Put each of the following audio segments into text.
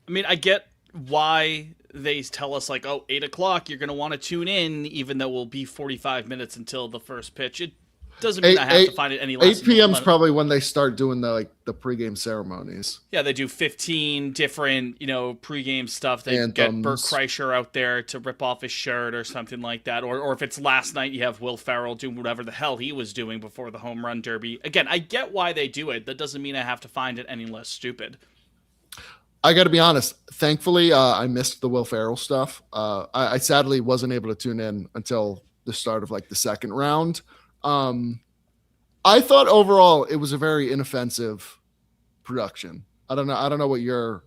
I mean, I get why they tell us like, oh, 8 o'clock, you're going to want to tune in, even though we'll be 45 minutes until the first pitch. It doesn't mean Eight I have to eight find it any less. 8 p.m. is probably when they start doing the pregame ceremonies, Yeah, they do 15 different, pregame stuff. They get Bert anthems. Kreischer out there to rip off his shirt or something like that. Or if it's last night, you have Will Ferrell doing whatever the hell he was doing before the home run derby. Again, I get why they do it. That doesn't mean I have to find it any less stupid. I got to be honest. Thankfully, I missed the Will Ferrell stuff. I sadly wasn't able to tune in until the start of like the second round. I thought overall it was a very inoffensive production. I don't know what your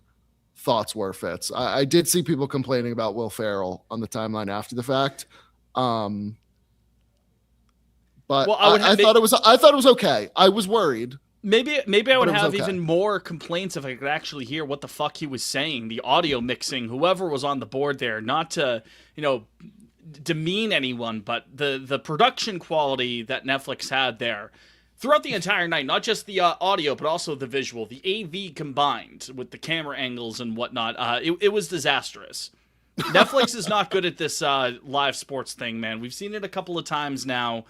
thoughts were, Fitz. I did see people complaining about Will Ferrell on the timeline after the fact. Um, but Well, I thought it was okay. I was worried, maybe I but would it was have okay. even more complaints if I could actually hear what the fuck he was saying. The audio mixing, whoever was on the board there, not to demean anyone, but the production quality that Netflix had there throughout the entire night, not just the audio, but also the visual, the AV combined with the camera angles and whatnot, it was disastrous. Netflix is not good at this live sports thing, man. We've seen it a couple of times now,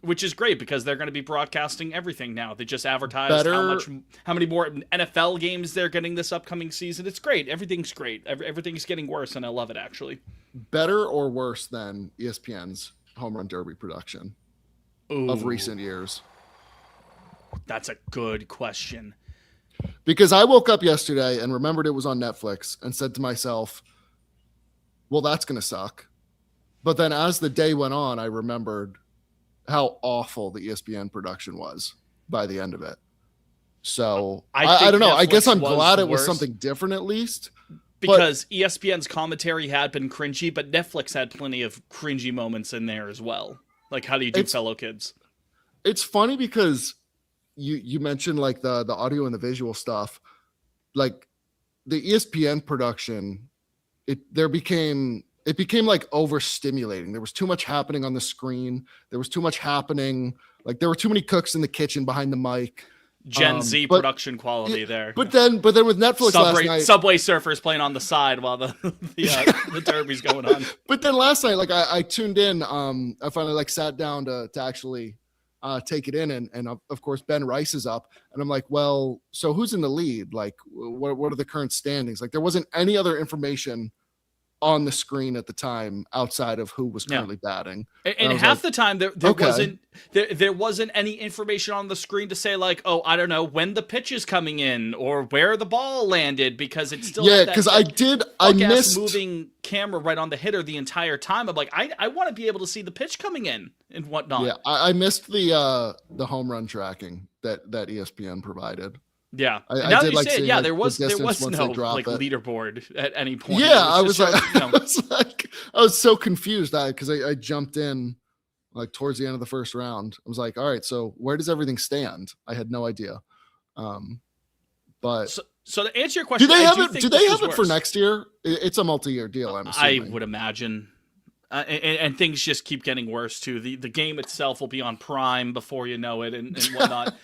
which is great because they're going to be broadcasting everything now. They just advertised Better how many more NFL games they're getting this upcoming season. It's great. Everything's great. Everything's getting worse, and I love it, actually. better or worse than ESPN's home run derby production of Ooh, recent years? that's a good question. Because I woke up yesterday and remembered it was on Netflix and said to myself, well, that's going to suck. But then as the day went on, I remembered how awful the ESPN production was by the end of it. So I think don't know. I guess Netflix I'm was glad it was worse something different at least. because ESPN's commentary had been cringy, but Netflix had plenty of cringy moments in there as well. Like, how do you do, It's fellow kids? it's funny because you mentioned like the audio and the visual stuff. Like the ESPN production, it became like overstimulating. There was too much happening on the screen. There was too much happening. Like there were too many cooks in the kitchen behind the mic. Gen Z But production quality there. but then with Netflix last night, Subway surfers playing on the side while the derby's going on. but then last night, like I tuned in. I finally like sat down to actually take it in, and of course Ben Rice is up, and I'm like, well, so who's in the lead? Like, what are the current standings? Like, there wasn't any other information on the screen at the time outside of who was Yeah. currently batting. And I was half like, the time there okay, wasn't any information on the screen to say like, oh, I don't know when the pitch is coming in or where the ball landed, because it's still yeah, had because I fuck ass missed. moving camera right on the hitter the entire time. I'm like, I want to be able to see the pitch coming in and whatnot. Yeah, I missed the home run tracking that ESPN provided. Yeah. I, And I now that did you like say it, seeing yeah, like there the was distance once no they drop like it. leaderboard at any point. Yeah, It was just I was like, I was so confused because I jumped in like towards the end of the first round. I was like, all right, so where does everything stand? I had no idea. But so to answer your do question, they I have do it? think Do this they was have it for worse. next year? It's a multi-year deal, I'm I assuming. would imagine. And things just keep getting worse too. The game itself will be on Prime before you know it, and whatnot.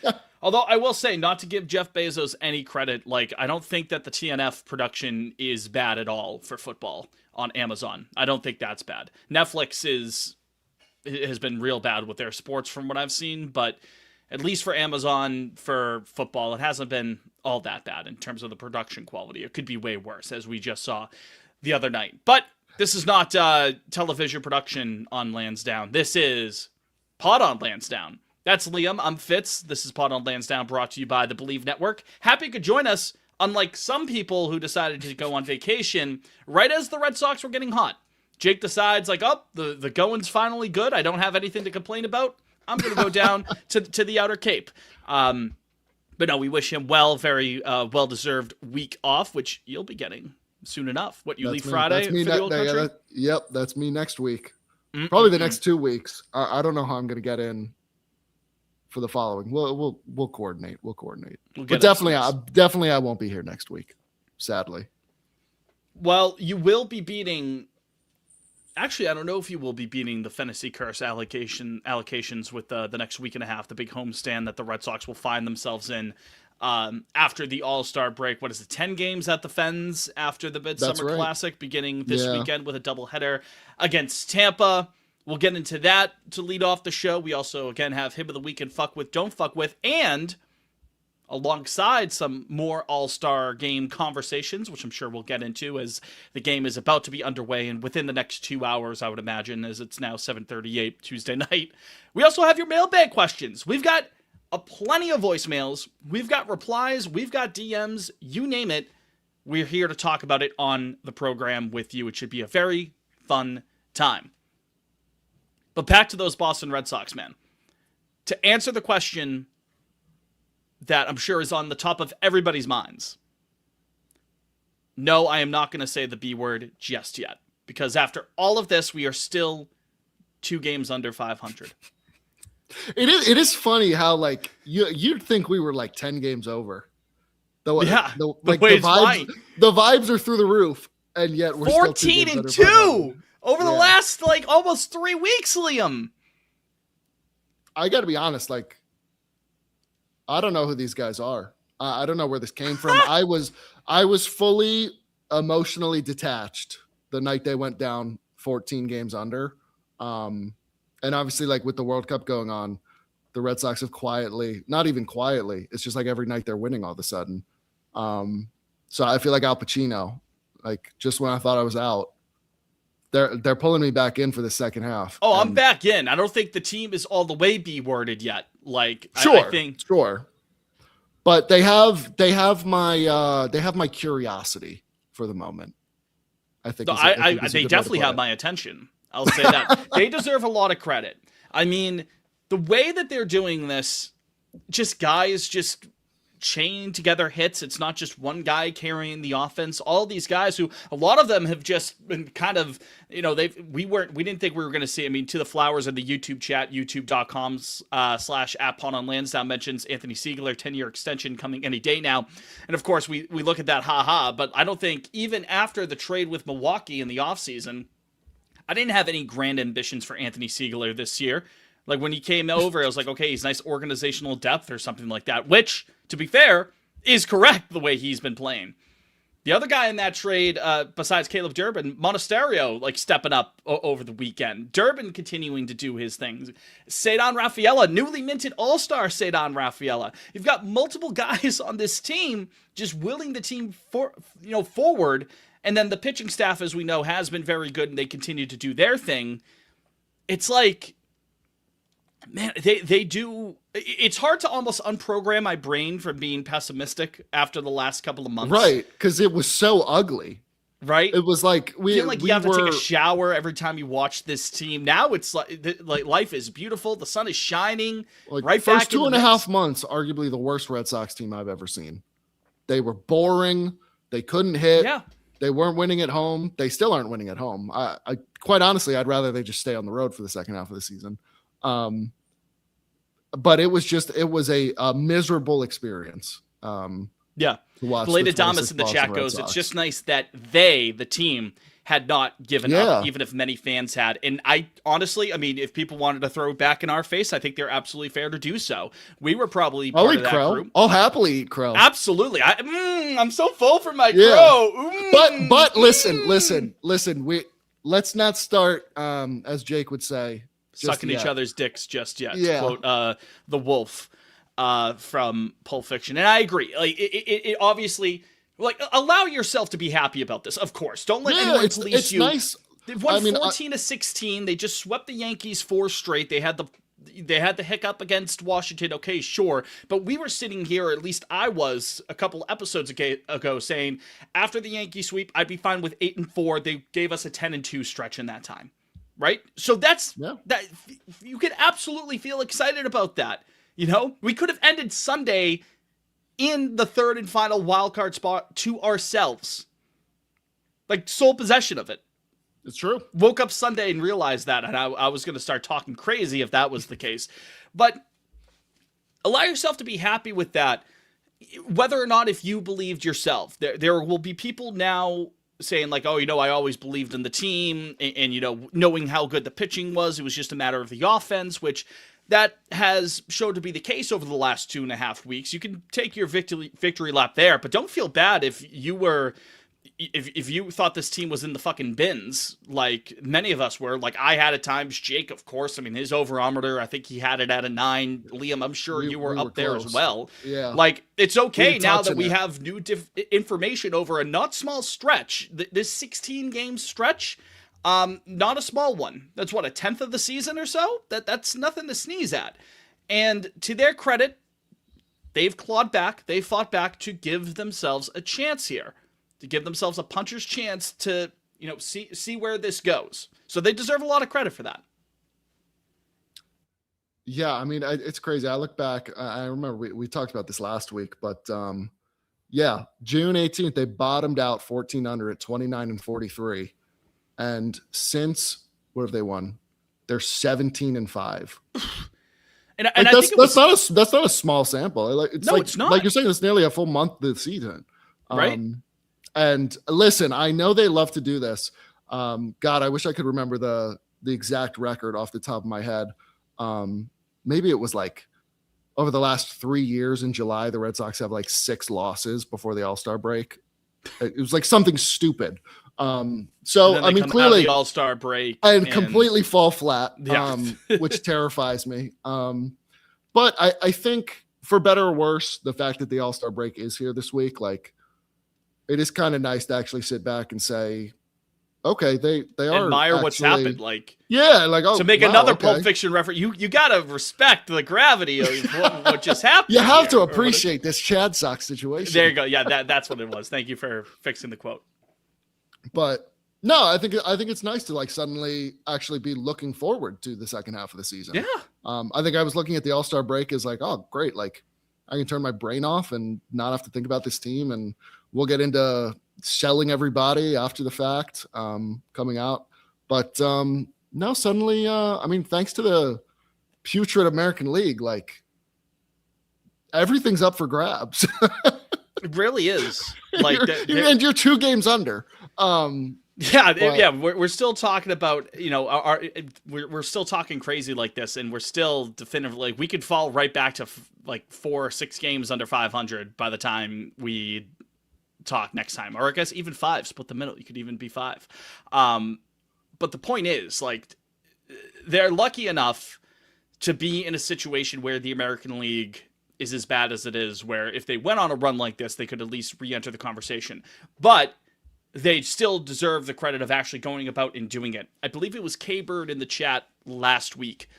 Although I will say, not to give Jeff Bezos any credit, like I don't think that the TNF production is bad at all for football on Amazon. I don't think that's bad. Netflix has been real bad with their sports from what I've seen, but at least for Amazon for football, it hasn't been all that bad in terms of the production quality. It could be way worse, as we just saw the other night. But this is not television production on Lansdowne. This is Pod on Lansdowne. That's Liam. I'm Fitz. This is Pod on Lansdowne, brought to you by the Believe Network. Happy you could join us, unlike some people who decided to go on vacation right as the Red Sox were getting hot. Jake decides, like, oh, the going's finally good. I don't have anything to complain about. I'm going to go down to the Outer Cape. But no, we wish him very well-deserved week off, which you'll be getting soon enough. What, you leave Me. Friday That's me. for the old country? Yep, that's me next week. Probably the next 2 weeks. I don't know how I'm going to get in for the following. We'll coordinate. We'll but definitely I won't be here next week, sadly. Well, you will be beating. Actually, I don't know if you will be beating the fantasy curse allocations with the next week and a half, the big homestand that the Red Sox will find themselves in after the All-Star break. What is it, 10 games at the Fens after the Midsummer right. Classic, beginning this weekend with a doubleheader against Tampa. We'll get into that to lead off the show. We also, again, have Him of the Week and Fuck With, Don't Fuck With, and alongside some more All-Star game conversations, which I'm sure we'll get into as the game is about to be underway and within the next 2 hours, I would imagine, as it's now 7:38 Tuesday night. We also have your mailbag questions. We've got plenty of voicemails. We've got replies. We've got DMs. You name it. We're here to talk about it on the program with you. It should be a very fun time. But back to those Boston Red Sox, man. To answer the question that I'm sure is on the top of everybody's minds. No, I am not going to say the B word just yet. Because after all of this, we are still 2 games under 500. It is funny how, like, you'd think we were like 10 games over. The vibes are through the roof, and yet we're 14 still 14-2 over the last, like, almost 3 weeks, Liam. I got to be honest, like, I don't know who these guys are. I don't know where this came from. I was fully emotionally detached the night they went down 14 games under. And obviously, like, with the World Cup going on, the Red Sox have not even quietly, it's just like every night they're winning all of a sudden. So I feel like Al Pacino, like, just when I thought I was out, they're pulling me back in for the second half. Oh, I'm back in. I don't think the team is all the way B-worded yet. Like, sure, I think sure. But they have my curiosity for the moment. I think they definitely have my attention. I'll say that. They deserve a lot of credit. I mean, the way that they're doing this, just guys just chain together hits. It's not just one guy carrying the offense. All these guys who, a lot of them have just been kind of, we didn't think we were going to see. I mean, to the flowers in the YouTube chat, youtube.com/@Pawn on Lansdowne mentions Anthony Siegler, 10-year extension coming any day now. And of course, we look at that, but I don't think even after the trade with Milwaukee in the offseason, I didn't have any grand ambitions for Anthony Siegler this year. Like, when he came over, I was like, okay, he's nice organizational depth or something like that, which, to be fair, is correct the way he's been playing. The other guy in that trade, besides Caleb Durbin, Monasterio, like, stepping up over the weekend. Durbin continuing to do his things. Cedar Rafaela, newly minted all-star Cedar Rafaela. You've got multiple guys on this team just willing the team forward. And then the pitching staff, as we know, has been very good, and they continue to do their thing. It's like, man, they do. It's hard to almost unprogram my brain from being pessimistic after the last couple of months. Right, because it was so ugly. Right? It was like you have to take a shower every time you watch this team. Now it's like life is beautiful. The sun is shining. Like, right first back 2.5 months, arguably the worst Red Sox team I've ever seen. They were boring. They couldn't hit. Yeah. They weren't winning at home. They still aren't winning at home. I quite honestly, I'd rather they just stay on the road for the second half of the season. But it was a miserable experience. Yeah. Belated Damas in the chat goes, it's just nice that the team, had not given up, even if many fans had. And I honestly, I mean, if people wanted to throw it back in our face, I think they're absolutely fair to do so. We were probably part of that group. I'll happily eat crow. Absolutely. I'm so full for my crow. But listen. Let's not start, as Jake would say, sucking each other's dicks just yet. To quote the Wolf from Pulp Fiction. And I agree. Like, it obviously, like, allow yourself to be happy about this. Of course, don't let anyone police you. Nice. They've won 14-16. They just swept the Yankees 4 straight. They had the hiccup against Washington. Okay, sure, but we were sitting here, or at least I was, a couple episodes ago, saying after the Yankee sweep, I'd be fine with 8-4. They gave us a 10-2 stretch in that time, right? So that you could absolutely feel excited about that. You know, we could have ended Sunday in the third and final wildcard spot to ourselves. Like, sole possession of it. It's true. Woke up Sunday and realized that, and I was going to start talking crazy if that was the case. But allow yourself to be happy with that, whether or not if you believed yourself. There will be people now saying, like, oh, I always believed in the team, and knowing how good the pitching was, it was just a matter of the offense, which that has showed to be the case over the last 2.5 weeks. You can take your victory lap there, but don't feel bad if you thought this team was in the fucking bins, like many of us were. Like I had at times. Jake, of course. I mean, his over-underer, I think he had it at a 9. Liam, I'm sure you were up there as well. Yeah. Like, it's okay now that we have new information over a not small stretch. This 16-game stretch, not a small one. That's what, a 10th of the season or so? That's nothing to sneeze at. And to their credit, they've clawed back. They fought back to give themselves a chance here. To give themselves a puncher's chance to, see where this goes. So they deserve a lot of credit for that. Yeah, I mean, it's crazy. I look back. I remember we talked about this last week, but yeah, June 18th, they bottomed out 14 under at 29-43. And since, what have they won? They're 17-5. And I think that's not a small sample. It's not. Like you're saying, it's nearly a full month of the season. Right. And listen, I know they love to do this. God, I wish I could remember the exact record off the top of my head. Maybe it was like over the last 3 years in July, the Red Sox have like 6 losses before the All-Star break. It was like something stupid. So I mean, clearly the All-Star break and completely fall flat, yeah. Which terrifies me. But I think for better or worse, the fact that the All-Star break is here this week, like, it is kind of nice to actually sit back and say, okay, they are admire what's happened. Like, yeah, like, oh, to make another Pulp Fiction reference, you gotta respect the gravity of what just happened. You have to appreciate this Chad Sox situation. There you go. Yeah, that's what it was. Thank you for fixing the quote. But no, I think it's nice to like suddenly actually be looking forward to the second half of the season. Yeah. I think I was looking at the All-Star break as like, oh, great, like I can turn my brain off and not have to think about this team, and we'll get into selling everybody after the fact, coming out. But no, suddenly, I mean, thanks to the putrid American League, like everything's up for grabs. It really is. Like, and you're 2 games under. Yeah, we're still talking about, we're still talking crazy like this, and we're still definitively, like, we could fall right back to like 4 or 6 games under 500 by the time we talk next time, or I guess even 5, split the middle. You could even be 5. But the point is, like, they're lucky enough to be in a situation where the American League is as bad as it is, where if they went on a run like this, they could at least re-enter the conversation. But they still deserve the credit of actually going about and doing it. I believe it was K-Bird in the chat last week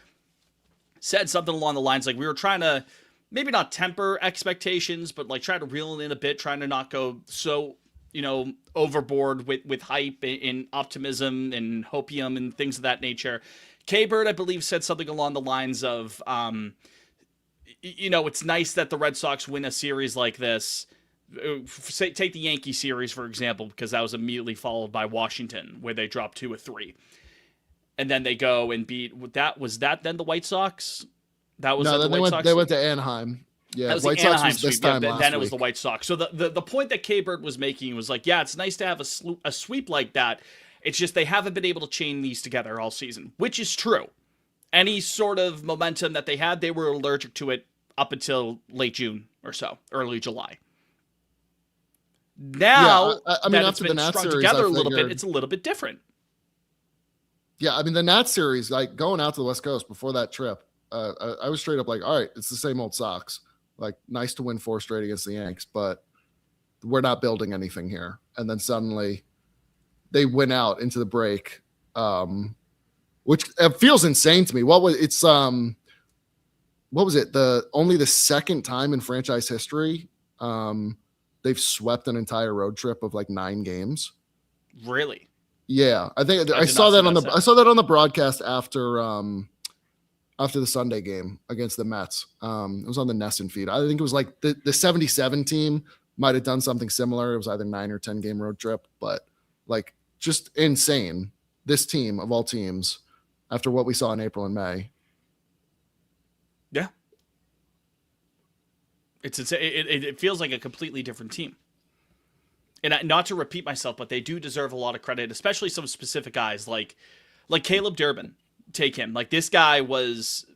said something along the lines like, we were trying to maybe not temper expectations, but like try to reel it in a bit, trying to not go so, overboard with hype and optimism and hopium and things of that nature. K-Bird, I believe, said something along the lines of, it's nice that the Red Sox win a series like this. Take the Yankee series, for example, because that was immediately followed by Washington, where they dropped 2 of 3. And then they go and beat, was that then the White Sox? That was no, they went to Anaheim. Yeah, that was White the Sox Anaheim was this sweep. time Yeah, last then it was week. the White Sox. So the point that K-Bird was making was like, yeah, it's nice to have a sweep like that. It's just they haven't been able to chain these together all season, which is true. Any sort of momentum that they had, they were allergic to it up until late June or so, early July. Now, I mean, that it's been strung together a little bit, it's a little bit different. Yeah, I mean, the Nats series, like going out to the West Coast before that trip, I was straight up like, all right, it's the same old Sox. Like, nice to win 4 straight against the Yanks, but we're not building anything here. And then suddenly they went out into the break, which feels insane to me. What was it? Only the second time in franchise history they've swept an entire road trip of like 9 games. Really? Yeah, I think I saw that on the broadcast after the Sunday game against the Mets. It was on the Nesson feed. I think it was like the 77 team might have done something similar. It was either 9 or 10 game road trip, but like just insane. This team of all teams, after what we saw in April and May. Yeah. It feels like a completely different team. And not to repeat myself, but they do deserve a lot of credit, especially some specific guys like Caleb Durbin. Take him. Like, this guy was,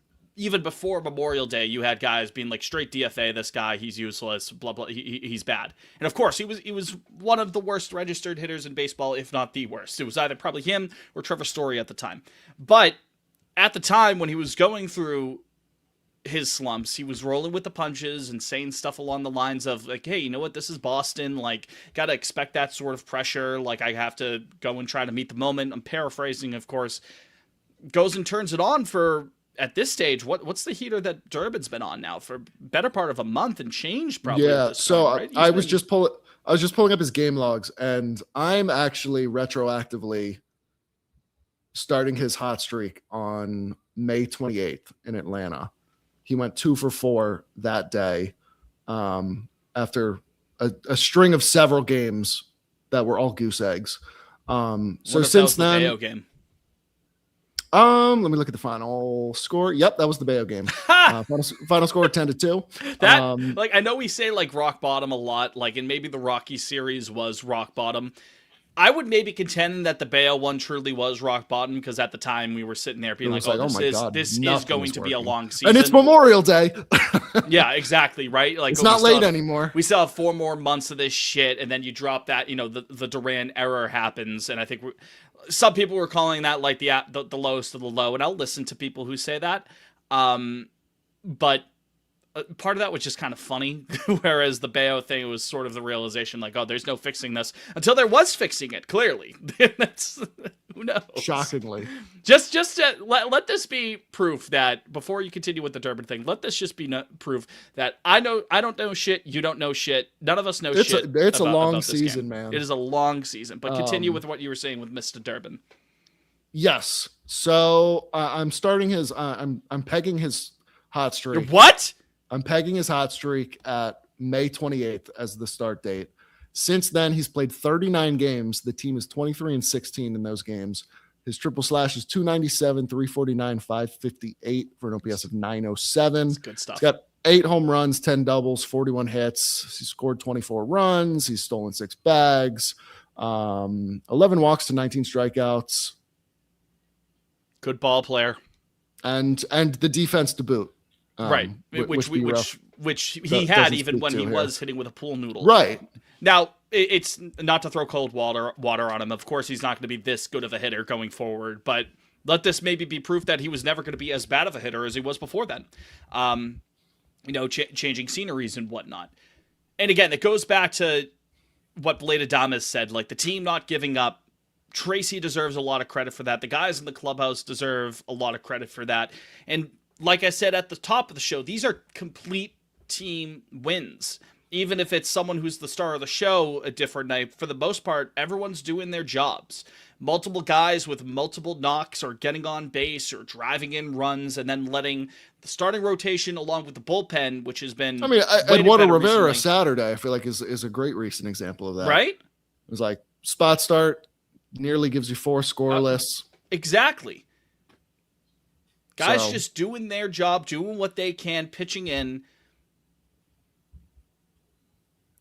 even before Memorial Day, you had guys being like straight DFA. This guy, he's useless. Blah blah. He's bad. And of course, he was one of the worst registered hitters in baseball, if not the worst. It was either probably him or Trevor Story at the time. But at the time when he was going through his slumps, he was rolling with the punches and saying stuff along the lines of like, hey, you know what, this is Boston, like, gotta expect that sort of pressure, like I have to go and try to meet the moment. I'm paraphrasing, of course. Goes and turns it on for, at this stage, what's the heater that Durbin's been on now for better part of a month and change, probably. Yeah, so point, right? I was just pulling up his game logs, and I'm actually retroactively starting his hot streak on May 28th in Atlanta. He went 2 for 4 that day, after a string of several games that were all goose eggs. So since then, the Bayo game. Let me look at the final score. Yep, that was the Bayo game. Final score 10-2. That, like, I know we say like rock bottom a lot, like, and maybe the Rocky series was rock bottom. I would maybe contend that the Bayo one truly was rock bottom, because at the time we were sitting there being like, oh, this is going to be a long season. And it's Memorial Day. Yeah, exactly, right? Like, it's not late anymore. We still have 4 more months of this shit, and then you drop that, the Duran error happens, and I think some people were calling that like the lowest of the low, and I'll listen to people who say that. But part of that was just kind of funny, whereas the Bayo thing was sort of the realization, like, oh, there's no fixing this, until there was fixing it, clearly. That's, who knows? Shockingly. Just let this be proof that, before you continue with the Durbin thing, let this just be proof that I don't know shit, you don't know shit, none of us know shit. It's a long season, man. It is a long season, but continue with what you were saying with Mr. Durbin. Yes. So I'm starting his, I'm pegging his hot streak. What? I'm pegging his hot streak at May 28th as the start date. Since then, he's played 39 games. The team is 23-16 in those games. His triple slash is 297, 349, 558 for an OPS of 907. That's good stuff. He's got 8 home runs, 10 doubles, 41 hits. He scored 24 runs. He's stolen 6 bags, 11 walks to 19 strikeouts. Good ball player. And the defense to boot. Right, which he had even when he was hitting with a pool noodle. Right. Now, it's not to throw cold water on him. Of course, he's not going to be this good of a hitter going forward, but let this maybe be proof that he was never going to be as bad of a hitter as he was before then. Changing sceneries and whatnot. And again, it goes back to what Blade Adames said, like the team not giving up. Tracy deserves a lot of credit for that. The guys in the clubhouse deserve a lot of credit for that. And like I said at the top of the show, these are complete team wins. Even if it's someone who's the star of the show a different night, for the most part, everyone's doing their jobs. Multiple guys with multiple knocks or getting on base or driving in runs, and then letting the starting rotation along with the bullpen, which has been... I mean, Eduardo Rivera recently. Saturday, I feel like is a great recent example of that. Right? It was like, spot start, nearly gives you 4 scoreless. Exactly. Guys just doing their job, doing what they can, pitching in.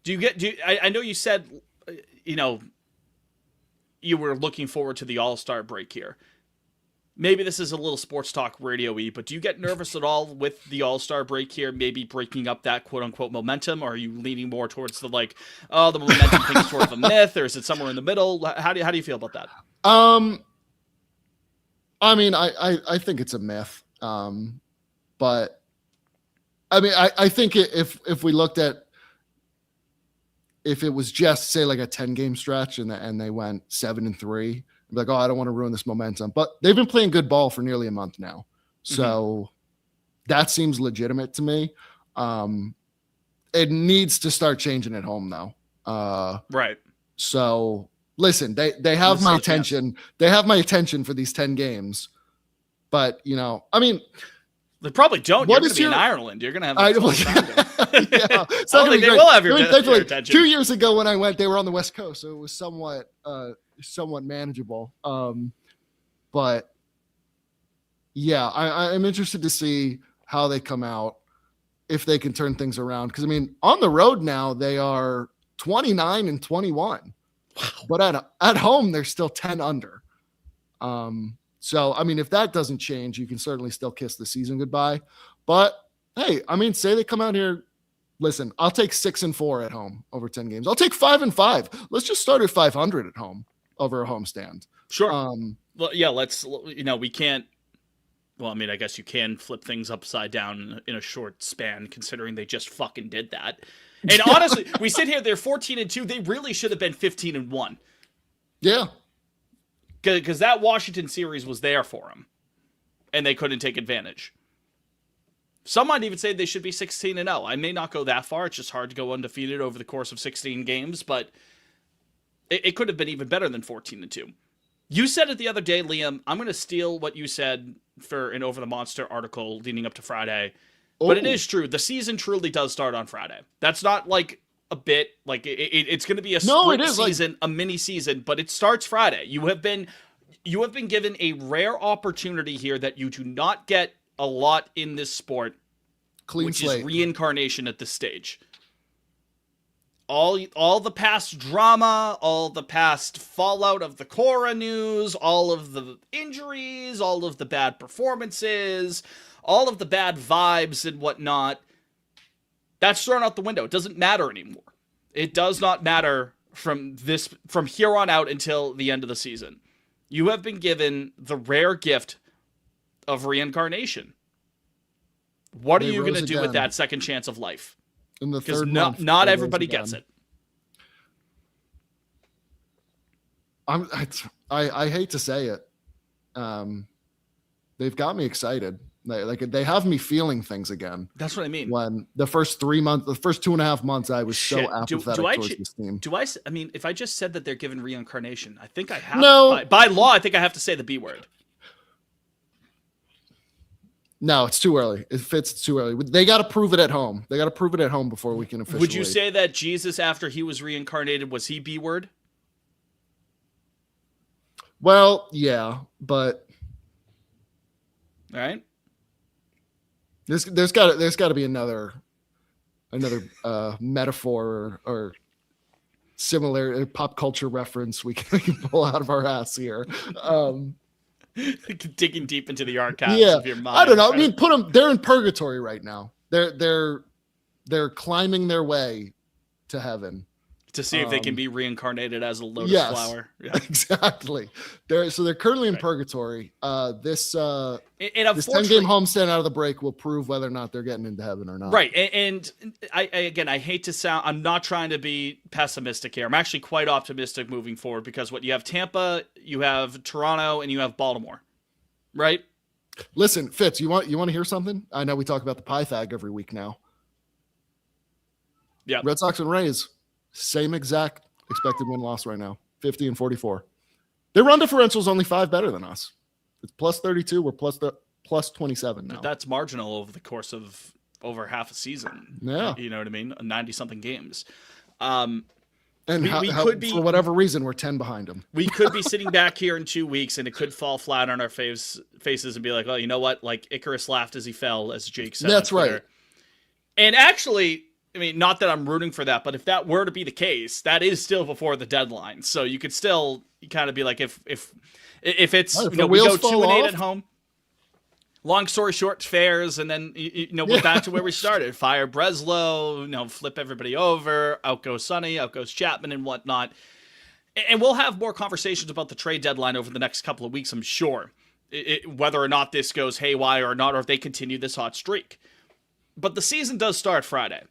I know you said, you were looking forward to the All-Star break here. Maybe this is a little sports talk radio-y, but do you get nervous at all with the All-Star break here, maybe breaking up that quote-unquote momentum? Or are you leaning more towards the the momentum thing is sort of a myth, or is it somewhere in the middle? How do you feel about that? I mean, I think it's a myth. But I mean, I think if we looked at, if it was just say like a 10-game stretch and they went 7-3, I'd be like, oh, I don't want to ruin this momentum, but they've been playing good ball for nearly a month now. So that seems legitimate to me. It needs to start changing at home though. Right. So listen, they have my attention. They have my attention for these 10 games. But, I mean, they probably don't. You're going to be in Ireland. You're going to have a yeah. So they will have your attention. 2 years ago when I went, they were on the West Coast, so it was somewhat manageable. But yeah, I'm interested to see how they come out, if they can turn things around. Because I mean, on the road now they are 29-21. Wow. But at home they're still 10 under. So, I mean, if that doesn't change, you can certainly still kiss the season goodbye. But hey, I mean, say they come out here. Listen, I'll take 6-4 at home over 10 games. I'll take 5-5. Let's just start at 500 at home over a homestand. Sure. Well, yeah, we can't. Well, I mean, I guess you can flip things upside down in a short span, considering they just fucking did that. And honestly, we sit here, they're 14-2. They really should have been 15-1. Yeah. Because that Washington series was there for them, and they couldn't take advantage. Some might even say they should be 16-0. I may not go that far. It's just hard to go undefeated over the course of 16 games, but it could have been even better than 14-2. You said it the other day, Liam. I'm going to steal what you said for an Over the Monster article leading up to Friday. But it is true. The season truly does start on Friday. That's not like a bit. Like it's going to be a sprint season, a mini season, but it starts Friday. You have been given a rare opportunity here that you do not get a lot in this sport, which is reincarnation at this stage. All the past drama, all the past fallout of the Cora news, all of the injuries, all of the bad performances, all of the bad vibes and whatnot, that's thrown out the window. It doesn't matter anymore. It does not matter from here on out until the end of the season. You have been given the rare gift of reincarnation. What are you going to do with that second chance of life? In the because third month, not everybody gets it. I hate to say it. They've got me excited. They have me feeling things again. That's what I mean. When the first 2.5 months, I was so apathetic towards this team. I mean, if I just said that they're given reincarnation, I think I have. By law, I think I have to say the B word. No, it's too early. It's too early. They got to prove it at home. They got to prove it at home before we can officially. Would you say that Jesus, after he was reincarnated, was he B word? Well, yeah, but all right. There's got to be another metaphor or similar pop culture reference we can pull out of our ass here. Digging deep into the archives of your mind. I don't know. I mean, put them. They're in purgatory right now. They're climbing their way to heaven to see if they can be reincarnated as a lotus flower. Yeah. Exactly. They're currently in purgatory. This 10-game homestand out of the break will prove whether or not they're getting into heaven or not. Right. And I hate to sound. I'm not trying to be pessimistic here. I'm actually quite optimistic moving forward because you have Tampa, you have Toronto, and you have Baltimore. Right. Listen, Fitz, you want to hear something? I know we talk about the Pythag every week now. Yeah. Red Sox and Rays. Same exact expected win-loss right now, 50 and 44. Their run differential is only 5 better than us. It's plus 32. We're plus 27 now. But that's marginal over the course of over half a season. Yeah. You know what I mean? 90-something games. And for whatever reason, we're 10 behind them. We could be sitting back here in 2 weeks, and it could fall flat on our faces and be like, oh, you know what? Like, Icarus laughed as he fell, as Jake said. That's right. And actually, I mean, not that I'm rooting for that, but if that were to be the case, that is still before the deadline. So you could still kind of be like, if it's we go 2-8 at home. Long story short, fairs, and then we're back to where we started. Fire Breslow, flip everybody over. Out goes Sonny, out goes Chapman, and whatnot. And we'll have more conversations about the trade deadline over the next couple of weeks, I'm sure. Whether or not this goes haywire or not, or if they continue this hot streak. But the season does start Friday.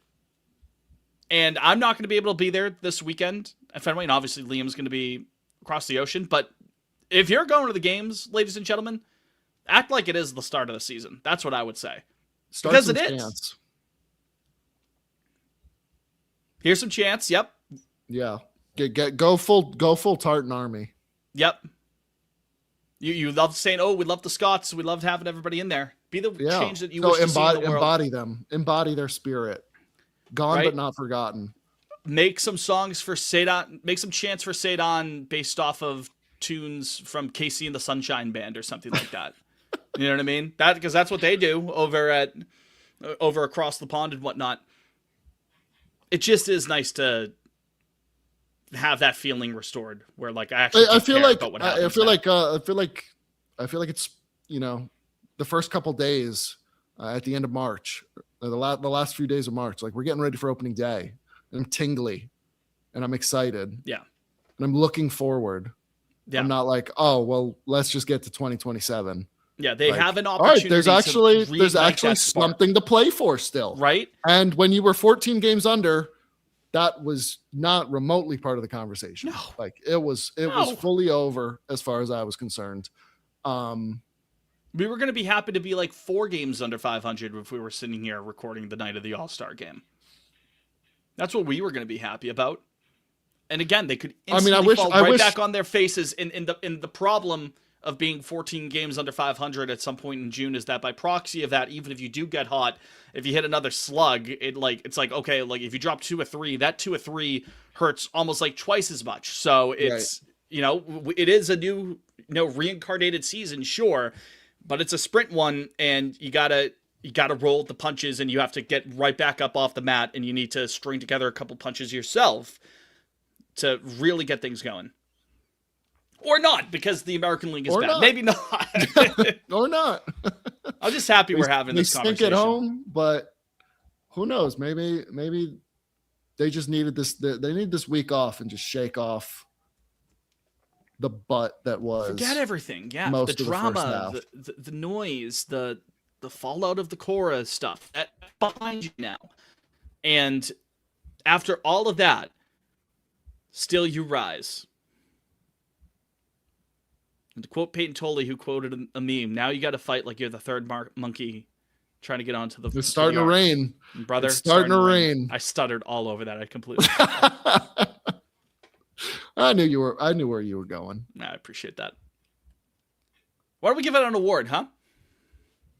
And I'm not going to be able to be there this weekend at Fenway, and obviously Liam's going to be across the ocean. But if you're going to the games, ladies and gentlemen, act like it is the start of the season. That's what I would say. Because it is. Here's some chance. Yep. Yeah. Go full Tartan Army. Yep. You love saying, oh, we love the Scots. We loved having everybody in there. Be the change that you wish to see in the world. Embody them. Embody their spirit. Gone but not forgotten. Make some songs for Sedan. Make some chants for Sedan based off of tunes from Casey and the Sunshine Band or something like that. You know what I mean? Because that's what they do over across the pond and whatnot. It just is nice to have that feeling restored, where like I feel like I feel like it's, the first couple days at the end of March, the last few days of March, like we're getting ready for opening day, and I'm tingly and I'm excited. Yeah. And I'm looking forward. Yeah. I'm not like, oh, well, let's just get to 2027. Yeah, they like, have an opportunity. All right, there's actually something to play for still. Right. And when you were 14 games under, that was not remotely part of the conversation. No. Like it was fully over as far as I was concerned. We were going to be happy to be like 4 games under 500 if we were sitting here recording the night of the All-Star game. That's what we were going to be happy about. And again, they could instantly fall right back on their faces. In the problem of being 14 games under 500 at some point in June is that by proxy of that, even if you do get hot, if you hit another slug, it's like, okay, like if you drop 2 or 3, that 2 or 3 hurts almost like twice as much. So it's, it is a new, reincarnated season, sure, but it's a sprint one, and you gotta roll the punches, and you have to get right back up off the mat, and you need to string together a couple punches yourself to really get things going. Or not, because the American League is bad. Not. Maybe not. Or not. I'm just happy we're having this conversation. They stink at home, but who knows? Maybe they just needed this. They need this week off and just shake off the butt that was. Forget everything. Yeah, most the of drama, the first half. the noise, the fallout of the Cora stuff behind you now, and after all of that, still you rise. And to quote Peyton Tolley, who quoted a meme, now you got to fight like you're the third monkey trying to get onto the. It's starting to rain, brother. It's starting to rain. I stuttered all over that. I completely. I knew where you were going. I appreciate that. Why don't we give it an award, huh?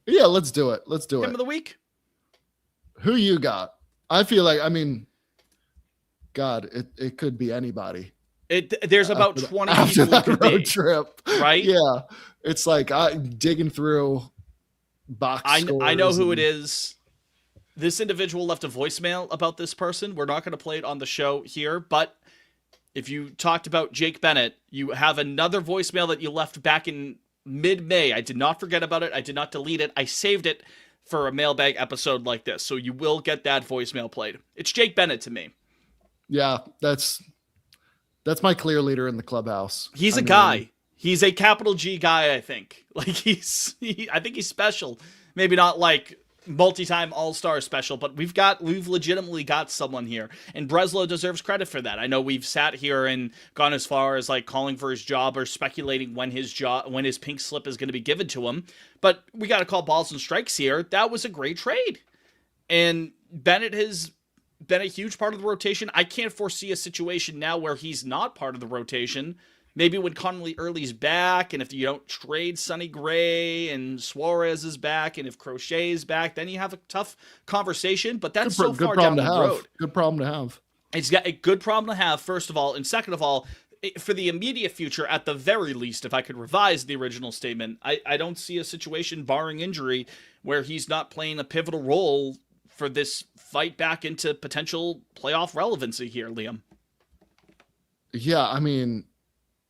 Yeah, let's do it. Game of the week. Who you got? I feel like, God, it could be anybody. There's about 20 after people that road trip, right? Yeah, it's like digging through box. I know who it is. This individual left a voicemail about this person. We're not going to play it on the show here, but if you talked about Jake Bennett, you have another voicemail that you left back in mid-May. I did not forget about it. I did not delete it. I saved it for a mailbag episode like this, so you will get that voicemail played. It's Jake Bennett to me. Yeah, that's my clear leader in the clubhouse. He's a guy. He's a capital G guy, I think. Like I think he's special. Maybe not like multi-time all-star special, but we've legitimately got someone here, and Breslow deserves credit for that. I know we've sat here and gone as far as like calling for his job or speculating when his pink slip is going to be given to him, but we got to call balls and strikes here. That was a great trade, and Bennett has been a huge part of the rotation. I can't foresee a situation now where he's not part of the rotation. Maybe when Connolly Early's back, and if you don't trade Sonny Gray and Suarez is back, and if Crochet is back, then you have a tough conversation. But that's so far down the road. Good problem to have. It's got a good problem to have, first of all. And second of all, for the immediate future, at the very least, if I could revise the original statement, I don't see a situation, barring injury, where he's not playing a pivotal role for this fight back into potential playoff relevancy here, Liam. Yeah,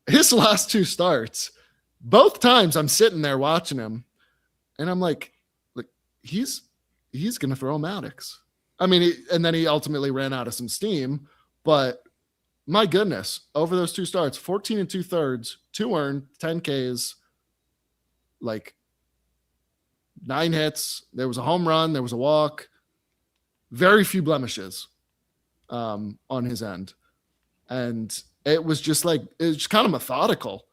his last 2 starts, both times I'm sitting there watching him, and I'm like he's going to throw Maddox. And then he ultimately ran out of some steam, but my goodness, over those 2 starts, 14 2/3, 2 earned, 10 Ks, like 9 hits. There was a home run. There was a walk. Very few blemishes on his end. And it was just like, it was kind of methodical.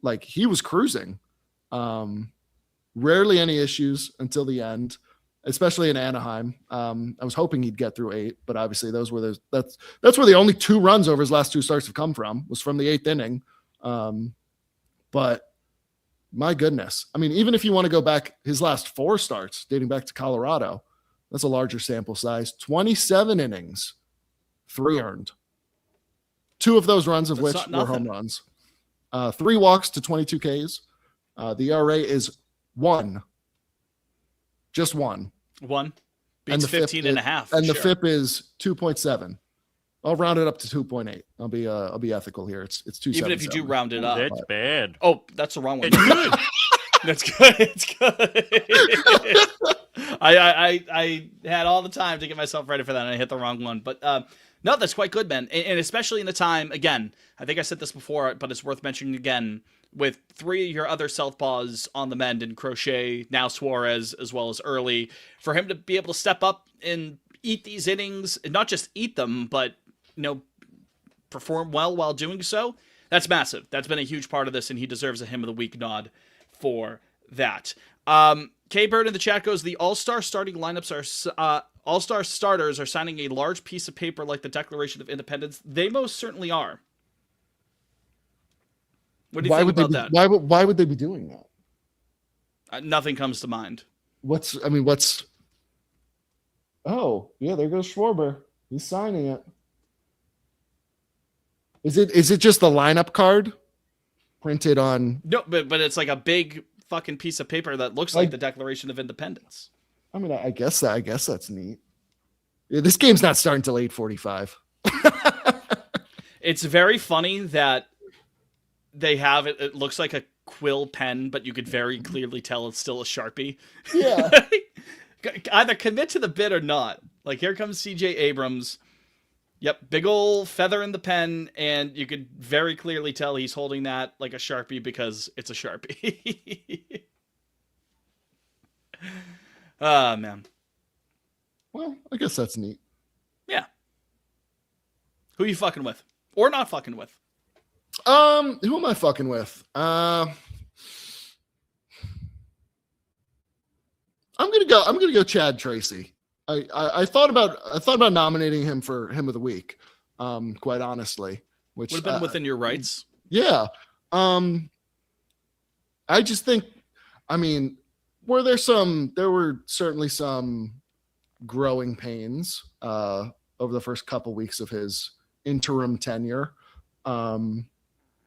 Like he was cruising. Rarely any issues until the end, especially in Anaheim. I was hoping he'd get through 8, but obviously that's where the only 2 runs over his last 2 starts have come from, was from the 8th inning. But my goodness. Even if you want to go back his last 4 starts dating back to Colorado, that's a larger sample size. 27 innings, 3 earned. 2 of those runs of which were home runs. 3 walks to 22 Ks. The ERA is 1. Just 1. 1. Beats 15.5. And the FIP is 2.7. I'll round it up to 2.8. I'll be ethical here. It's 2.7. Even if you do round it up. That's bad. Oh, that's the wrong one. It's good. That's good. It's good. I had all the time to get myself ready for that, and I hit the wrong one. But no, that's quite good, man. And especially in the time, again, I think I said this before, but it's worth mentioning again, with three of your other southpaws on the mend in Crochet, now Suarez, as well as Early, for him to be able to step up and eat these innings, and not just eat them, but, perform well while doing so, that's massive. That's been a huge part of this, and he deserves a Him of the Week nod for that. K-Bird in the chat goes, the All-Star starting lineups are... All-Star starters are signing a large piece of paper like the Declaration of Independence. They most certainly are. What do you think about that? Why would they be doing that? Nothing comes to mind. Oh, yeah, there goes Schwarber. He's signing it. Is it just the lineup card printed on? No, but it's like a big fucking piece of paper that looks like the Declaration of Independence. I mean, I guess that's neat. Yeah, this game's not starting till 8:45. It's very funny that they have it. It looks like a quill pen, but you could very clearly tell it's still a Sharpie. Yeah. Either commit to the bit or not. Like, here comes CJ Abrams. Yep, big old feather in the pen, and you could very clearly tell he's holding that like a Sharpie because it's a Sharpie. Ah, man. Well, I guess that's neat. Yeah. Who you fucking with? Or not fucking with? Who am I fucking with? I'm gonna go Chad Tracy. I thought about nominating him for Him of the Week. Quite honestly, which would have been within your rights. Yeah. I just think, there were certainly some growing pains over the first couple weeks of his interim tenure. Questionable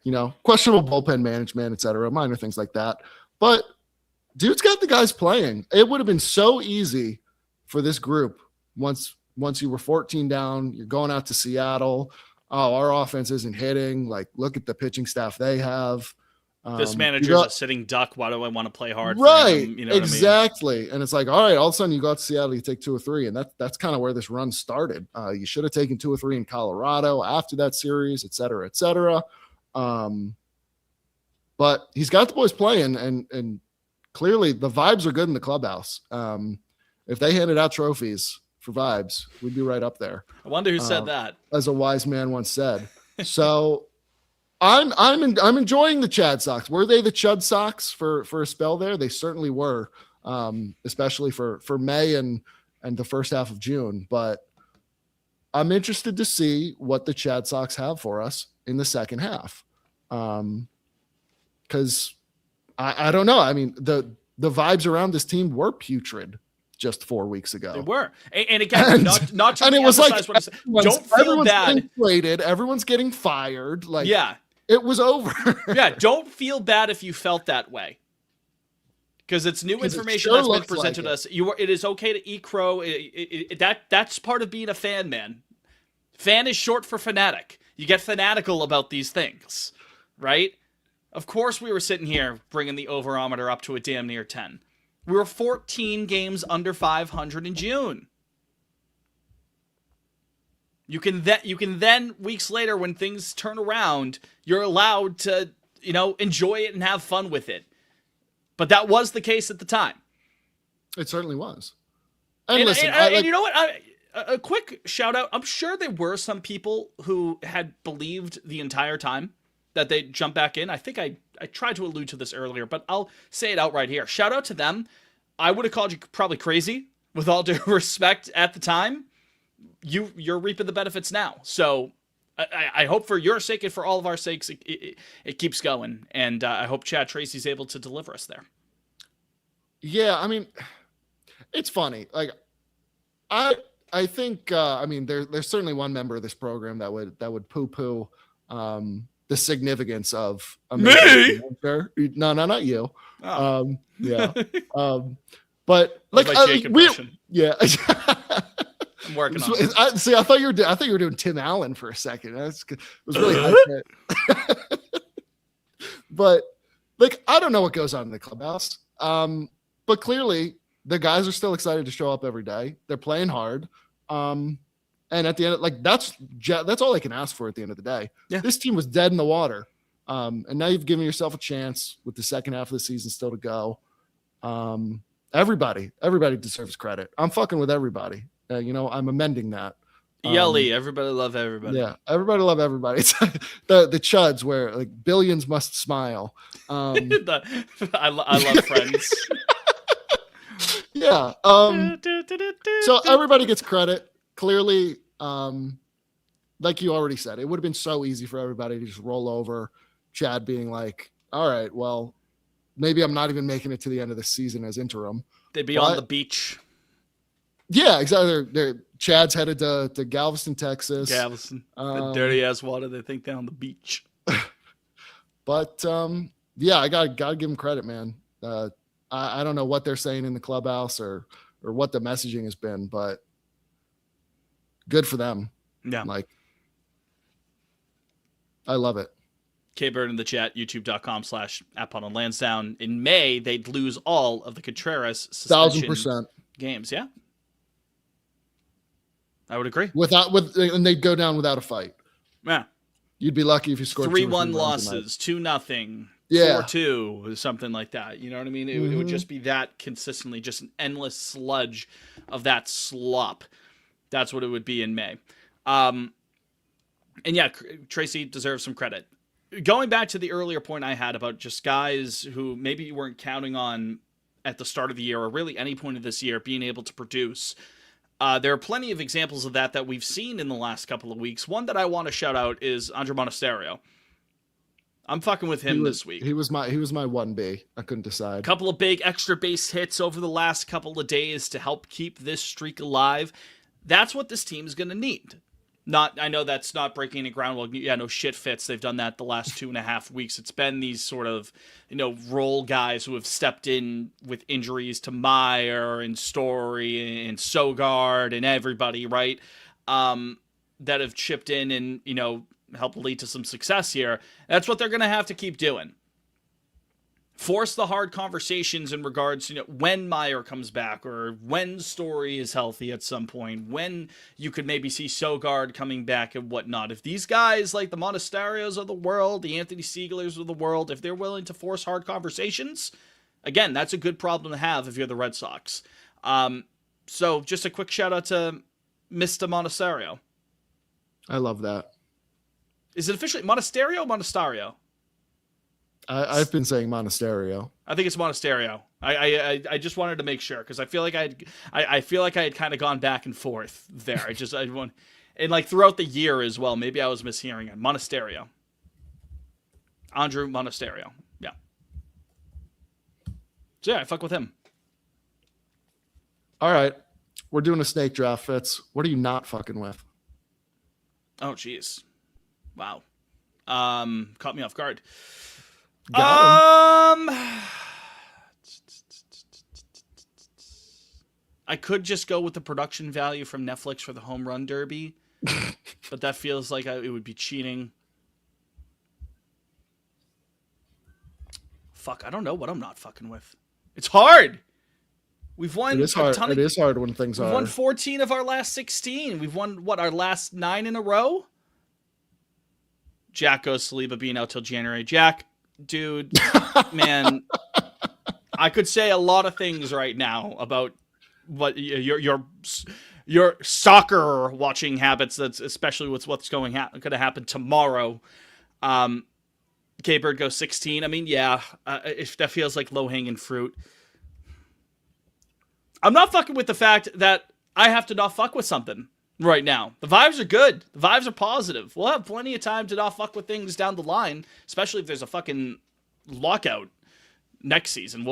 bullpen management, et cetera, minor things like that. But dude's got the guys playing. It would have been so easy for this group once you were 14 down, you're going out to Seattle. Oh, our offense isn't hitting. Like, look at the pitching staff they have. This manager's a sitting duck. Why do I want to play hard? Right. For him? Exactly. What I mean? And it's like, all right, all of a sudden you go out to Seattle, you take 2 or 3. And that's kind of where this run started. You should have taken 2 or 3 in Colorado after that series, et cetera, et cetera. But he's got the boys playing, and clearly the vibes are good in the clubhouse. If they handed out trophies for vibes, we'd be right up there. I wonder who said that. As a wise man once said. So I'm enjoying the Chad Sox. Were they the Chud Sox for a spell there? They certainly were, especially for May and the first half of June. But I'm interested to see what the Chad Sox have for us in the second half. Because I don't know. I mean, the vibes around this team were putrid just 4 weeks ago. They were. And again, not to it was like, what don't feel bad. Everyone's getting fired. Like, yeah. It was over. Yeah, don't feel bad if you felt that way. Because it's new information that's been presented to us. It is okay to eat crow. That's part of being a fan, man. Fan is short for fanatic. You get fanatical about these things, right? Of course we were sitting here bringing the overometer up to a damn near 10. We were 14 games under 500 in June. You can then weeks later, when things turn around, you're allowed to, enjoy it and have fun with it. But that was the case at the time. It certainly was. And listen, you know what? A quick shout out. I'm sure there were some people who had believed the entire time that they'd jump back in. I think I tried to allude to this earlier, but I'll say it outright here. Shout out to them. I would have called you probably crazy, with all due respect at the time. You're reaping the benefits now. So I hope for your sake and for all of our sakes, it keeps going. And I hope Chad Tracy's able to deliver us there. Yeah, I mean, it's funny. Like, I think, there's certainly one member of this program that would poo-poo the significance of me. No, not you. Oh. Yeah. But like, yeah. I'm working on it. I thought you were doing Tim Allen for a second. It was really high. But like, I don't know what goes on in the clubhouse. But clearly the guys are still excited to show up every day. They're playing hard. And at the end, like, that's all I can ask for at the end of the day. Yeah. This team was dead in the water. And now you've given yourself a chance with the second half of the season still to go. Everybody deserves credit. I'm fucking with everybody. I'm amending that. Yelly, everybody love everybody. Yeah, everybody love everybody. It's the Chuds where like billions must smile. I love Friends. Yeah. So everybody gets credit. Clearly, like you already said, it would have been so easy for everybody to just roll over. Chad being like, all right, well, maybe I'm not even making it to the end of the season as interim. They'd be on the beach. Yeah, exactly. Chad's headed to Galveston, Texas. Galveston. The dirty ass water they think down the beach. But yeah, I gotta give him credit, man. I don't know what they're saying in the clubhouse or what the messaging has been, but good for them. Yeah. Like, I love it. K-Bird in the chat, youtube.com/@Lansdowne. In May, they'd lose all of the Contreras suspension 1,000% games. Yeah. I would agree. And they'd go down without a fight. Yeah. You'd be lucky if you scored 3-1 losses, 2-0, yeah, 4-2, something like that. You know what I mean? It would just be that consistently, just an endless sludge of that slop. That's what it would be in May. And yeah, Tracy deserves some credit. Going back to the earlier point I had about just guys who maybe you weren't counting on at the start of the year or really any point of this year being able to produce. There are plenty of examples of that we've seen in the last couple of weeks. One that I want to shout out is Andre Monasterio. I'm fucking with him this week. He was my 1B. I couldn't decide. Couple of big extra base hits over the last couple of days to help keep this streak alive. That's what this team is going to need. I know that's not breaking any ground. Well, yeah, no shit fits. They've done that the last 2.5 weeks. It's been these sort of, role guys who have stepped in with injuries to Meyer and Story and Sogard and everybody, right? That have chipped in and, helped lead to some success here. That's what they're going to have to keep doing. Force the hard conversations in regards, when Meyer comes back or when Story is healthy at some point, when you could maybe see Sogard coming back and whatnot. If these guys like the Monasterios of the world, the Anthony Sieglers of the world, if they're willing to force hard conversations, again, that's a good problem to have if you're the Red Sox. So just a quick shout out to Mr. Monasterio. I love that. Is it officially Monasterio or Monasterio? I've been saying Monasterio. I think it's Monasterio. I just wanted to make sure because I feel like I had kind of gone back and forth there. And like throughout the year as well. Maybe I was mishearing it. Monasterio. Andrew Monasterio. Yeah. So yeah, I fuck with him. All right, we're doing a snake draft, Fitz. What are you not fucking with? Oh jeez. Wow. Caught me off guard. I could just go with the production value from Netflix for the home run derby, but that feels like it would be cheating. Fuck, I don't know what I'm not fucking with. It's hard. We've won. It is hard. It is hard when things are. We've won 14 of our last 16. We've won our last 9 in a row. Jack goes Saliba being out till January. Jack, dude, man, I could say a lot of things right now about what your soccer watching habits. That's especially with what's going to happen tomorrow. K-Bird goes 16. I mean, yeah, if that feels like low hanging fruit. I'm not fucking with the fact that I have to not fuck with something right now. The vibes are good. The vibes are positive. We'll have plenty of time to not fuck with things down the line, especially if there's a fucking lockout next season.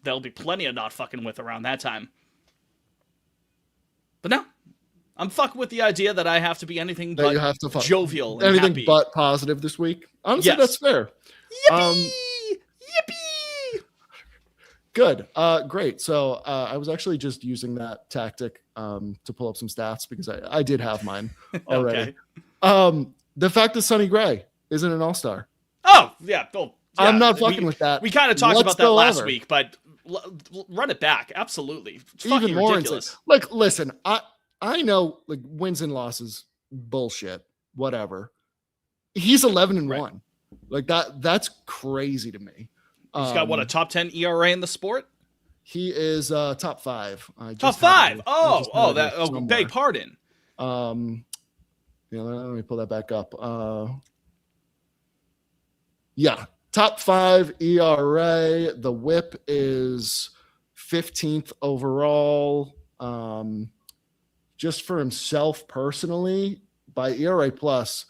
There'll be plenty of not fucking with around that time. But no, I'm fucking with the idea that I have to be anything but you have to jovial and anything happy. But positive this week. Honestly, yes. That's fair. Yippee! Yippee! Good. Great. So I was actually just using that tactic to pull up some stats because I did have mine already. Okay. The fact that Sonny Gray isn't an all-star. Oh, yeah. Oh, I'm not fucking with that. We kind of talked about that last week, but run it back. Absolutely. It's even fucking more ridiculous. insane. Like, listen, I know like wins and losses, bullshit, whatever. He's 11-1. Like that's crazy to me. He's got what, a top 10 ERA in the sport? He is top 5. Top 5. Oh, beg pardon. Let me pull that back up. Yeah, top 5 ERA. The WHIP is 15th overall. Just for himself personally, by ERA plus,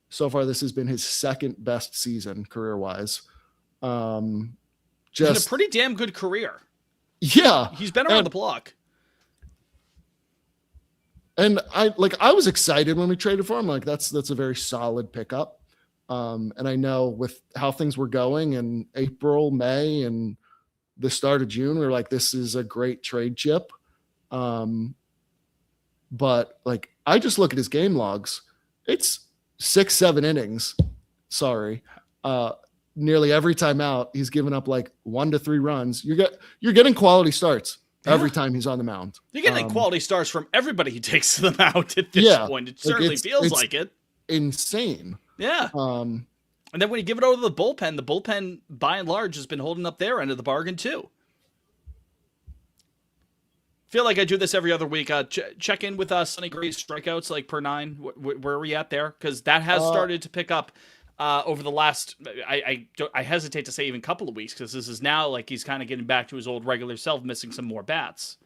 so far this has been his second best season career-wise. Just a pretty damn good career. Yeah, he's been around the block. And I was excited when we traded for him. Like that's a very solid pickup. And I know with how things were going in April, May, and the start of June, we were like, this is a great trade chip. But like, I just look at his game logs. It's 6-7 innings. Sorry. Nearly every time out, he's given up like 1 to 3 runs. You're getting quality starts every time he's on the mound. You're getting quality starts from everybody he takes to the mound at this point. It certainly feels like it. Insane. Yeah. And then when you give it over to the bullpen by and large has been holding up their end of the bargain too. Feel like I do this every other week. Check in with Sonny Gray's strikeouts like per 9. Where are we at there? Because that has started to pick up over the last. I hesitate to say even couple of weeks because this is now like he's kind of getting back to his old regular self, missing some more bats.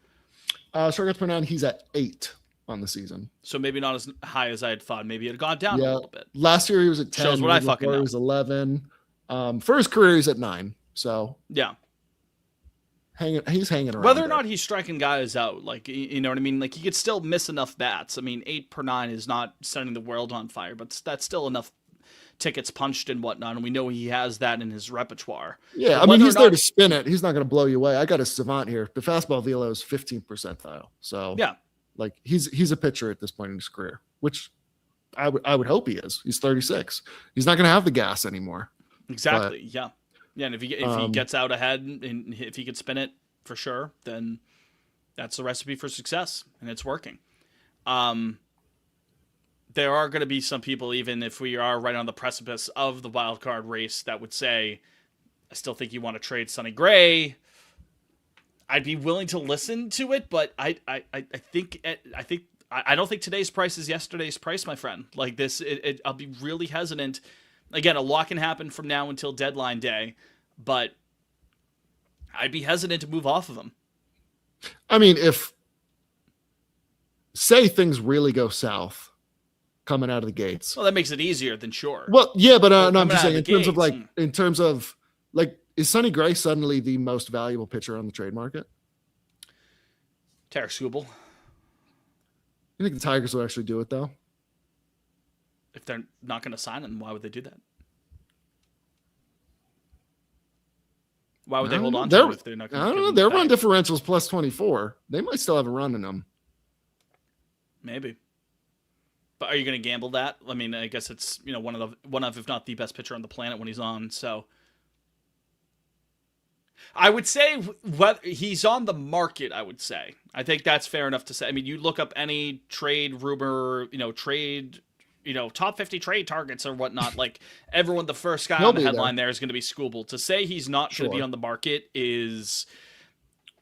Strikeouts per 9, he's at 8 on the season. So maybe not as high as I had thought. Maybe it had gone down a little bit. Last year he was at 10. Shows what I fucking know. He was 11. For his career, he's at 9. So yeah. He's hanging around. Whether or not he's striking guys out, like, you know what I mean? Like, he could still miss enough bats. I mean, 8 per 9 is not setting the world on fire, but that's still enough tickets punched and whatnot, and we know he has that in his repertoire. Yeah, I mean, he's there to spin it. He's not going to blow you away. I got a savant here. The fastball velo is 15th percentile. So, yeah, like, he's a pitcher at this point in his career, which I would hope he is. He's 36. He's not going to have the gas anymore. Exactly, yeah. Yeah, and if he gets out ahead and if he could spin it for sure, then that's the recipe for success, and it's working. There are going to be some people, even if we are right on the precipice of the wild card race, that would say, I still think you want to trade Sonny Gray. I'd be willing to listen to it, but I don't think today's price is yesterday's price, my friend. Like this, I'll be really hesitant. Again, a lot can happen from now until deadline day, but I'd be hesitant to move off of him. I mean, say things really go south coming out of the gates. Well, that makes it easier than sure. Well, yeah, but no, I'm just saying in terms of is Sonny Gray suddenly the most valuable pitcher on the trade market? Tarek Skubal. You think the Tigers will actually do it though? If they're not going to sign him, why would they do that? Why would they hold on to him if they're not going to? I don't know. Their run differential's plus 24. They might still have a run in them. Maybe. But are you going to gamble that? I mean, I guess it's one of if not the best pitcher on the planet when he's on. So I would say whether he's on the market. I would say I think that's fair enough to say. I mean, you look up any trade rumor, top 50 trade targets or whatnot. Like everyone, the first guy on the headline there is going to be Skubal. To say he's not going to be on the market is.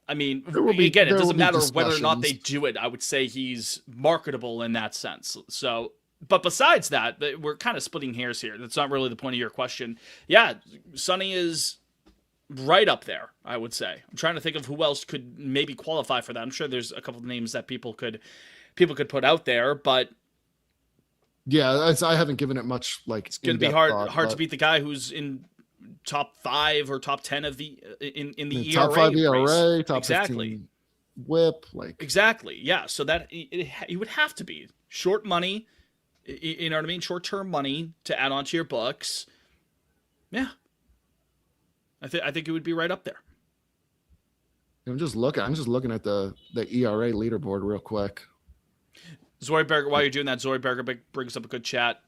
I mean, again, it doesn't matter whether or not they do it. I would say he's marketable in that sense. So, but besides that, we're kind of splitting hairs here. That's not really the point of your question. Yeah, Sonny is right up there, I would say. I'm trying to think of who else could maybe qualify for that. I'm sure there's a couple of names that people could put out there, but yeah, I haven't given it much it's going to be hard to beat the guy who's in top 5 or top 10 of the in the ERA top 5 ERA, race. top exactly. 15 WHIP, exactly, yeah. So that he would have to be short money, you know what I mean, short-term money to add onto your books. Yeah, I think it would be right up there. I'm just looking at the ERA leaderboard real quick. Zoidberger, while you're doing that, Zoidberger brings up a good chat.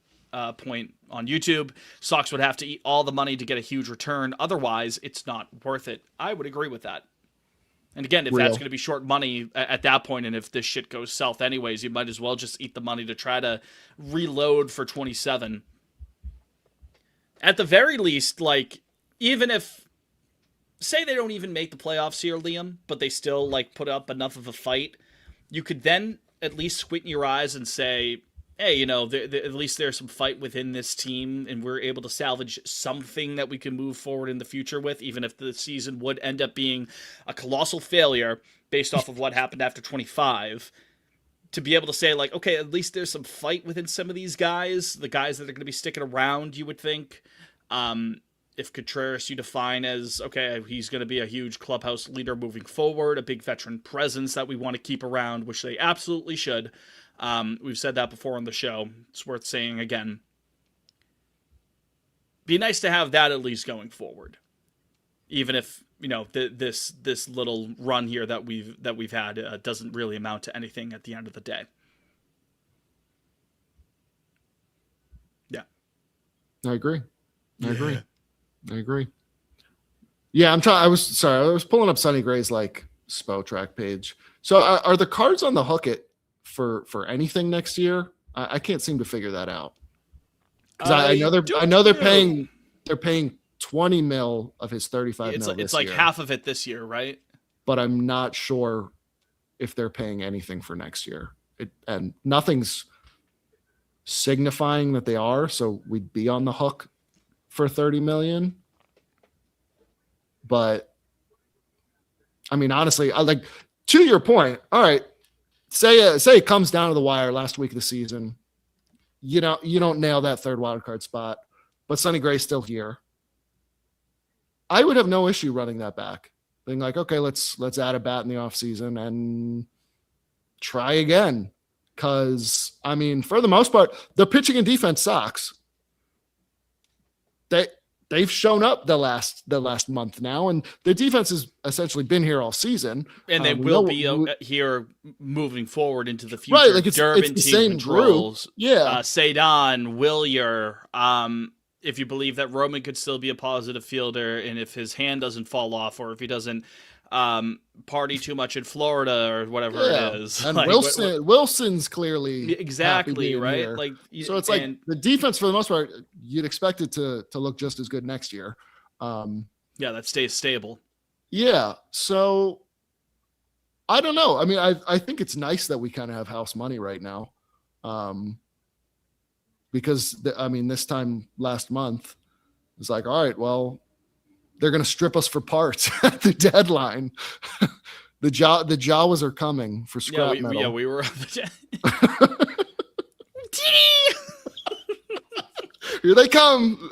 point on YouTube. Sox would have to eat all the money to get a huge return. Otherwise, it's not worth it. I would agree with that. And again, if that's going to be short money at that point, and if this shit goes south anyways, you might as well just eat the money to try to reload for 27. At the very least, like, even if, say they don't even make the playoffs here, Liam, but they still, like, put up enough of a fight, you could then at least squint your eyes and say, hey, you know, at least there's some fight within this team, and we're able to salvage something that we can move forward in the future with, even if the season would end up being a colossal failure based off of what happened after 25. To be able to say, like, okay, at least there's some fight within some of these guys, the guys that are going to be sticking around, you would think. If Contreras you define as, okay, he's going to be a huge clubhouse leader moving forward, a big veteran presence that we want to keep around, which they absolutely should. We've said that before on the show. It's worth saying again. Be nice to have that at least going forward, even if, you know, this little run here that we've had doesn't really amount to anything at the end of the day. Yeah, I agree. Yeah, I was pulling up Sonny Gray's like Spo track page. So are the Cards on the hook for anything next year? I can't seem to figure that out. Because I know they're paying 20 mil of his 35 mil. It's like half of it this year, right? But I'm not sure if they're paying anything for next year. And nothing's signifying that they are, so we'd be on the hook for 30 million. But I mean, honestly, to your point, all right, say it comes down to the wire last week of the season. You don't nail that third wild card spot, but Sonny Gray's still here. I would have no issue running that back. Being like, okay, let's add a bat in the offseason and try again. Because, I mean, for the most part, the pitching and defense sucks. They've shown up the last month now, and the defense has essentially been here all season. And they will be here moving forward into the future. Right, like it's the same group. Yeah. Cedon, Wilyer, if you believe that Roman could still be a positive fielder, and if his hand doesn't fall off, or if he doesn't party too much in Florida or whatever it is. And like, Wilson's clearly exactly right. Here. Like, so it's like the defense for the most part, you'd expect it to look just as good next year. That stays stable. Yeah. So I don't know. I mean, I think it's nice that we kind of have house money right now. Because this time last month, it's like, all right, well, they're going to strip us for parts at the deadline. The Jawas are coming for scrap metal. Yeah, we were. Here they come.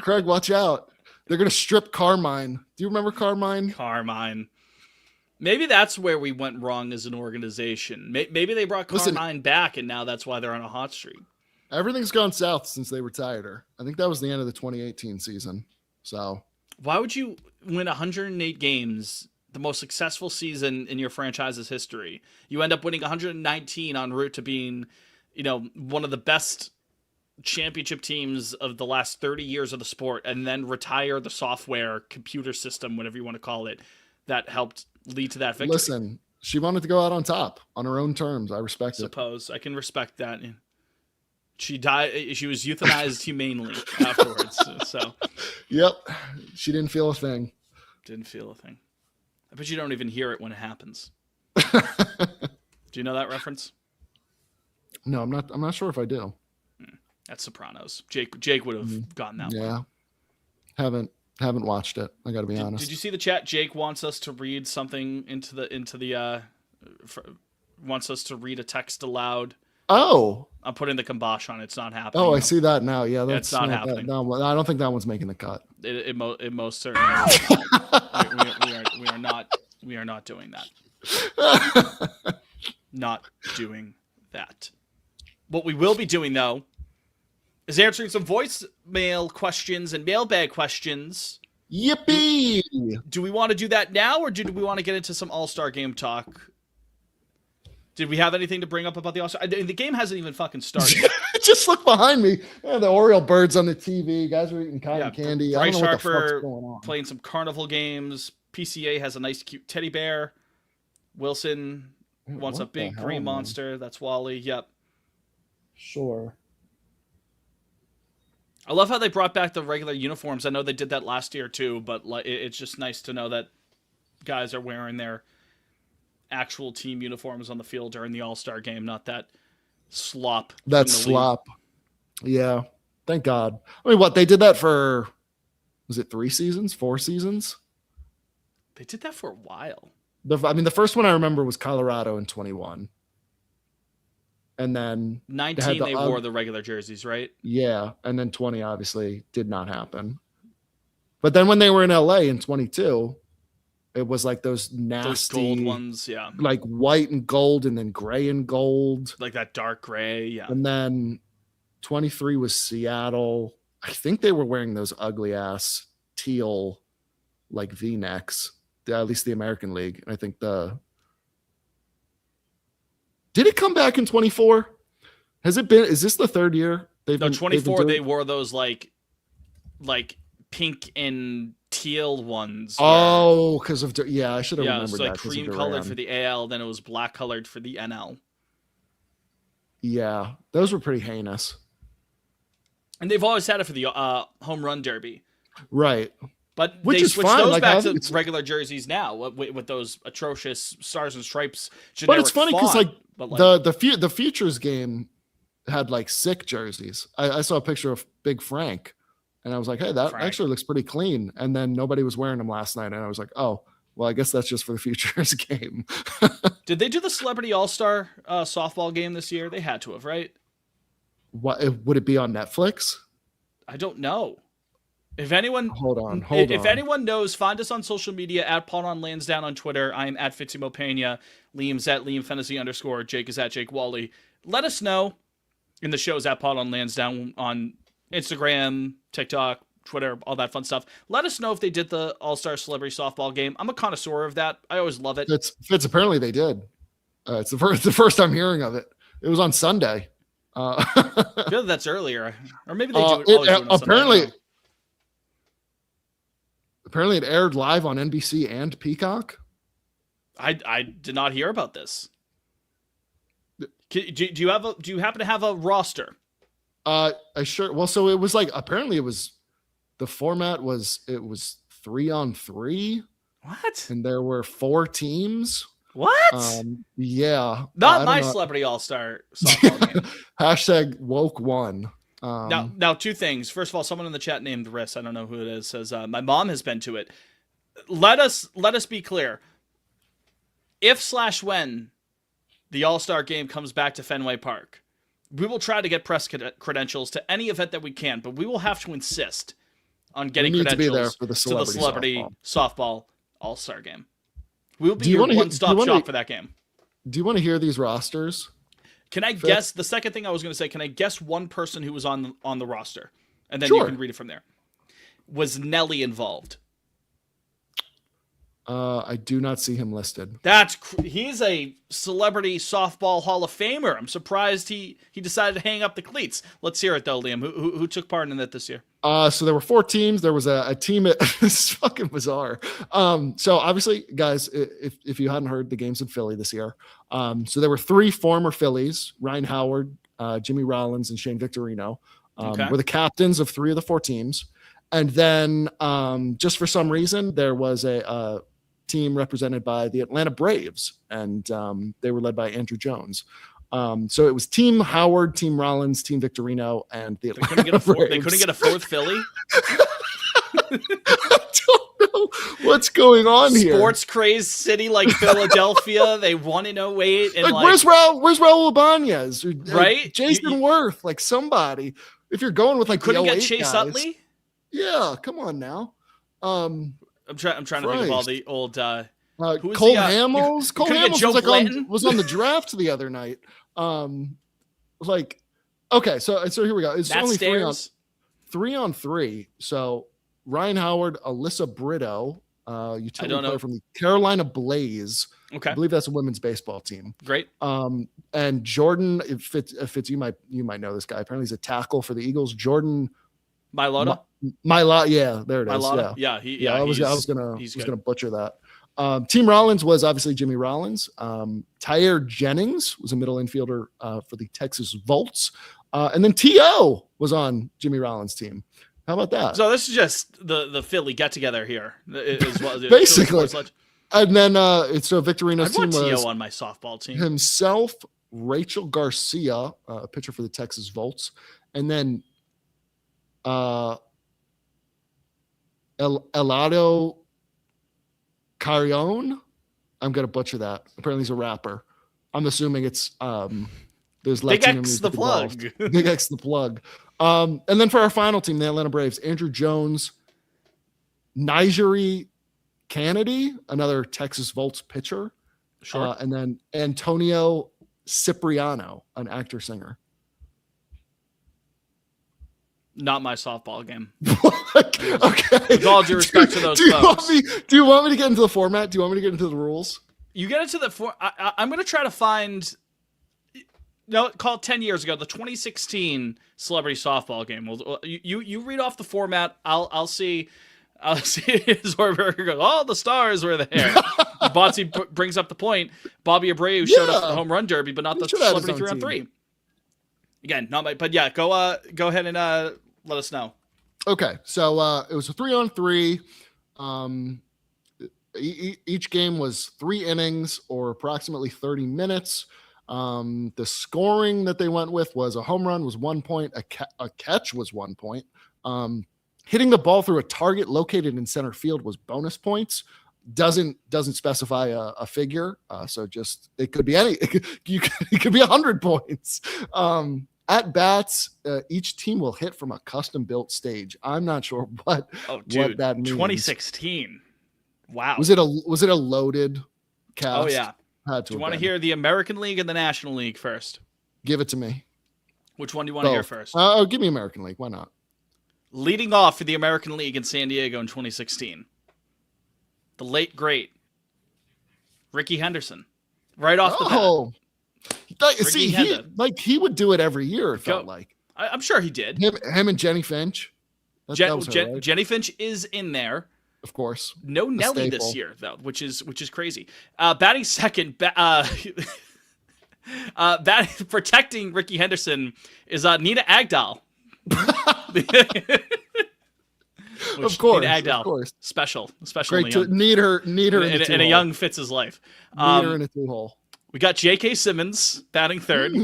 Craig, watch out. They're going to strip Carmine. Do you remember Carmine? Carmine. Maybe that's where we went wrong as an organization. Maybe they brought Carmine back, and now that's why they're on a hot streak. Everything's gone south since they retired her. I think that was the end of the 2018 season. So why would you win 108 games, the most successful season in your franchise's history? You end up winning 119 en route to being, one of the best championship teams of the last 30 years of the sport, and then retire the software computer system, whatever you want to call it, that helped lead to that victory. Listen, she wanted to go out on top on her own terms. I respect it. I can respect that. She died. She was euthanized humanely afterwards. So, yep, she didn't feel a thing. Didn't feel a thing. I bet you don't even hear it when it happens. Do you know that reference? No, I'm not sure if I do. That's Sopranos. Jake would have gotten that one. Yeah, haven't watched it. I got to be honest. Did you see the chat? Jake wants us to read something into the wants us to read a text aloud. Oh, I'm putting the kibosh on it. It's not happening. Oh, I see that now. Yeah, that's not happening. No, I don't think that one's making the cut. It most certainly is not. We are not doing that. Not doing that. What we will be doing, though, is answering some voicemail questions and mailbag questions. Yippee! Do we want to do that now, or do we want to get into some All-Star game talk? Did we have anything to bring up about the All-Star? The game hasn't even fucking started. Just look behind me. Yeah, the Oriole birds on the TV. Guys are eating cotton candy. Bryce I don't know what the Harper fuck's going on. playing some carnival games. PCA has a nice, cute teddy bear. Wilson wants a big green monster. That's Wally. Yep. Sure. I love how they brought back the regular uniforms. I know they did that last year too, but like, it's just nice to know that guys are wearing their actual team uniforms on the field during the All-Star game, not that slop. That slop. Yeah. Thank God. I mean, what, they did that for, was it 3 seasons, 4 seasons? They did that for a while. The first one I remember was Colorado in 21. And then 19, they wore the regular jerseys, right? Yeah. And then 20 obviously did not happen. But then when they were in LA in 22, it was like those nasty gold ones, yeah. Like white and gold and then gray and gold. Like that dark gray, yeah. And then 23 was Seattle. I think they were wearing those ugly ass teal like V-necks, at least the American League. And I think did it come back in 24? Has it been? Is this the third year? 24. They wore those like pink and teal ones. Oh, because of I should have remembered so that. Like cream colored for the AL, then it was black colored for the NL. Yeah, those were pretty heinous. And they've always had it for the home run derby, right? But which they is switched fine. those like, back to regular jerseys now with those atrocious stars and stripes. But it's funny because the Futures game had like sick jerseys. I saw a picture of Big Frank, and I was like, hey, that actually looks pretty clean. And then nobody was wearing them last night, and I was like, oh, well, I guess that's just for the Futures game. Did they do the Celebrity All-Star softball game this year? They had to have, right? What would it be on Netflix? I don't know. If anyone hold on. If anyone knows, find us on social media at Pod on Lansdowne on Twitter. I am at Fitzimo Pena. Liam's at Liam Fantasy _ Jake is at Jake Wally. Let us know in the shows at Pod on Lansdowne on Instagram, TikTok, Twitter, all that fun stuff. Let us know if they did the All-Star Celebrity Softball game. I'm a connoisseur of that. I always love it. Fitz, apparently they did. It's the first time hearing of it. It was on Sunday. I feel that's earlier, or maybe they do it apparently. Apparently, it aired live on NBC and Peacock. I did not hear about this. Do you happen to have a roster? I sure. Well, so it was like apparently it was the format was 3-on-3. What? And there were 4 teams. What? Yeah. Not my Celebrity All-Star softball game. Hashtag woke one. Now, 2 things. First of all, someone in the chat named Riss, I don't know who it is, says my mom has been to it. Let us be clear. If/when the All-Star game comes back to Fenway Park, we will try to get press credentials to any event that we can, but we will have to insist on getting credentials to be there for the to the Celebrity Softball All-Star game. We'll be your one-stop shop for that game. Do you want to hear these rosters? Can I guess? The second thing I was going to say, can I guess one person who was on the roster? And then you can read it from there. Was Nelly involved? I do not see him listed. He's a Celebrity Softball Hall of Famer. I'm surprised he decided to hang up the cleats. Let's hear it though, Liam. Who took part in it this year? So there were 4 teams. There was a team at this is fucking bizarre. So obviously, guys, if you hadn't heard, the game's in Philly this year. So there were 3 former Phillies: Ryan Howard, Jimmy Rollins, and Shane Victorino. Were the captains of 3 of the 4 teams. And then just for some reason, there was a team represented by the Atlanta Braves, and they were led by Andrew Jones. So it was Team Howard, Team Rollins, Team Victorino, and the Atlanta Braves. They couldn't get a 4th Philly? I don't know what's going on here. Sports crazed city like Philadelphia. They won in 08. And where's Raul Ibanez? Right? Jason Worth, like somebody. If you're going with like couldn't the get Chase guys, Utley? Yeah, come on now. I'm trying to think of all the old Cole Hamels. Cole Hamels was on the draft the other night. Okay, so here we go. It's only 3-on-3. So Ryan Howard, Alyssa Brito, utility don't know. player from the Carolina Blaze. Okay. I believe that's a women's baseball team. Great. And Jordan, if it's you might know this guy. Apparently he's a tackle for the Eagles. Jordan Mailota? Yeah, there it is. Mailota? Yeah. I was gonna butcher that. Team Rollins was obviously Jimmy Rollins. Tyre Jennings was a middle infielder for the Texas Volts. And then T.O. was on Jimmy Rollins' team. How about that? So this is just the Philly get-together here. Basically. And then so Victorino's team was T.O. on my softball team. Himself, Rachel Garcia, a pitcher for the Texas Volts, and then Elado Carrion. I'm gonna butcher that. Apparently he's a rapper. I'm assuming it's there's Big Latino X music the plug. Big X the plug. And then for our final team, the Atlanta Braves, Andrew Jones, Nigeri Kennedy, another Texas Volts pitcher. Sure. And then Antonio Cipriano, an actor singer. Not my softball game. Okay. With all due respect to those folks. Do you want me to get into the format? Do you want me to get into the rules? You get into the I'm going to try to find. Called 10 years ago, the 2016 celebrity softball game. You read off the format. I'll see. Zorberger goes, all the stars were there. Botsy brings up the point. Bobby Abreu showed up for the home run derby, but not the celebrity 3-on-3. Again, not my. But yeah, go ahead and let us know. Okay, so it was a 3-on-3. Each game was 3 innings or approximately 30 minutes. The scoring that they went with was a home run was 1 point, a catch was 1 point. Hitting the ball through a target located in center field was bonus points. Doesn't specify a figure, so just it could be it could be 100 points. At bats, each team will hit from a custom built stage. I'm not sure what that means. 2016. Wow. Was it a loaded cast? Oh yeah. Do you want to hear the American League and the National League first? Give it to me. Which one do you want to hear first? Give me American League. Why not? Leading off for the American League in San Diego in 2016, the late great Ricky Henderson, right off the bat. See, he would do it every year. It felt like. I'm sure he did. Him and Jenny Finch. That was her, right? Jenny Finch is in there. Of course. No Nelly this year though, which is crazy. Batting second, batting protecting Ricky Henderson is Nina Agdal. Of course, Nina Agdal, of course. Special. Great to need her in a young Fitz's life. Need her in a 2-hole. We got J.K. Simmons batting third.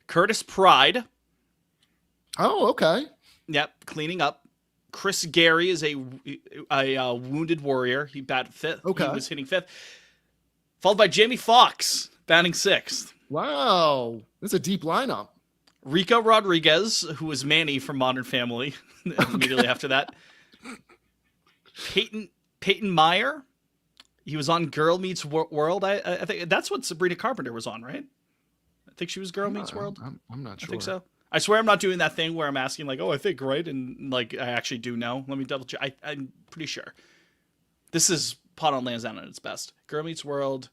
Curtis Pride. Oh, okay. Yep, cleaning up. Chris Gary is a wounded warrior. He batted fifth. Okay. He was hitting fifth. Followed by Jamie Foxx, batting sixth. Wow. That's a deep lineup. Rico Rodriguez, who was Manny from Modern Family, immediately after that. Peyton Meyer. He was on Girl Meets World. I think that's what Sabrina Carpenter was on, right? I think she was Girl Meets World. I'm not sure. I think so. I swear I'm not doing that thing where I'm asking like, oh, I think, right? And like, I actually do know. Let me double check. I'm pretty sure. This is Pot on Lansdowne at its best. Girl Meets World.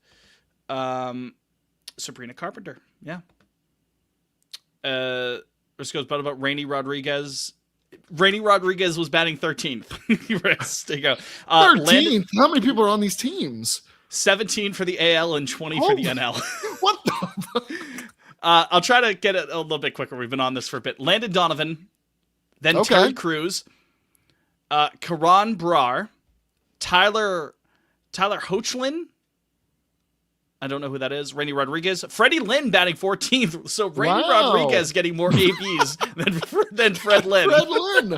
Sabrina Carpenter. Yeah. This goes about Rainy Rodriguez. Rainy Rodriguez was batting 13th. There you go. 13th? How many people are on these teams? 17 for the AL and 20 for the NL. What the I'll try to get it a little bit quicker. We've been on this for a bit. Landon Donovan, then Terry Crews, Karan Brar, Tyler Hoechlin. I don't know who that is. Rainy Rodriguez. Freddie Lynn batting 14th. So Rainy Rodriguez getting more ABs than Fred Lynn. Fred Lynn.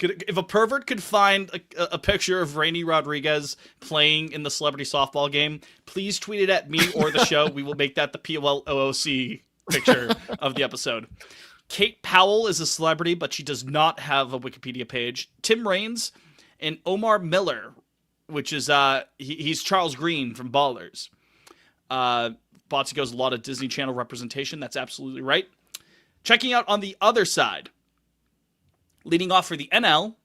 If a pervert could find a picture of Rainy Rodriguez playing in the celebrity softball game, please tweet it at me or the show. We will make that the POLOOC picture of the episode. Kate Powell is a celebrity, but she does not have a Wikipedia page. Tim Raines and Omar Miller, which is he's Charles Green from Ballers. Botsy goes a lot of Disney Channel representation. That's absolutely right. Checking out on the other side. Leading off for the NL,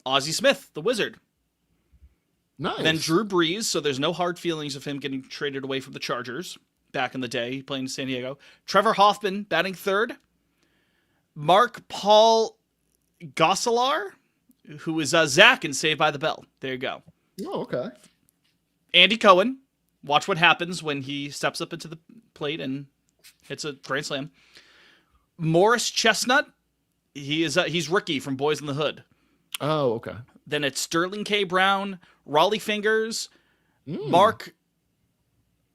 Ozzie Smith, the Wizard. Nice. Then Drew Brees, so there's no hard feelings of him getting traded away from the Chargers back in the day, playing in San Diego. Trevor Hoffman batting third. Mark Paul Gosselaar, who is Zach in Saved by the Bell. There you go. Oh, okay. Andy Cohen, watch what happens when he steps up into the plate and hits a grand slam. Morris Chestnut, he's Ricky from Boys in the Hood. Oh, okay. Then it's Sterling K. Brown, Raleigh Fingers, Mark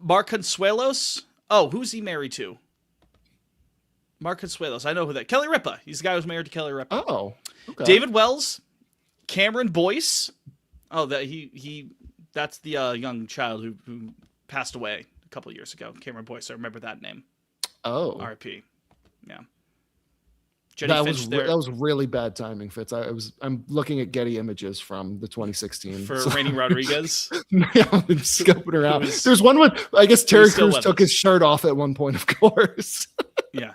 Consuelos. Oh, who's he married to? Mark Consuelos. I know who that. Kelly Ripa. He's the guy who's married to Kelly Ripa. Oh, okay. David Wells, Cameron Boyce. Oh, that's the young child who passed away a couple of years ago. Cameron Boyce. I remember that name. Oh, R.I.P. Yeah. Jenny Finch that was really bad timing, Fitz. I'm looking at Getty images from the 2016 for Rainy Rodriguez. Yeah, I've been scoping her out. There's one with, I guess Terry Crews took his shirt off at one point, of course. Yeah.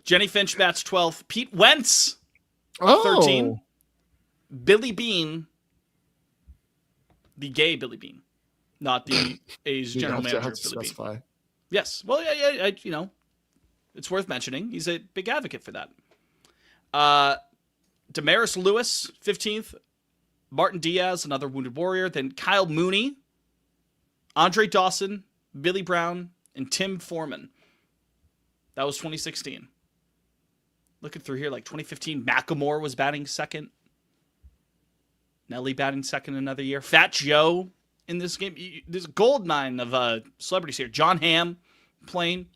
Jenny Finch bats 12th. Pete Wentz, 13. Billy Bean, the gay Billy Bean, not the A's general manager Billy Bean. Yes. Well, yeah, it's worth mentioning. He's a big advocate for that. Damaris Lewis, 15th. Martin Diaz, another Wounded Warrior. Then Kyle Mooney, Andre Dawson, Billy Brown, and Tim Foreman. That was 2016. Looking through here, like 2015, Macklemore was batting second. Nelly batting second another year. Fat Joe in this game. There's a gold mine of celebrities here. John Hamm playing.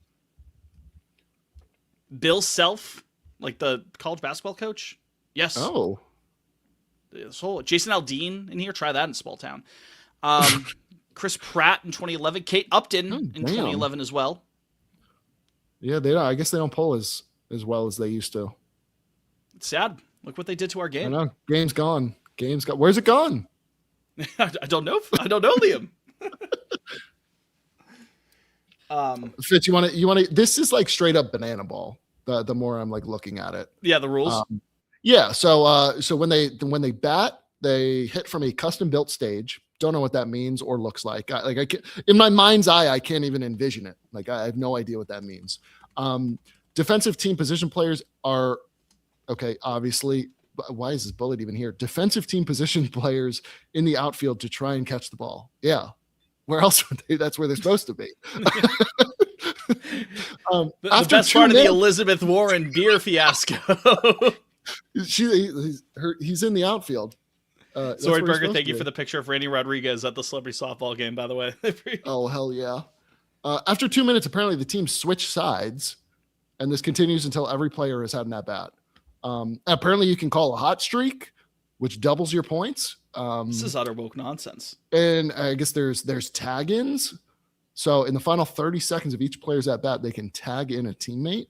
Bill Self, like the college basketball coach. Yes. Oh. Jason Aldean in here. Try that in small town. Chris Pratt in 2011. Kate Upton in 2011 as well. Yeah, I guess they don't pull as well as they used to. It's sad. Look what they did to our game. I know. Game's gone. Where's it gone? I don't know, Liam. Fitz, you want to? This is like straight up banana ball. The more I'm like looking at it. Yeah, the rules. Yeah. So when they bat, they hit from a custom built stage. Don't know what that means or looks like. In my mind's eye, I can't even envision it. Like I have no idea what that means. Defensive team position players are okay. Obviously, why is this bullet even here? Defensive team position players in the outfield to try and catch the ball. Yeah. Where else would they? That's where they're supposed to be. The best part of the Elizabeth Warren beer fiasco. He's in the outfield. Swordberger, thank you for the picture of Randy Rodriguez at the celebrity softball game, by the way. Oh, hell yeah. After 2 minutes, apparently the team switched sides, and this continues until every player has had an at-bat. Apparently you can call a hot streak, which doubles your points. This is utter woke nonsense. And I guess there's tag-ins. So in the final 30 seconds of each player's at-bat, they can tag in a teammate.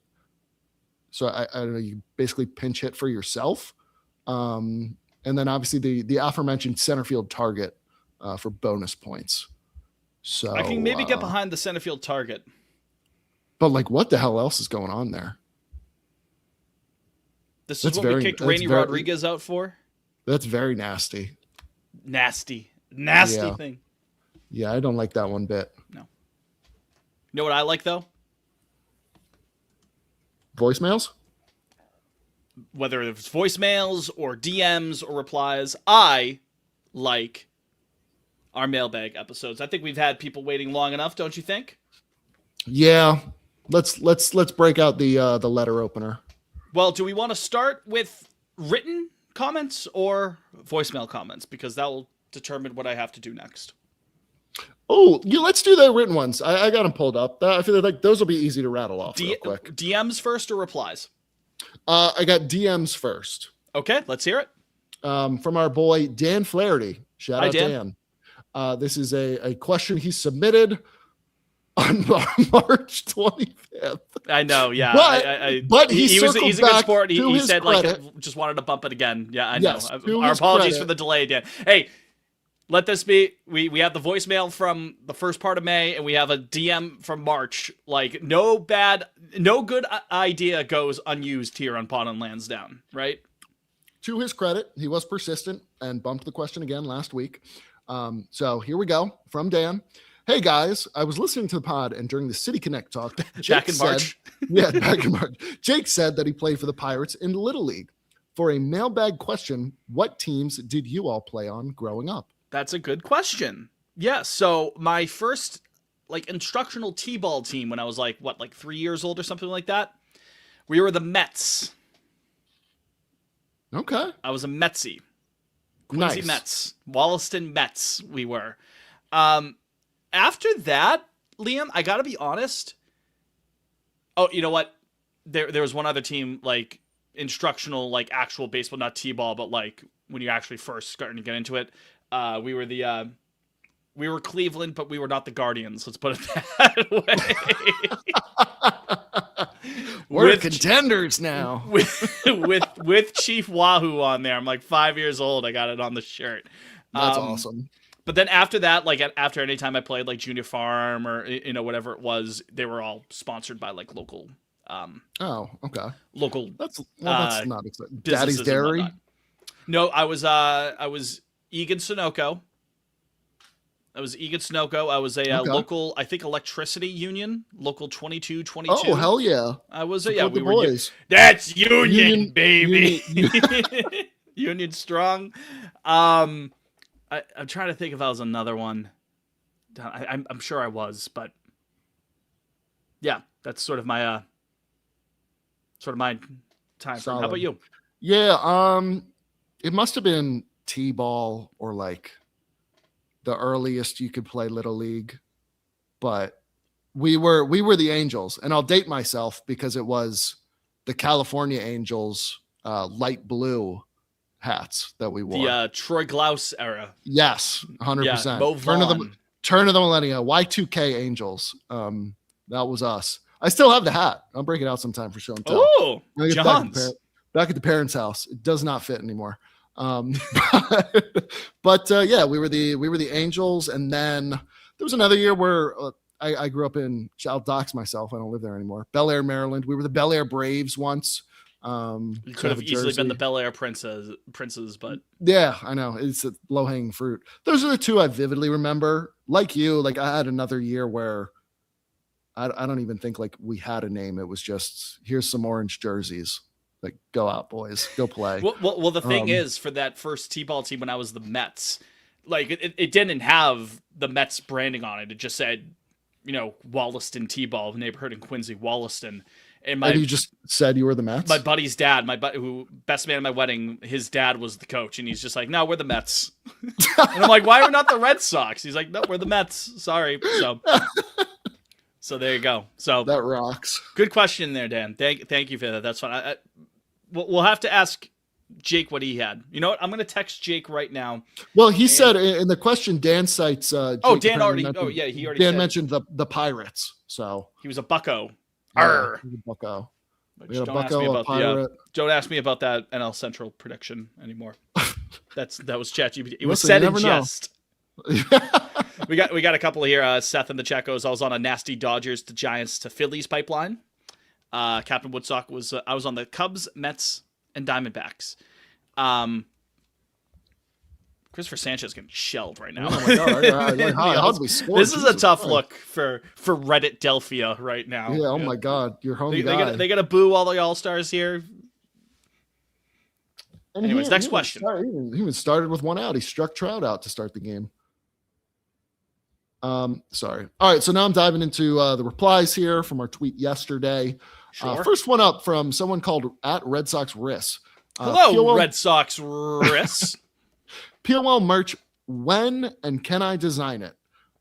So I don't know, you basically pinch hit for yourself. And then obviously the aforementioned center field target for bonus points. So I can maybe get behind the center field target. But like, what the hell else is going on there? This is what we kicked Rainy Rodriguez out for? That's very nasty. Nasty thing. Yeah, I don't like that one bit. No. You know what I like, though? Voicemails? Whether it's voicemails or DMs or replies, I like our mailbag episodes. I think we've had people waiting long enough, don't you think? Yeah. Let's break out the letter opener. Well, do we want to start with written comments or voicemail comments? Because that will determine what I have to do next. Oh, let's do the written ones. I got them pulled up. I feel like those will be easy to rattle off real quick. DMs first or replies? I got DMs first. Okay, let's hear it. From our boy Dan Flaherty. Shout out Dan. This is a question he submitted on March 25th. I know, yeah. But he's a good sport. He said, credit, just wanted to bump it again. Yeah, I yes, know. Our apologies for the delay, Dan. Hey, let this be. We have the voicemail from the first part of May, and we have a DM from March. Like, no good idea goes unused here on Pod and Lansdowne, right? to his credit, he was persistent and bumped the question again last week. So here we go from Dan. Hey guys, I was listening to the pod, and during the City Connect talk, back in March. Back in March, Jake said that he played for the Pirates in Little League. For a mailbag question, what teams did you all play on growing up? That's a good question. Yeah, so my first instructional t-ball team when I was 3 years old or something like that, we were the Mets. Okay. I was a Metsy. Quincy Mets. Wollaston Mets we were. After that, Liam, I gotta be honest. Oh, you know what? There was one other team, instructional, actual baseball, not t-ball, but when you're actually first starting to get into it. We were Cleveland, but we were not the Guardians. Let's put it that way. We're contenders now. With Chief Wahoo on there. I'm 5 years old. I got it on the shirt. That's awesome. But then after that, after any time I played Junior Farm or whatever it was, they were all sponsored by local. Oh, okay. Local. That's not exciting. Daddy's Dairy. No, I was Egan Sunoco. I was a local, I think, electricity union, local 2222. Oh, hell yeah. I was we were boys. That's union baby. Union strong. I'm trying to think if I was another one. I'm sure I was, but yeah, that's sort of my time frame. How about you? Yeah, it must have been T-ball or the earliest you could play Little League, but we were the Angels, and I'll date myself because it was the California Angels light blue hats that we wore. The Troy Glaus era. Yes, 100%. Yeah, Mo Vaughn. Turn of the millennia, Y2K Angels. That was us. I still have the hat. I'll break it out sometime for show and tell. Oh, John's. Back at the parents' house. It does not fit anymore. But yeah, we were the Angels, and then there was another year where I grew up in. I'll dox myself. I don't live there anymore. Bel Air, Maryland. We were the Bel Air Braves once. You could have easily been the Bel Air princes, but yeah, I know it's a low hanging fruit. Those are the two I vividly remember. Like you, I had another year where I don't even think we had a name. It was just here's some orange jerseys. Go out, boys. Go play. Well, the thing is, for that first T-ball team when I was the Mets, it didn't have the Mets branding on it. It just said, Wollaston T-ball, neighborhood in Quincy, Wollaston. And you just said you were the Mets? My buddy's dad, who best man at my wedding, his dad was the coach, and he's just no, we're the Mets. And I'm why are we not the Red Sox? He's no, we're the Mets. Sorry. So there you go. So that rocks. Good question there, Dan. Thank you for that. That's fine. We'll have to ask Jake what he had. You know what? I'm going to text Jake right now. Well, he said in the question, Dan cites. Dan already. He already. Dan mentioned the Pirates. So he was a Bucko. Yeah, he was a Bucko. Don't ask me about that NL Central prediction anymore. that was ChatGPT. It was Listen, said in jest. we got a couple here. Seth and the Checos. I was on a nasty Dodgers to Giants to Phillies pipeline. Captain Woodstock was. I was on the Cubs, Mets, and Diamondbacks. Christopher Sanchez getting shelled right now. Oh my God! How did we score? This is a tough look for Reddit Delphia right now. Yeah. Oh my God! You're home guy. They got to boo all the All-Stars here. And anyways, next question. He even started with one out. He struck Trout out to start the game. Sorry. All right. So now I'm diving into the replies here from our tweet yesterday. Sure. First one up from someone called @RedSoxRiss. Hello, Red Sox Riss. POL merch. When and can I design it?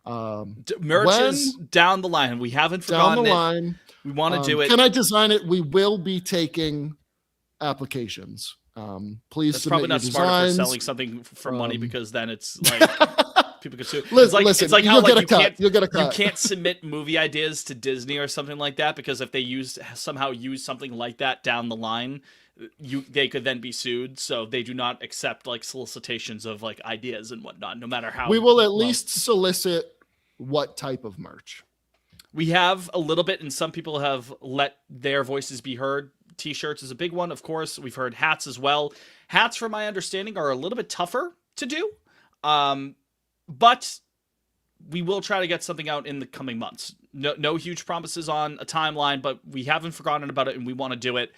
Merch is down the line. We haven't forgotten down the line. We want to do it. Can I design it? We will be taking applications. Please. That's probably not smart for selling something for money, because then it's people could sue. Listen, it's like how you'll get a cut. You can't submit movie ideas to Disney or something like that, because if they somehow use something like that down the line, they could then be sued. So they do not accept solicitations of ideas and whatnot, no matter how. We will at least solicit what type of merch. We have a little bit, and some people have let their voices be heard. T-shirts is a big one. Of course, we've heard hats as well. Hats, from my understanding, are a little bit tougher to do. But we will try to get something out in the coming months. No huge promises on a timeline, but we haven't forgotten about it and we want to do it.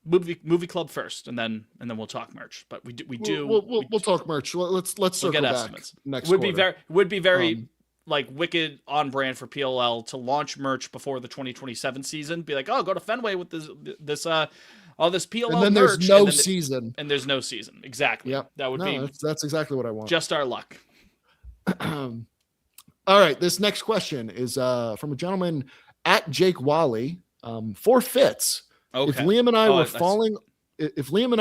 Movie club first, and then we'll talk merch. But we'll talk merch. Let's circle get back estimates. next Would quarter. be very like wicked on brand for PLL to launch merch before the 2027 season. Be like, oh, go to Fenway with this all this PLL and then merch, there's no season. And there's no season. Exactly. Yep. That would be that's exactly what I want. Just our luck. All right. This next question is from a gentleman at Jake Wally. For Fitz. Okay. If Liam and I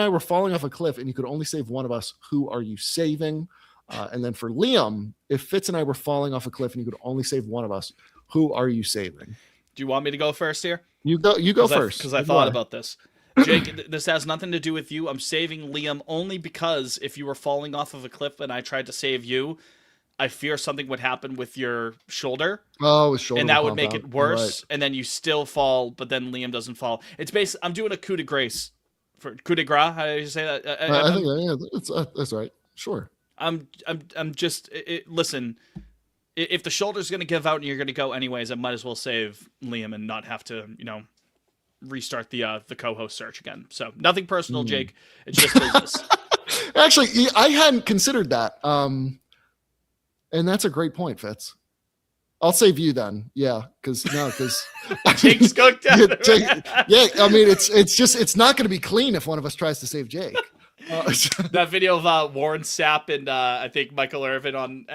were falling off a cliff and you could only save one of us, who are you saving? And then for Liam, if Fitz and I were falling off a cliff and you could only save one of us, who are you saving? Do you want me to go first here? You go first. Because I thought about this. Jake, this has nothing to do with you. I'm saving Liam only because if you were falling off of a cliff and I tried to save you, I fear something would happen with your shoulder. Oh, his shoulder. And that would make it worse. Right. And then you still fall, but then Liam doesn't fall. It's basically, I'm doing a coup de grace. Coup de grace? How do you say that? I think that's right. Sure. I'm just, listen, if the shoulder's going to give out and you're going to go anyways, I might as well save Liam and not have to, restart the co-host search again. So nothing personal, Jake. It's just business. Actually, I hadn't considered that. And that's a great point, Fitz. I'll save you then. Yeah, because Jake's cooked out. I mean, it's not going to be clean if one of us tries to save Jake. That video of Warren Sapp and I think Michael Irvin on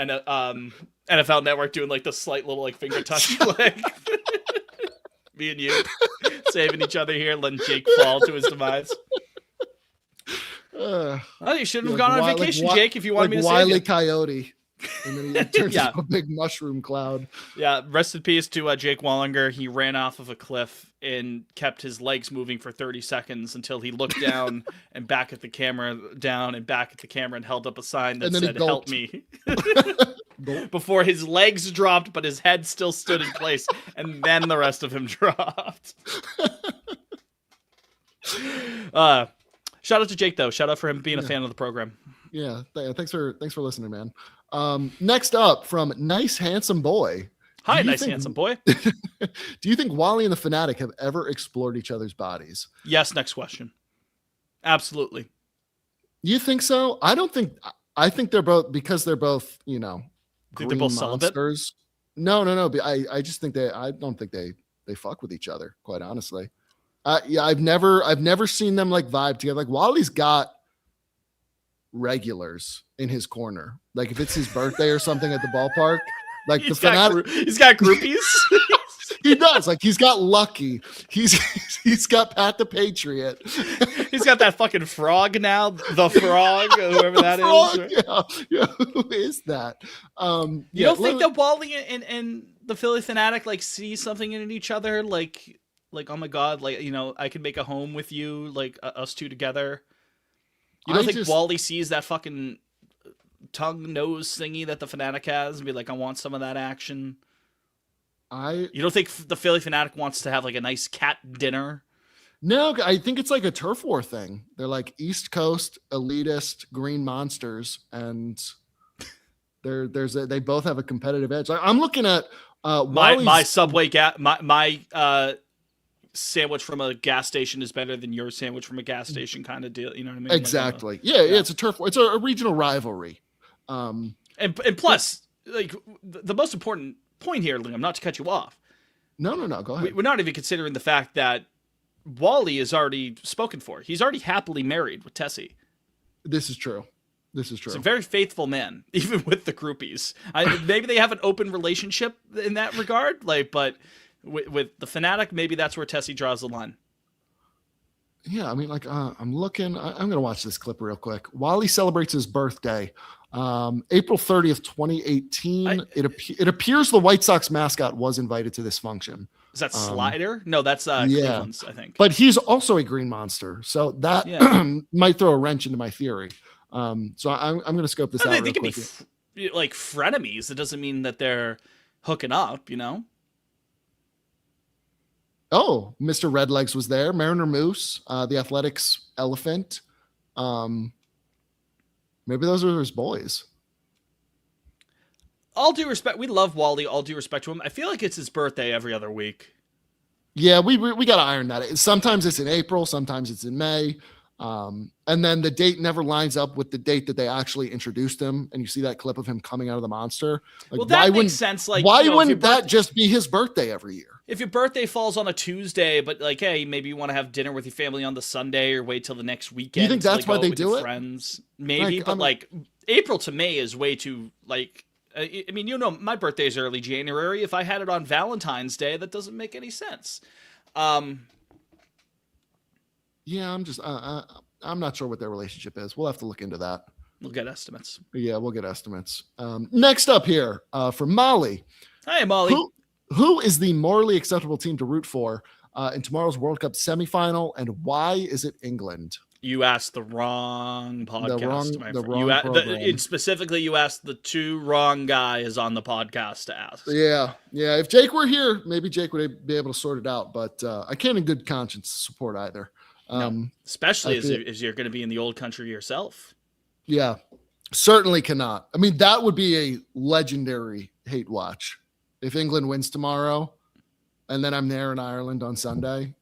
NFL Network doing like the slight little like finger touch, like me and you saving each other here, letting Jake fall to his demise. You shouldn't have gone on vacation, Jake, if you wanted me to Wile save you. Coyote. And then he turns into a big mushroom cloud. Yeah, rest in peace to Jake Wallinger. He ran off of a cliff and kept his legs moving for 30 seconds until he looked down and back at the camera, down and back at the camera, and held up a sign that said, "Help me." Before his legs dropped, but his head still stood in place, and then the rest of him dropped. Shout out to Jake, though. Shout out for him being a fan of the program. Yeah, thanks for listening, man. Next up from Nice Handsome Boy. Hi, Nice Handsome Boy. Do you think Wally and the Fanatic have ever explored each other's bodies? Yes, next question. Absolutely. You think so? I think they're both, because they're both, green they're both monsters. No. I just think I don't think they fuck with each other, quite honestly. I've never seen them like vibe together. Like Wally's got regulars in his corner. Like if it's his birthday or something at the ballpark, like he's got groupies. He does. Like he's got Lucky. He's got Pat the Patriot. He's got that fucking frog now. The frog, whoever that is. Right? Yeah. Who is that? You don't think that Wally and the Philly Fanatic like see something in each other? Like oh my god, like I could make a home with you, like us two together. You don't think Wally sees that fucking tongue nose thingy that the Fanatic has and be like, I want some of that action? You don't think the Philly Fanatic wants to have like a nice cat dinner? No, I think it's like a turf war thing. They're like East Coast elitist green monsters, and they both have a competitive edge. I'm looking at my Subway my sandwich from a gas station is better than your sandwich from a gas station kind of deal. You know what I mean? Exactly. Like, yeah, it's a turf war. It's a regional rivalry. And plus, like the most important point here, Liam, not to cut you off. No. Go ahead. We're not even considering the fact that Wally is already spoken for. He's already happily married with Tessie. This is true. He's a very faithful man, even with the groupies. Maybe they have an open relationship in that regard, but with the Fanatic, maybe that's where Tessie draws the line. Yeah, I mean, I'm looking. I'm going to watch this clip real quick. Wally celebrates his birthday, April 30th, 2018. It appears the White Sox mascot was invited to this function. Is that Slider? No, that's Cleveland's, I think. But he's also a green monster, so that might throw a wrench into my theory. So I'm going to scope this out. They could be like frenemies. It doesn't mean that they're hooking up, Oh, Mr. Redlegs was there. Mariner Moose, the Athletics Elephant. Maybe those are his boys. All due respect, we love Wally. All due respect to him. I feel like it's his birthday every other week. Yeah, we got to iron that. Sometimes it's in April, sometimes it's in May. And then the date never lines up with the date that they actually introduced him. And you see that clip of him coming out of the monster. Like, well, that makes sense. Like, why wouldn't that just be his birthday every year? If your birthday falls on a Tuesday, but like, hey, maybe you want to have dinner with your family on the Sunday or wait till the next weekend. You think that's why they do it? Friends, maybe, but like April to May is way too like. I mean, my birthday is early January. If I had it on Valentine's Day, that doesn't make any sense. Yeah, I'm not sure what their relationship is. We'll have to look into that. We'll get estimates. Yeah, we'll get estimates. Next up here, from Molly. Hi, Molly. Who is the morally acceptable team to root for in tomorrow's World Cup semifinal, and why is it England? You asked the wrong podcast. The wrong program. Specifically, you asked the two wrong guys on the podcast to ask. Yeah. If Jake were here, maybe Jake would be able to sort it out, but I can't in good conscience support either. No, especially as you're going to be in the old country yourself. Yeah, certainly cannot. I mean, that would be a legendary hate watch. If England wins tomorrow and then I'm there in Ireland on Sunday,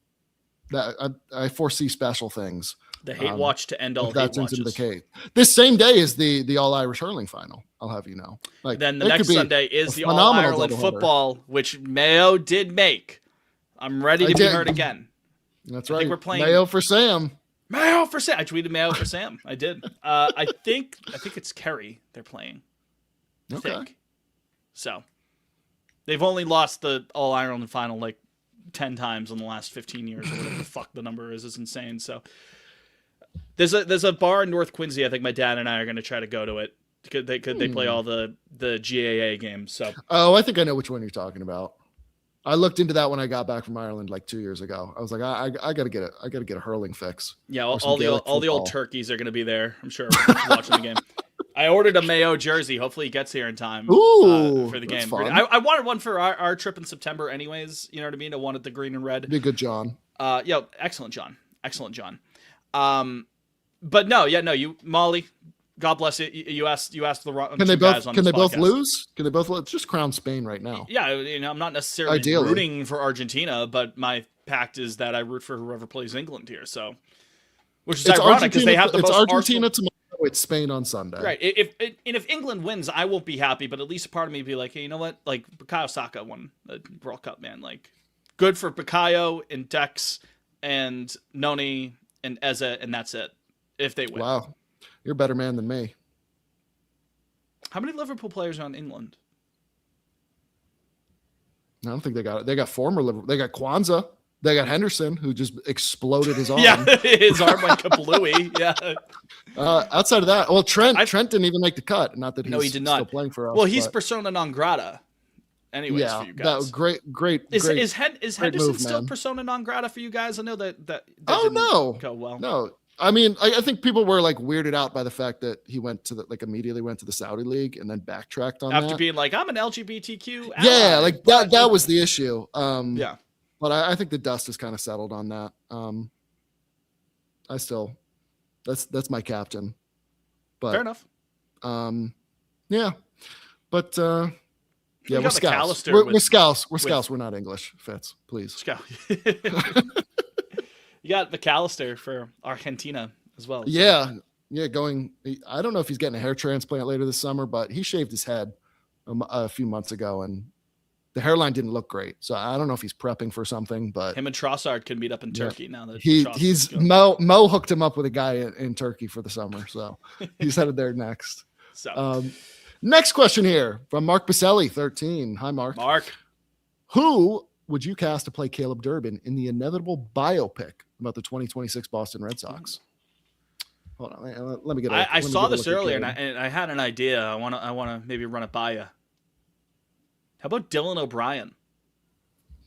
that I foresee special things. The hate watch to end all hate watches. The case. This same day is the All-Irish hurling final, I'll have you know. Like, then the next Sunday is the All-Ireland football, which Mayo did make. I'm ready to be heard again. That's right. I think we're playing Mayo for Sam. Mayo for Sam. I tweeted Mayo for Sam. I did. I think it's Kerry they're playing. Okay. I think. So they've only lost the All-Ireland final like 10 times in the last 15 years or whatever the fuck the number is. It's insane. So there's a bar in North Quincy. I think my dad and I are going to try to go to it. They play all the GAA games. So I think I know which one you're talking about. I looked into that when I got back from Ireland like 2 years ago. I was like, I got to get it. I got to get a hurling fix. Yeah, all the old turkeys are going to be there. I'm sure watching the game. I ordered a Mayo jersey. Hopefully he gets here in time for the game. I wanted one for our trip in September anyways. You know what I mean? I wanted the green and red. Be a good John. Excellent John. But no, you Molly, God bless it. You asked the wrong guys on this podcast. Can they both lose? Can they both just crown Spain right now? Yeah, I'm not necessarily rooting for Argentina, but my pact is that I root for whoever plays England here. So, which is ironic because they have the most. It's Argentina tomorrow. It's Spain on Sunday. Right. If England wins, I won't be happy, but at least a part of me be like, hey, you know what? Like Bukayo Saka won the World Cup, man. Like, good for Bukayo and Dex and Noni and Eze, and that's it. If they win. Wow. You're a better man than me. How many Liverpool players are on England? I don't think they got it. They got former Liverpool. They got Kwanzaa. They got Henderson, who just exploded his arm. Yeah, his arm went kablooey. Yeah. Outside of that, well, Trent didn't even make the cut. Not that he did not still playing for us. Well, he's persona non grata. Anyways, for you guys. That was great. Is Henderson still persona non grata for you guys? I know that didn't go well. No. I mean, I think people were like weirded out by the fact that he went to immediately went to the Saudi league and then backtracked on after being like, I'm an LGBTQ ally. Yeah, like that was the issue. Yeah. But I think the dust has kind of settled on that. That's my captain. But fair enough. Yeah. But yeah, we're Scouts. We're Scouts. We're not English. Fitz, please. Scout. You got McAllister for Argentina as well. So. Yeah. I don't know if he's getting a hair transplant later this summer, but he shaved his head a few months ago, and the hairline didn't look great. So I don't know if he's prepping for something, but him and Trossard can meet up in Turkey now that he's Mo hooked him up with a guy in Turkey for the summer, so he's headed there next. So next question here from Mark Baselli, 13. Hi, Mark. Mark, who would you cast to play Caleb Durbin in the inevitable biopic about the 2026 Boston Red Sox? Hold on, let me get. I saw this earlier, and I had an idea. I want to maybe run it by you. How about Dylan O'Brien?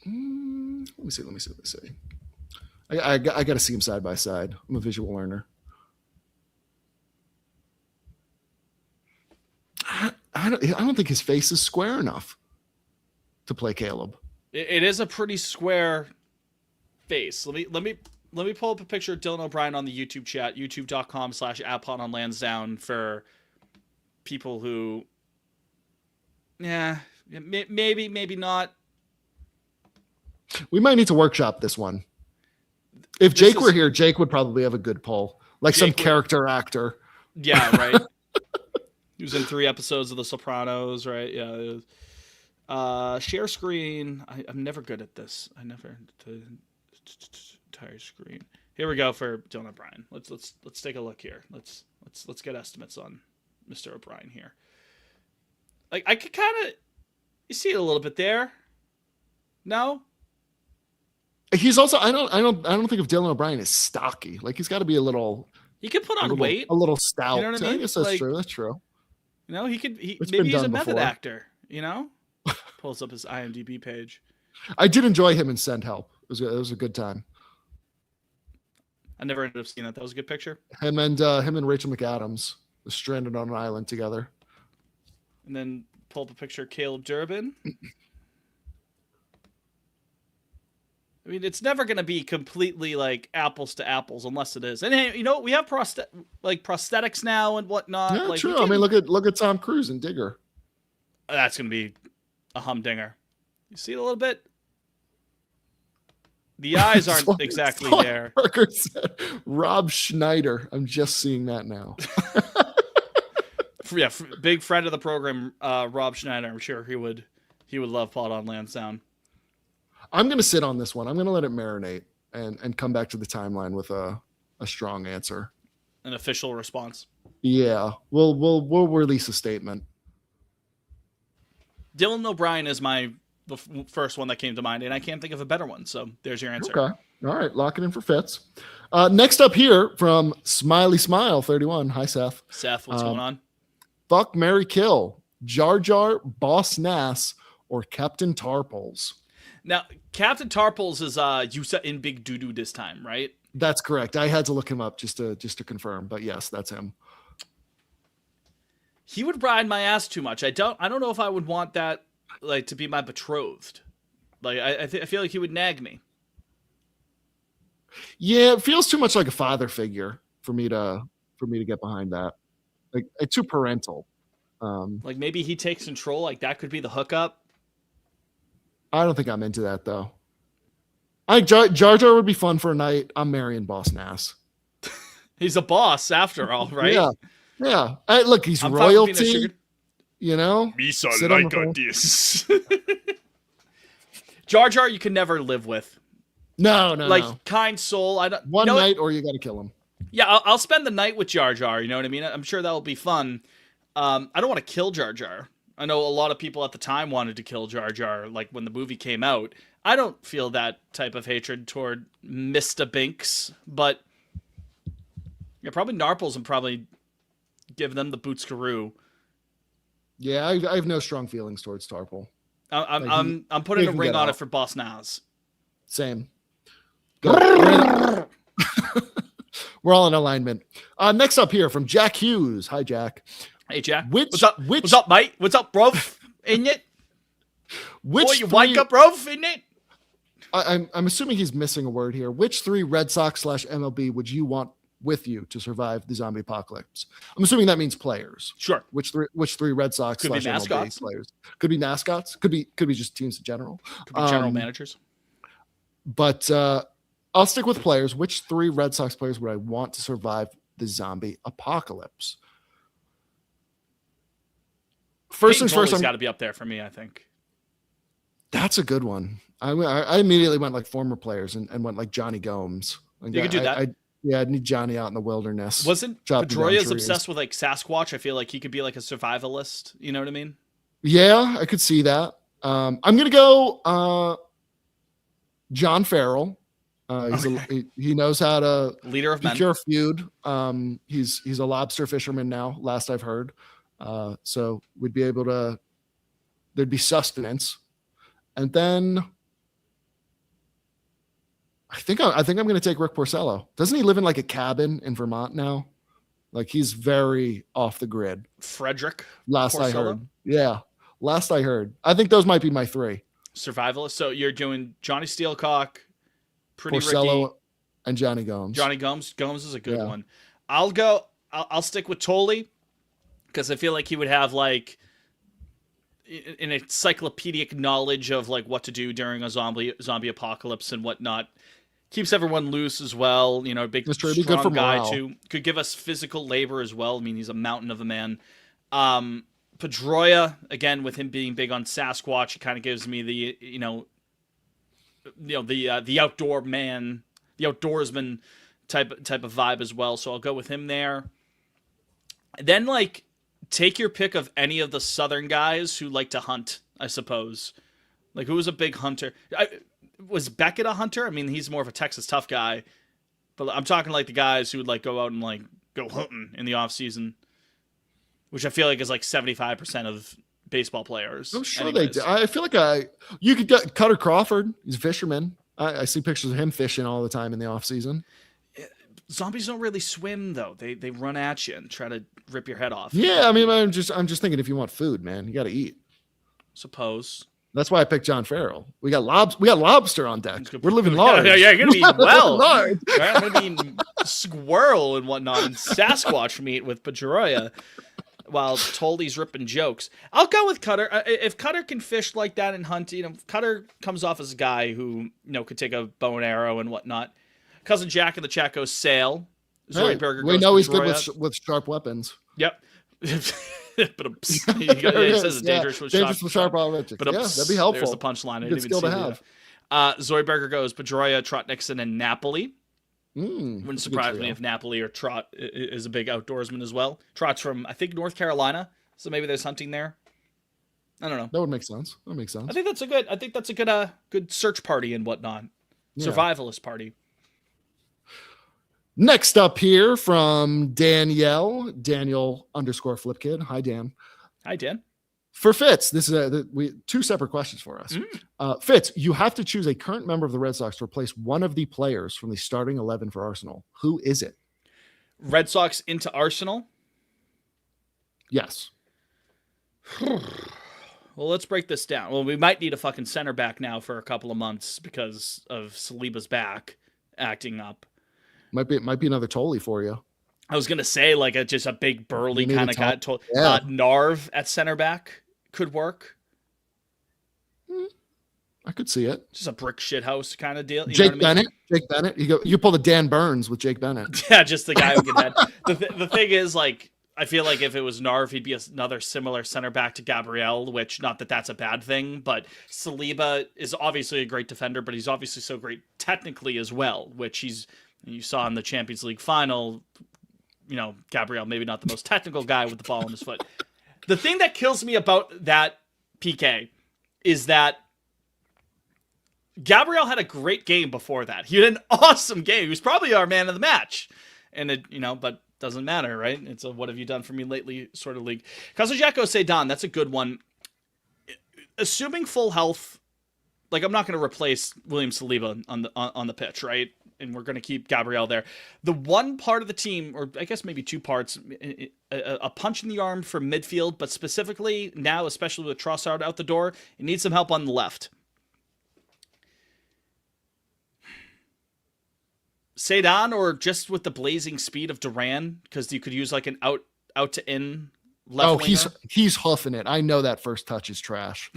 Let me see. I got to see him side by side. I'm a visual learner. I don't think his face is square enough to play Caleb. It is a pretty square face. Let me pull up a picture of Dylan O'Brien on the YouTube chat, youtube.com/appod on Lansdowne for people who, maybe not. We might need to workshop this one. If Jake were here, Jake would probably have a good poll, like some character actor. Yeah, right. He was in 3 episodes of The Sopranos, right? Yeah. Share screen. I'm never good at this. I never entire screen. Here we go for Dylan O'Brien. Let's take a look here. Let's get estimates on Mr. O'Brien here. Like I could kind of, you see it a little bit there. No. He's also I don't think of Dylan O'Brien as stocky. Like he's got to be a little. He could put on weight. A little stout. You know what I mean? I guess that's true. That's true. You know, maybe he's a method actor. You know, pulls up his IMDb page. I did enjoy him in Send Help. It was a good time. I never ended up seeing that. That was a good picture. Him and Rachel McAdams were stranded on an island together. And then pull up a picture of Caleb Durbin. I mean, it's never going to be completely like apples to apples unless it is. And hey, you know, we have prosthetics now and whatnot. Yeah, like, true. I mean, look at Tom Cruise and Digger. That's going to be a humdinger. You see it a little bit? The eyes aren't exactly there. Parker said, Rob Schneider. I'm just seeing that now. Yeah, big friend of the program, Rob Schneider. I'm sure he would love Pod on Lansdowne. I'm going to sit on this one. I'm going to let it marinate and come back to the timeline with a strong answer. An official response. Yeah, we'll release a statement. Dylan O'Brien is the first one that came to mind, and I can't think of a better one. So there's your answer. Okay. All right. Lock it in for Fitz. Next up here from Smiley Smile 31. Hi, Seth. Seth, what's going on? Fuck, marry, kill. Jar Jar, Boss Nass, or Captain Tarples. Now, Captain Tarples is Yusa in Big Doo-Doo this time, right? That's correct. I had to look him up just to confirm, but yes, that's him. He would ride my ass too much. I don't know if I would want that like to be my betrothed. Like I feel like he would nag me. Yeah, it feels too much like a father figure for me to get behind that. Like it's too parental. Like maybe he takes control. Like that could be the hookup. I don't think I'm into that though. I think Jar Jar would be fun for a night. I'm marrying Boss Nass. He's a boss after all, right? Yeah. Look, he's royalty. You know, Misa like this. Jar Jar, you can never live with. No. Like kind soul. I don't. One night, or you got to kill him. Yeah, I'll spend the night with Jar Jar. You know what I mean? I'm sure that will be fun. I don't want to kill Jar Jar. I know a lot of people at the time wanted to kill Jar Jar, like when the movie came out. I don't feel that type of hatred toward Mr. Binks, but yeah, probably Narples and probably give them the bootskaroo. Yeah, I have no strong feelings towards Tarple. I'm putting a ring on it for Boss Nas. Same. We're all in alignment. Next up here from Jack Hughes. Hi, Jack. Hey, Jack. What's up, mate? What's up, bro? In it? You wake up, bro? In it? I'm assuming he's missing a word here. Which 3 Red Sox / MLB would you want with you to survive the zombie apocalypse? I'm assuming that means players. Sure. Which 3 Red Sox / MLB players? Could be mascots. Could be just teams in general. Could be general managers. But I'll stick with players. Which 3 Red Sox players would I want to survive the zombie apocalypse? First things first, got to be up there for me, I think. That's a good one. I immediately went like former players and went like Johnny Gomes. Like, you could do that. I'd need Johnny out in the wilderness. Wasn't Pedroia's obsessed with like Sasquatch? I feel like he could be like a survivalist. You know what I mean? Yeah, I could see that. I'm gonna go John Farrell. He knows how to leader of men. Pure feud. He's a lobster fisherman now, last I've heard. So we'd be able to. There'd be sustenance, and then I think I'm going to take Rick Porcello. Doesn't he live in like a cabin in Vermont now? Like he's very off the grid. Frederick. Last Porcello? I heard. Yeah. Last I heard. I think those might be my 3. Survivalist. So you're doing Johnny Steelcock, Pretty Porcello Ricky. and Johnny Gomes. Johnny Gomes. Gomes is a good one. I'll stick with Tolley because I feel like he would have like an encyclopedic knowledge of like what to do during a zombie apocalypse and whatnot. Keeps everyone loose as well. You know, big strong guy too. Could give us physical labor as well. I mean, he's a mountain of a man. Pedroia, again, with him being big on Sasquatch, it kind of gives me the the outdoor man, the outdoorsman type of vibe as well. So I'll go with him there. Then like take your pick of any of the southern guys who like to hunt, I suppose. Like who was a big hunter? Was Beckett a hunter? I mean, he's more of a Texas tough guy, but I'm talking like the guys who would like go out and like go hunting in the off season, which I feel like is like 75% of baseball players. I'm sure they do. I feel like you could get Cutter Crawford. He's a fisherman. I see pictures of him fishing all the time in the off season. Zombies don't really swim though. They run at you and try to rip your head off. Yeah, I mean, I'm just thinking if you want food, man, you got to eat. Suppose. That's why I picked John Farrell. We got lobster on deck. We're living large. Yeah, you're gonna be well. Right? I'm gonna be squirrel and whatnot and Sasquatch meat with Pedroia, while Tolley's ripping jokes. I'll go with Cutter. If Cutter can fish like that and hunt, Cutter comes off as a guy who could take a bow and arrow and whatnot. Cousin Jack in the chat goes Sail. Zoe Berger goes. We know he's good with sharp weapons. Yep. But he says it's dangerous with sharp objects. But that'd be helpful. There's the punchline. Good skill to have. Zoidberger goes Pedroia, Trot Nixon, and Napoli. Wouldn't surprise me if Napoli or Trot is a big outdoorsman as well. Trot's from, I think, North Carolina, so maybe there's hunting there. I don't know. That would make sense. I think that's a good search party and whatnot. Yeah. Survivalist party. Next up here from Daniel _FlipKid. Hi, Dan. Hi, Dan. For Fitz, this is two separate questions for us. Fitz, you have to choose a current member of the Red Sox to replace one of the players from the starting 11 for Arsenal. Who is it? Red Sox into Arsenal? Yes. Well, let's break this down. Well, we might need a fucking center back now for a couple of months because of Saliba's back acting up. Might be another Tolley for you. I was gonna say like just a big burly kind of guy. Narv at center back could work. I could see it. Just a brick shit house kind of deal. Jake Bennett. You pull the Dan Burns with Jake Bennett. Yeah, just the guy who can head. The thing is, like, I feel like if it was Narv, he'd be another similar center back to Gabriel, which not that that's a bad thing, but Saliba is obviously a great defender, but he's obviously so great technically as well, which you saw in the Champions League final. Gabriel, maybe not the most technical guy with the ball in his foot. The thing that kills me about that PK is that Gabriel had a great game before that. He had an awesome game. He was probably our man of the match. And but doesn't matter, right? It's a what have you done for me lately sort of league. Kazujako Sedan, that's a good one. Assuming full health, like I'm not going to replace William Saliba on the pitch, right? And we're going to keep Gabriel there. The one part of the team, or I guess maybe two parts, a punch in the arm from midfield, but specifically now, especially with Trossard out the door, it needs some help on the left. Sedan, or just with the blazing speed of Duran, because you could use like an out to in left winger. He's huffing it. I know that first touch is trash.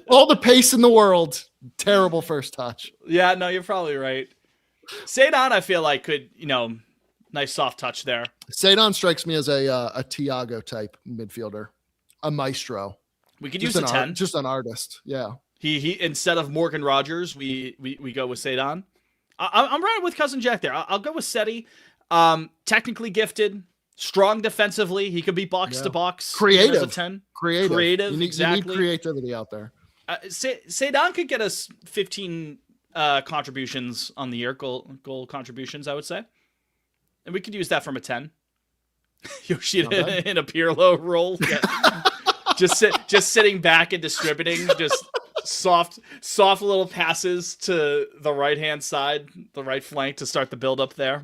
All the pace in the world. Terrible first touch. Yeah, no, you're probably right. Sedan, I feel like could, nice soft touch there. Sedan strikes me as a Thiago type midfielder, a maestro. We could use a 10. Just an artist. Yeah. He instead of Morgan Rogers, we go with Sedan. I'm right with Cousin Jack there. I'll go with Seti. Technically gifted, strong defensively. He could be box to box. Creative. As a 10. Creative. Exactly. You need creativity out there. Sedan could get us 15 contributions on the year, goal contributions, I would say. And we could use that from a 10. Yoshida in a Pirlo role. Yeah. just sitting back and distributing, just soft little passes to the right-hand side, the right flank to start the build-up there.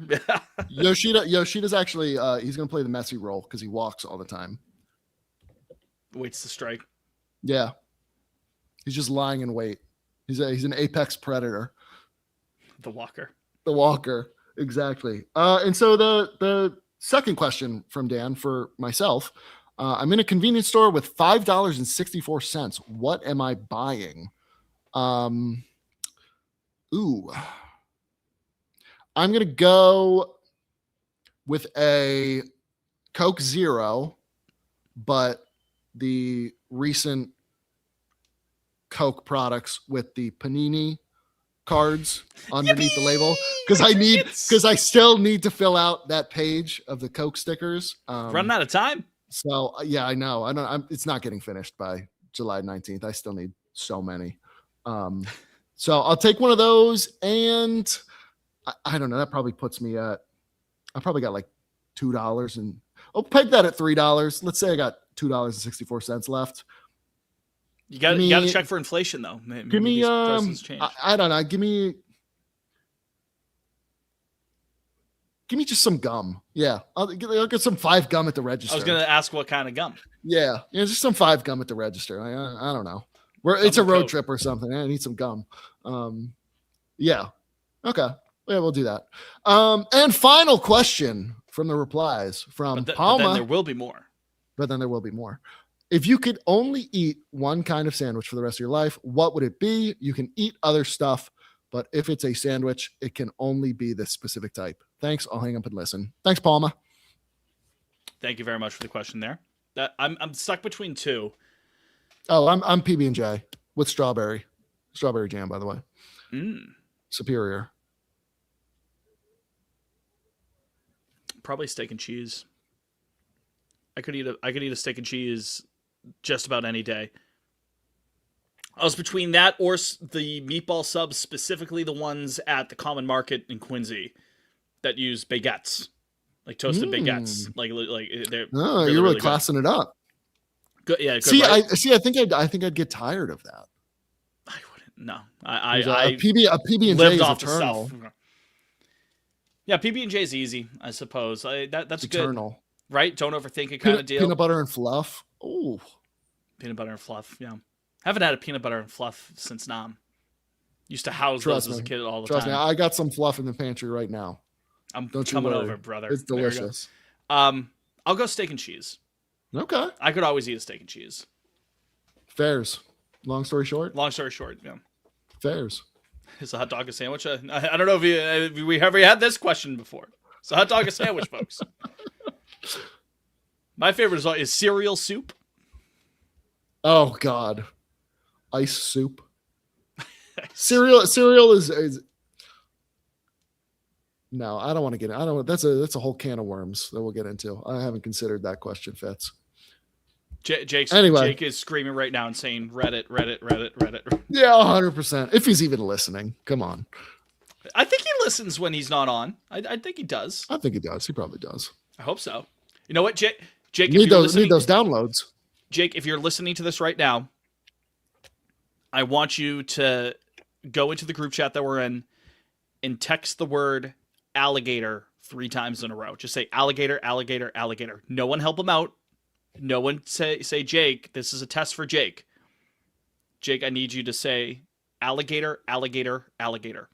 Yoshida's actually, he's going to play the Messi role because he walks all the time. Waits to strike. Yeah. He's just lying in wait. He's an apex predator. The Walker. The Walker. Exactly. And so the second question from Dan for myself, I'm in a convenience store with $5.64. What am I buying? Ooh. I'm going to go with a Coke Zero, but the recent Coke products with the Panini cards underneath the label, because I still need to fill out that page of the Coke stickers. Running out of time. So yeah, I know. It's not getting finished by July 19th. I still need so many. So I'll take one of those, and I don't know. That probably puts me at. I probably got like $2, and I'll peg that at $3. Let's say I got $2.64 left. You got to check for inflation though. Maybe give me I don't know. Give me just some gum. Yeah, I'll get some 5 gum at the register. I was gonna ask what kind of gum. Yeah, just some 5 gum at the register. I don't know. It's a road trip or something. I need some gum. Yeah. Okay. Yeah, we'll do that. And final question from the replies from Palma. But then there will be more. If you could only eat one kind of sandwich for the rest of your life, what would it be? You can eat other stuff, but if it's a sandwich, it can only be this specific type. Thanks. I'll hang up and listen. Thanks, Palma. Thank you very much for the question there. I'm stuck between 2. Oh, I'm PB&J with strawberry jam, by the way. Superior. Probably steak and cheese. I could eat a steak and cheese just about any day. I was between that or the meatball subs, specifically the ones at the Common Market in Quincy that use baguettes, like toasted baguettes. Like they're. Oh, you're really classing it up. Good, yeah. Good, see, right? I think I'd get tired of that. I wouldn't. No, a PB&J is eternal. Yeah, PB&J is easy, I suppose. That's eternal. Good. Right? Don't overthink it kind of deal. Peanut butter and fluff. Oh. Peanut butter and fluff, yeah. Haven't had a peanut butter and fluff since Nam. Used to house those as a kid all the time. Trust me, I got some fluff in the pantry right now. I'm coming over, brother. It's delicious. I'll go steak and cheese. Okay. I could always eat a steak and cheese. Fairs. Long story short, yeah. Fairs. Is a hot dog a sandwich? I don't know if we ever had this question before. It's a hot dog a sandwich, folks. My favorite is cereal soup. Oh God, ice soup. Cereal is. No, I don't want to get. I don't. That's a whole can of worms that we'll get into. I haven't considered that question, Fitz. Jake is screaming right now and saying Reddit. Yeah, 100%. If he's even listening, come on. I think he listens when he's not on. I think he does. I think he does. He probably does. I hope so. You know what, Jake? Need those downloads. Jake, if you're listening to this right now, I want you to go into the group chat that we're in and text the word alligator 3 times in a row. Just say alligator, alligator, alligator. No one help him out. No one say Jake. This is a test for Jake. Jake, I need you to say alligator, alligator, alligator.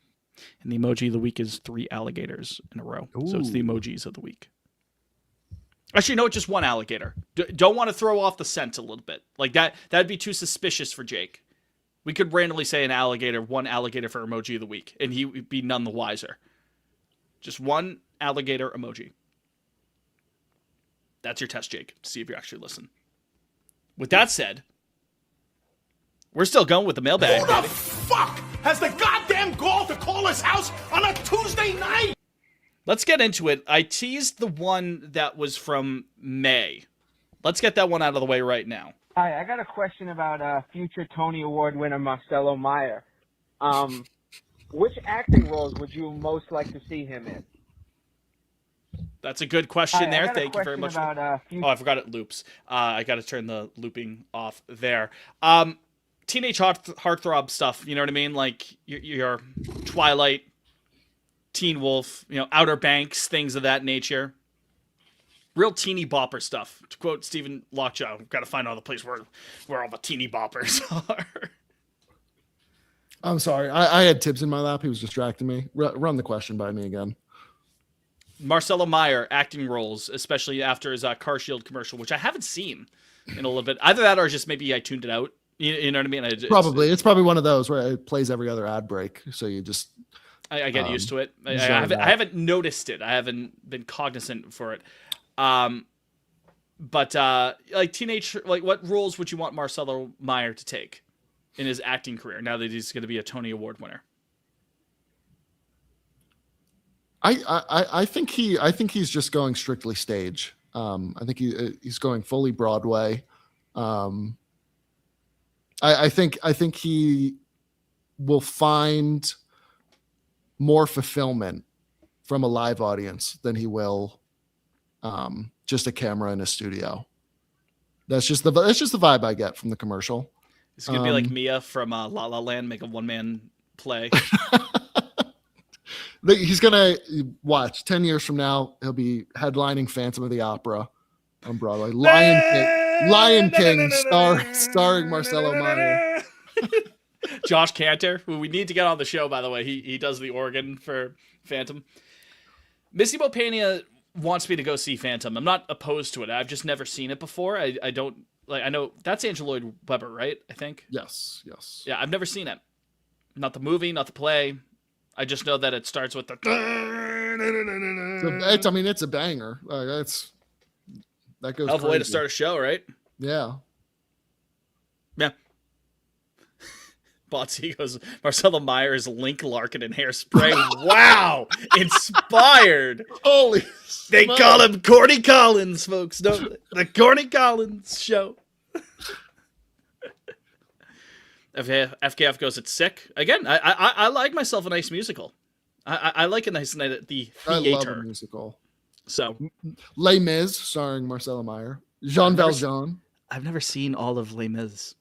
And the emoji of the week is 3 alligators in a row. Ooh. So it's the emojis of the week. Actually, no, just 1 alligator. Don't want to throw off the scent a little bit. Like that'd be too suspicious for Jake. We could randomly say 1 alligator for emoji of the week, and he would be none the wiser. Just 1 alligator emoji. That's your test, Jake, to see if you actually listen. With that said, we're still going with the mailbag. Who the fuck has the goddamn gall to call his house on a Tuesday night? Let's get into it. I teased the one that was from May. Let's get that one out of the way right now. Hi, I got a question about future Tony Award winner Marcelo Meyer. Which acting roles would you most like to see him in? That's a good question there. Thank you very much. I forgot it loops. I got to turn the looping off there. Teenage heartthrob stuff, you know what I mean? Like your Twilight, Teen Wolf, Outer Banks, things of that nature. Real teeny bopper stuff. To quote Stephen Lockjaw, we've got to find all the place where all the teeny boppers are. I'm sorry. I had Tibbs in my lap. He was distracting me. Run the question by me again. Marcelo Meyer acting roles, especially after his Car Shield commercial, which I haven't seen in a little bit. Either that or just maybe I tuned it out. You know what I mean? It's probably one of those where it plays every other ad break, so you just I get used to it. I haven't noticed it. I haven't been cognizant for it. But like teenage, like what roles would you want Marcelo Meyer to take in his acting career now that he's going to be a Tony Award winner? I think he's just going strictly stage. I think he's going fully Broadway. I think he will find more fulfillment from a live audience than he will just a camera in a studio. That's just the vibe I get from the commercial. It's gonna be like Mia from La La Land, make a one-man play. He's gonna watch 10 years from now. He'll be headlining Phantom of the Opera on Broadway. Lion King, starring Marcelo Meyer. Josh Cantor, who we need to get on the show, by the way. He does the organ for Phantom. Missy Bopania wants me to go see Phantom. I'm not opposed to it. I've just never seen it before. I don't like. I know that's Andrew Lloyd Webber, right? I think. Yes. Yeah, I've never seen it. Not the movie, not the play. I just know that it starts with the. It's a banger. That goes. Hell of a way to start a show, right? Yeah. Yeah. Botsy goes, Marcelo Meyer is Link Larkin in Hairspray. Wow! Inspired! Holy They call him Corny Collins, folks, don't they? The Corny Collins show. FKF goes, it's sick. Again, I like myself a nice musical. I like a nice night at the theater. I love a musical. So, Les Mis, starring Marcelo Meyer. Jean Valjean. I've never seen all of Les Mis.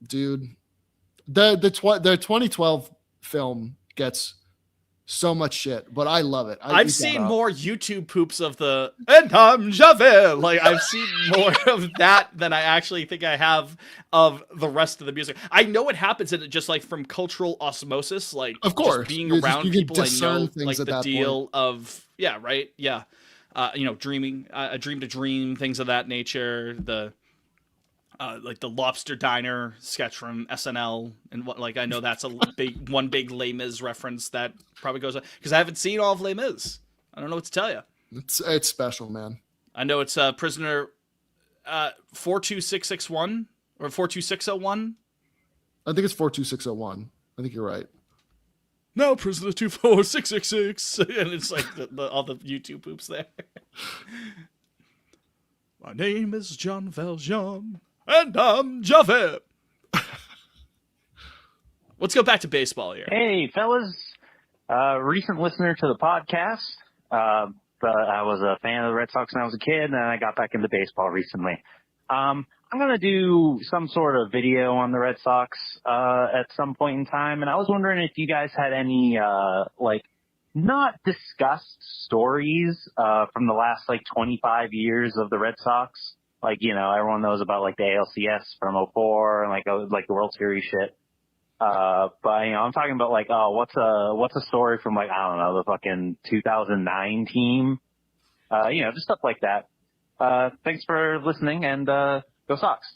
Dude, the 2012 film gets so much shit, but I love it. I've seen more YouTube poops of the "And I'm Javel." Like I've seen more of that than I actually think I have of the rest of the music. I know it happens, and just like from cultural osmosis, like of course just being around people, I know like the deal point. Of dreaming, a dream to dream, things of that nature. The like the Lobster Diner sketch from SNL, and what I know that's a big Les Mis reference that probably goes on because I haven't seen all of Les Mis. I don't know what to tell you. It's special, man. I know it's prisoner 42661 or 42601. I think it's 42601. I think you're right. No, prisoner 24666, and it's like all the YouTube poops there. My name is John Valjean. And I'm Javel. Let's go back to baseball here. Hey, fellas. Recent listener to the podcast. But I was a fan of the Red Sox when I was a kid, and I got back into baseball recently. I'm going to do some sort of video on the Red Sox at some point in time, and I was wondering if you guys had any, not discussed stories from the last, 25 years of the Red Sox. Everyone knows about, the ALCS from '04 and, the World Series shit. But, I'm talking about, what's a story from, I don't know, the fucking 2009 team? Just stuff like that. Thanks for listening, and go Sox.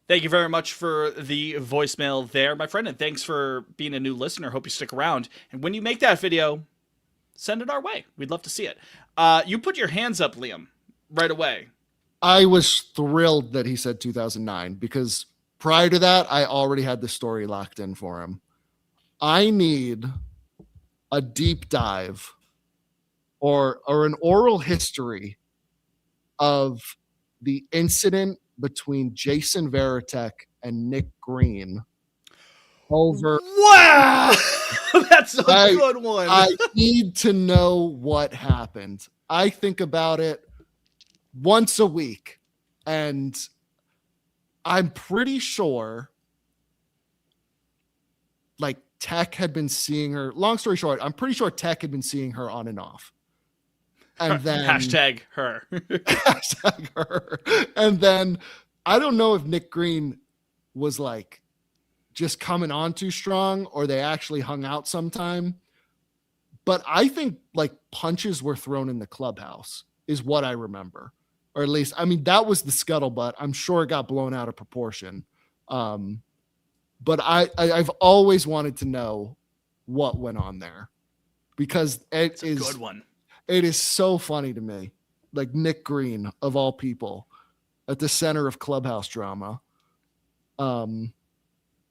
Thank you very much for the voicemail there, my friend, and thanks for being a new listener. Hope you stick around. And when you make that video, send it our way. We'd love to see it. You put your hands up, Liam, right away. I was thrilled that he said 2009 because prior to that, I already had the story locked in for him. I need a deep dive or an oral history of the incident between Jason Varitek and Nick Green over. Wow, that's a good one. I need to know what happened. I think about it once a week, and I'm pretty sure Tech had been seeing her. Long story short, I'm pretty sure Tech had been seeing her on and off. And then hashtag her. Hashtag her. And then I don't know if Nick Green was just coming on too strong, or they actually hung out sometime. But I think like punches were thrown in the clubhouse is what I remember. Or at least, I mean, that was the scuttlebutt. I'm sure it got blown out of proportion. But I've always wanted to know what went on there, because it's a good one. It is so funny to me. Like Nick Green, of all people, at the center of clubhouse drama.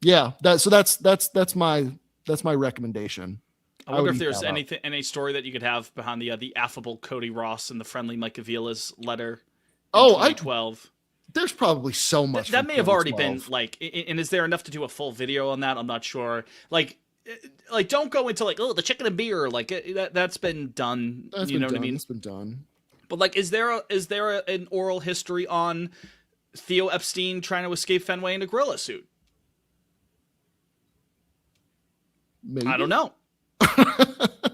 Yeah, that's my recommendation. I wonder if there's any story that you could have behind the affable Cody Ross and the friendly Mike Avila's letter in 2012. There's probably so much that may have already been like, and is there enough to do a full video on that? I'm not sure. Like don't go into like, oh, the chicken and beer, like that's been done. What I mean? It's been done. But like, is there an oral history on Theo Epstein trying to escape Fenway in a gorilla suit? Maybe. I don't know.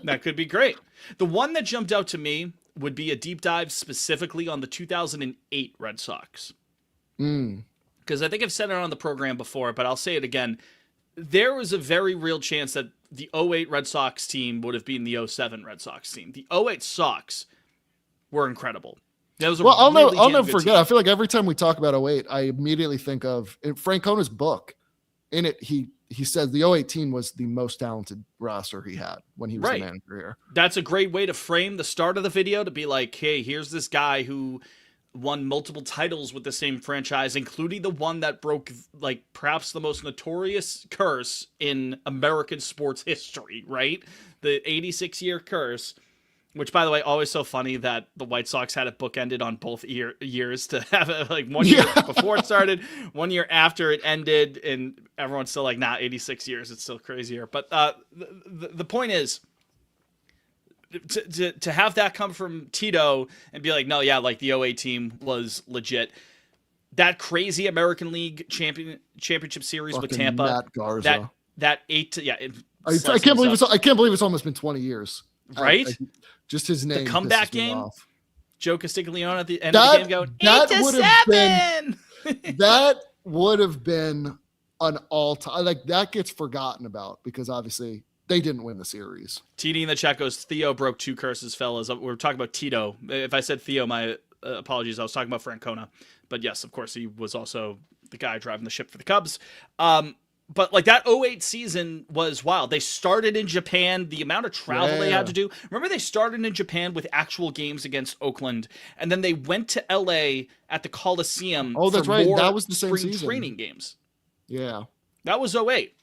That could be great. The one that jumped out to me would be a deep dive specifically on the 2008 Red Sox. Because I think I've said it on the program before, but I'll say it again. There was a very real chance that the 08 Red Sox team would have been the 07 Red Sox team. The 08 Sox were incredible. I'll never forget. Team. I feel like every time we talk about 08, I immediately think of Francona's book. In it, he says the 08 team was the most talented roster he had when he was the manager here. That's a great way to frame the start of the video, to be like, hey, here's this guy who won multiple titles with the same franchise, including the one that broke like perhaps the most notorious curse in American sports history, right? The 86-year curse, which, by the way, always so funny that the White Sox had it bookended on both years to have it like 1 year before it started, 1 year after it ended, and everyone's still like, nah, 86 years, it's still crazier. But the point is, to have that come from Tito and be like, no, yeah, like the 08 team was legit. That crazy American League championship series with Tampa, Matt Garza. that 8 I can't believe it's almost been 20 years. Right? Just his name. The comeback game. Joe Castiglione at the end of the game going 8-7. That would have been an all-time. Like that gets forgotten about because obviously they didn't win the series. TD and the chat goes, Theo broke 2 curses, fellas. We're talking about Tito. If I said Theo, my apologies. I was talking about Francona. But yes, of course, he was also the guy driving the ship for the Cubs. But like that 08 season was wild. They started in Japan. The amount of travel they had to do. Remember, they started in Japan with actual games against Oakland, and then they went to LA at the Coliseum. Oh, that's right. That was the same spring season. Training games. Yeah, that was 08.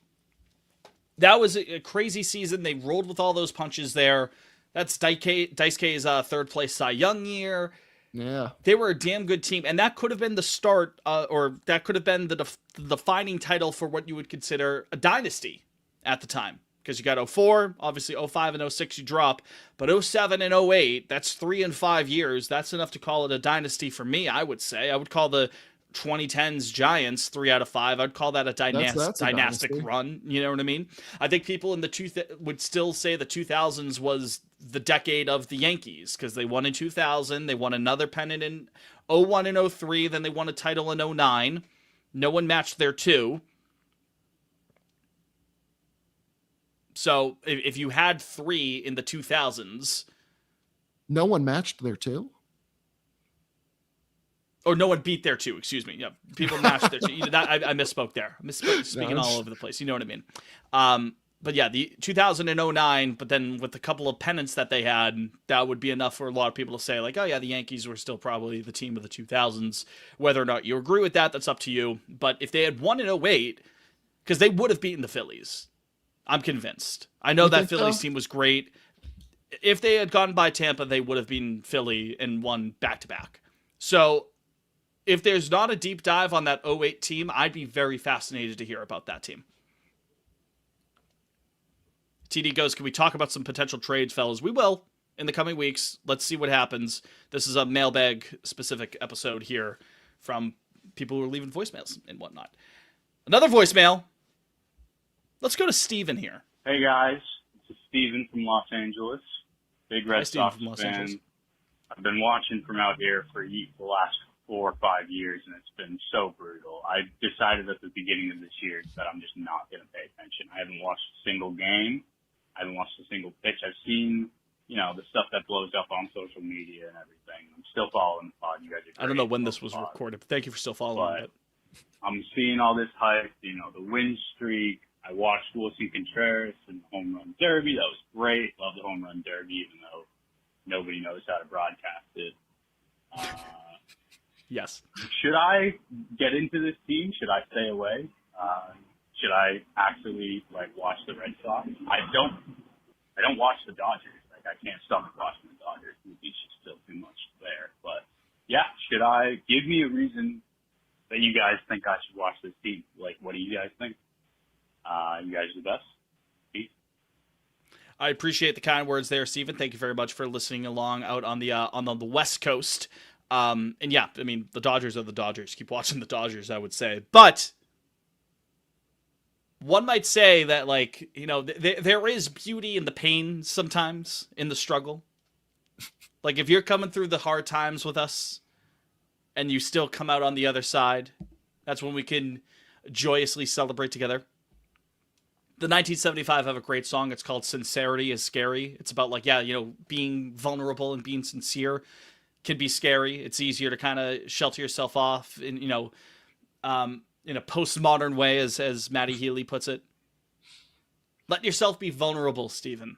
That was a crazy season. They rolled with all those punches there. That's Daisuke's third place Cy Young year. Yeah, they were a damn good team, and that could have been the start, or that could have been the defining title for what you would consider a dynasty at the time. Because you got 04, obviously 05 and 06 you drop, but 07 and 08, that's 3 and 5 years. That's enough to call it a dynasty for me, I would say. I would call the 2010s Giants 3 out of 5. I'd call that a dynastic run. You know what I mean? I think people in the would still say the 2000s was the decade of the Yankees because they won in 2000. They won another pennant in 01 and 03. Then they won a title in 09. No one matched their 2. So if you had 3 in the 2000s, no one matched their 2. Or no one beat their 2, excuse me. Yeah, people matched their 2. I misspoke there. Speaking all over the place. You know what I mean? But yeah, the 2009, but then with a couple of pennants that they had, that would be enough for a lot of people to say, like, oh yeah, the Yankees were still probably the team of the 2000s. Whether or not you agree with that, that's up to you. But if they had won in 08, because they would have beaten the Phillies. I'm convinced. I know that Phillies team was great. If they had gone by Tampa, they would have been Philly and won back-to-back. So if there's not a deep dive on that 08 team, I'd be very fascinated to hear about that team. TD goes, can we talk about some potential trades, fellas? We will in the coming weeks. Let's see what happens. This is a mailbag specific episode here from people who are leaving voicemails and whatnot. Another voicemail. Let's go to Steven here. Hey guys, this is Steven from Los Angeles. Big Red Sox fan. I've been watching from out here for the last 4 or 5 years, and it's been so brutal. I decided at the beginning of this year that I'm just not going to pay attention. I haven't watched a single game. I haven't watched a single pitch. I've seen, the stuff that blows up on social media and everything. I'm still following the pod. You guys are great. I don't know when this was recorded, but thank you for still following it. I'm seeing all this hype, the win streak. I watched Wilson Contreras in the home run derby. That was great. Love the home run derby, even though nobody knows how to broadcast it. Yes. Should I get into this team? Should I stay away? Should I actually watch the Red Sox? I don't watch the Dodgers. I can't stomach watching the Dodgers. It's just still too much there. But yeah, should I give me a reason that you guys think I should watch this team? What do you guys think? You guys are the best. Peace. I appreciate the kind words there, Steven. Thank you very much for listening along out on the West Coast. And yeah, I mean, the Dodgers are the Dodgers. Keep watching the Dodgers, I would say. But one might say that, there is beauty in the pain sometimes, in the struggle. If you're coming through the hard times with us and you still come out on the other side, that's when we can joyously celebrate together. The 1975 have a great song. It's called Sincerity is Scary. It's about being vulnerable and being sincere can be scary. It's easier to kind of shelter yourself off in a postmodern way, as Matty Healy puts it. Let yourself be vulnerable, Stephen.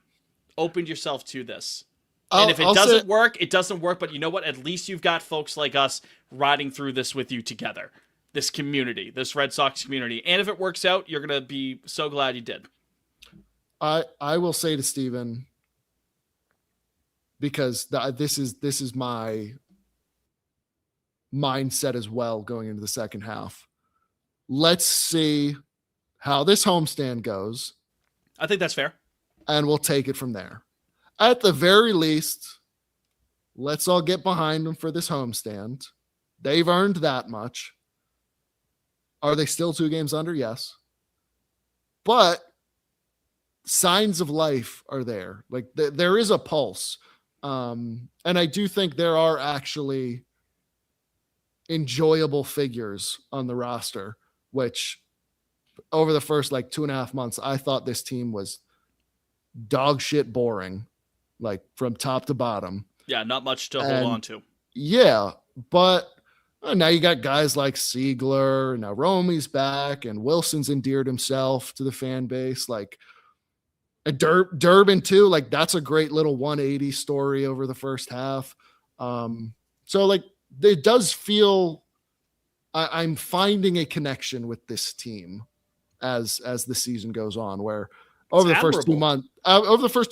Open yourself to this. And if it doesn't work, it doesn't work. But you know what? At least you've got folks like us riding through this with you together. This community, this Red Sox community. And if it works out, you're going to be so glad you did. I will say to Steven, because this is my mindset as well going into the second half. Let's see how this homestand goes. I think that's fair. And we'll take it from there. At the very least, let's all get behind them for this homestand. They've earned that much. Are they still 2 games under? Yes. But signs of life are there. There is a pulse. And I do think there are actually enjoyable figures on the roster, which over the first 2.5 months, I thought this team was dog shit boring, from top to bottom. Yeah, not much to hold on to. Yeah, but now you got guys like Siegler, now Romy's back, and Wilson's endeared himself to the fan base. Durbin too, that's a great little 180 story over the first half. So it does feel I'm finding a connection with this team as the season goes on, where over the first 2